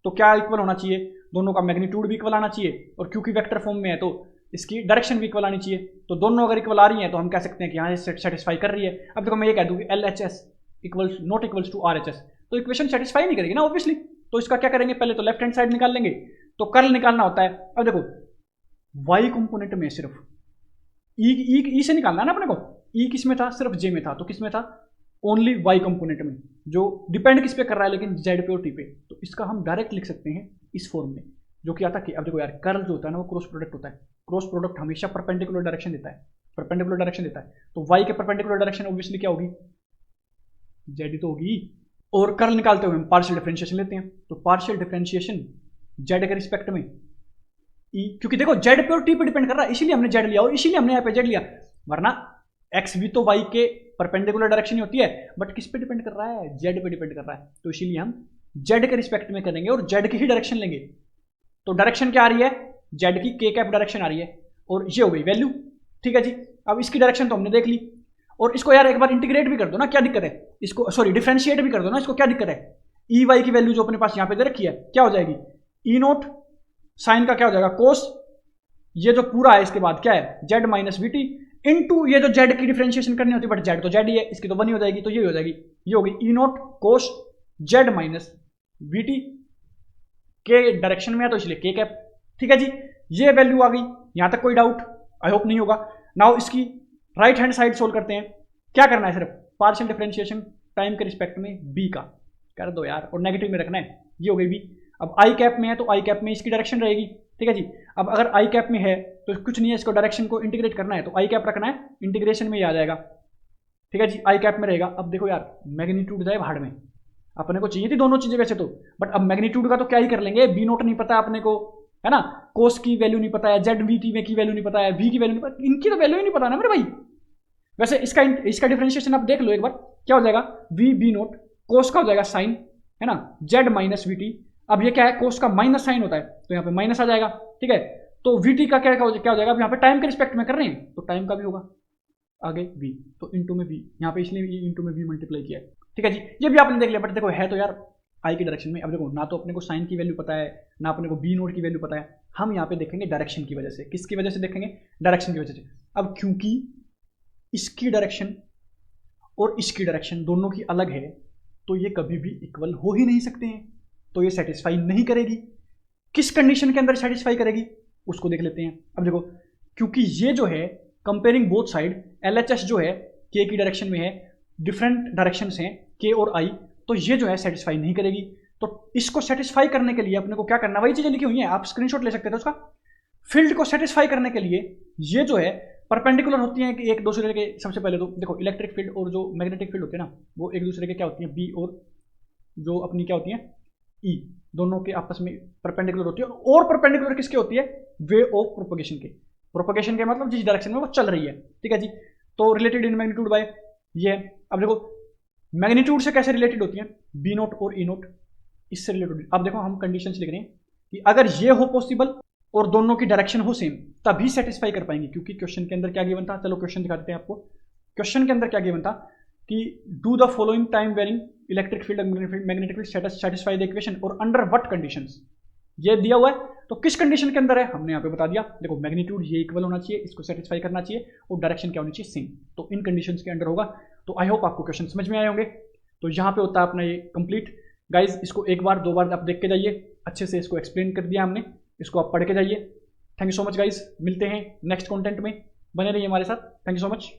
तो क्या इक्वल होना चाहिए, दोनों का मैग्नीट्यूड भी इक्वल आना चाहिए, और क्योंकि वेक्टर फॉर्म में है तो इसकी डायरेक्शन भी इक्वल आनी चाहिए। तो दोनों अगर इक्वल आ रही हैं तो हम कह सकते हैं कि यहाँ से सेटिस्फाई कर रही है। अब देखो मैं ये कह दूँ कि LHS equals not equals to RHS, तो इक्वेशन सेटिस्फाई नहीं करेगी ना ऑब्वियसली। तो इसका क्या करेंगे, पहले तो लेफ्ट हैंड साइड निकाल लेंगे, तो कर्ल निकालना होता है। अब देखो वाई कंपोनेंट में सिर्फ ई से निकालना है ना अपने को, ई किस में था, सिर्फ जे में था, तो किस में था, ओनली वाई कंपोनेंट में, जो डिपेंड किस पे कर रहा है, लेकिन जेड पे और टी पे। तो इसका हम डायरेक्ट लिख सकते हैं इस फॉर्म में, जो कि आता कि अब देखो यार कर्ल जो होता है ना वो क्रॉस प्रोडक्ट होता है, क्रॉस प्रोडक्ट हमेशा परपेंडिकुलर डायरेक्शन देता है, परपेंडिकुलर डायरेक्शन देता है। तो वाई के परपेंडिकुलर डायरेक्शन ऑब्वियसली क्या होगी, जेड ही तो होगी। और कर्ल निकालते हुए हम पार्शियल डिफरेंशिएशन लेते हैं, तो पार्शियल डिफरेंशिएशन जेड के रिस्पेक्ट में ई, क्योंकि देखो जेड पे और टी पे डिपेंड कर रहा है, इसीलिए हमने जेड लिया और इसीलिए हमने यहाँ पे जेड लिया, वरना एक्स भी तो वाई के परपेंडिकुलर डायरेक्शन ही होती है, बट किस पे डिपेंड कर रहा है, जेड पे डिपेंड कर रहा है। तो इसीलिए हम जेड के रिस्पेक्ट में करेंगे और जेड की ही डायरेक्शन लेंगे। तो डायरेक्शन क्या आ रही है, जेड की के कैप डायरेक्शन आ रही है, और ये हो गई वैल्यू। ठीक है जी, अब इसकी डायरेक्शन तो हमने देख ली, और इसको यार एक बार इंटीग्रेट भी कर दो ना, क्या दिक्कत है, इसको सॉरी डिफरेंशिएट भी कर दो ना, इसको क्या दिक्कत है। ई वाई की वैल्यू जो अपने पास यहाँ पे दे रखी है क्या हो जाएगी, ई नोट साइन का क्या हो जाएगा कोस, ये जो पूरा है इसके बाद क्या है Z minus V T into ये जो जेड की डिफरेंशिएशन करनी होती है, बट जेड तो जेड ही है, इसकी तो वन ही हो जाएगी, तो ये हो जाएगी, ये होगी E naught cos Z minus V T, के डायरेक्शन में है तो इसलिए के कैप। ठीक है जी, ये वैल्यू आ गई, यहां तक कोई डाउट आई होप नहीं होगा। नाउ इसकी राइट हैंड साइड सोल्व करते हैं, क्या करना है, सिर्फ पार्शियल डिफरेंशिएशन टाइम के रिस्पेक्ट में बी का कर दो यार, और नेगेटिव में रखना है, ये हो गई बी। अब आई कैप में है तो आई कैप में इसकी डायरेक्शन रहेगी। ठीक है जी, अब अगर आई कैप में है तो कुछ नहीं है, इसको डायरेक्शन को इंटीग्रेट करना है, तो आई कैप रखना है, इंटीग्रेशन में ही आ जाएगा। ठीक है जी, आई कैप में रहेगा। अब देखो यार मैग्नीट्यूड जाए भाड़ में, अपने को चाहिए थी दोनों चीजें वैसे तो, बट अब मैग्नीट्यूड का तो क्या ही कर लेंगे, बी नोट नहीं पता अपने को, है ना, कोस की वैल्यू नहीं पता है, जेड वी टी में की वैल्यू नहीं पता है, वी की वैल्यू नहीं पता, इनकी तो वैल्यू ही नहीं पता ना मेरे भाई। वैसे इसका डिफरेंशिएशन आप देख लो एक बार, क्या हो जाएगा, वी बी नोट कोस का हो जाएगा साइन, है ना, जेड माइनस वी टी। अब ये क्या है, कोस का माइनस साइन होता है, तो यहाँ पे माइनस आ जाएगा। ठीक है, तो वी टी का क्या हो जाएगा, अब यहाँ पे टाइम के रिस्पेक्ट में कर रहे हैं तो टाइम का भी होगा आगे वी, तो इंटू में वी, यहाँ पे इसलिए इंटू में वी मल्टीप्लाई किया है। ठीक है जी, ये भी आपने देख लिया, बट देखो है तो यार आई की डायरेक्शन में। अब देखो ना तो अपने को साइन की वैल्यू पता है, ना अपने को बी नोट की वैल्यू पता है, हम यहाँ पे देखेंगे डायरेक्शन की वजह से। किसकी वजह से देखेंगे, डायरेक्शन की वजह से। अब क्योंकि इसकी डायरेक्शन और इसकी डायरेक्शन दोनों की अलग है, तो ये कभी भी इक्वल हो ही नहीं सकते हैं, तो ये सेटिस्फाई नहीं करेगी। किस कंडीशन के अंदर सेटिस्फाई करेगी उसको देख लेते हैं। अब देखो क्योंकि ये जो है कंपेयरिंग बोथ साइड, LHS जो है के की डायरेक्शन में है, डिफरेंट डायरेक्शंस हैं के और आई, तो ये जो है सेटिस्फाई नहीं करेगी। तो इसको सेटिस्फाई करने के लिए अपने को क्या करना है, वही चीजें लिखी हुई हैं, आप स्क्रीनशॉट ले सकते थे उसका। फील्ड को सेटिस्फाई करने के लिए ये जो है परपेंडिकुलर होती हैं कि एक दूसरे के, सबसे पहले तो देखो इलेक्ट्रिक फील्ड और जो मैग्नेटिक फील्ड होते हैं ना, वो एक दूसरे के क्या होती हैं, बी और जो अपनी क्या होती हैं ई, दोनों के आपस में परपेंडिकुलर होती है। और परपेंडिकुलर किसके होती है, वे ऑफ प्रोपगेशन के, प्रोपगेशन के मतलब जिस डायरेक्शन में वो चल रही है। ठीक है जी, तो रिलेटेड इन मैग्नीट्यूड बाय ये। अब देखो मैग्नीट्यूड से कैसे रिलेटेड होती है, बी नोट और ई नोट, इससे रिलेटेड। अब देखो हम कंडीशंस लिख रहे हैं कि अगर ये हो पॉसिबल और दोनों की डायरेक्शन हो सेम, तभी सेटिस्फाई कर पाएंगे। क्योंकि क्वेश्चन के अंदर क्या गिवन था, चलो क्वेश्चन दिखा देते हैं आपको। क्वेश्चन के अंदर क्या गिवन था कि do the following time varying electric field magnetic field satisfy the equation और अंडर व्हाट कंडीशंस, ये दिया हुआ है। तो किस कंडीशन के अंदर है हमने यहाँ पे बता दिया। देखो मैग्नीट्यूड ये इक्वल होना चाहिए, इसको सेटिस्फाई करना चाहिए, और डायरेक्शन क्या होनी चाहिए, सेम। तो इन कंडीशंस के अंडर होगा। तो आई होप आपको क्वेश्चन समझ में आए होंगे। तो यहाँ पे होता है अपना ये कंप्लीट। गाइज इसको एक बार दो बार आप देख के जाइए, अच्छे से इसको एक्सप्लेन कर दिया हमने, इसको आप पढ़ के जाइए। Thank you so much guys, मिलते हैं नेक्स्ट कंटेंट में, बने रहिए हमारे साथ। Thank you so much.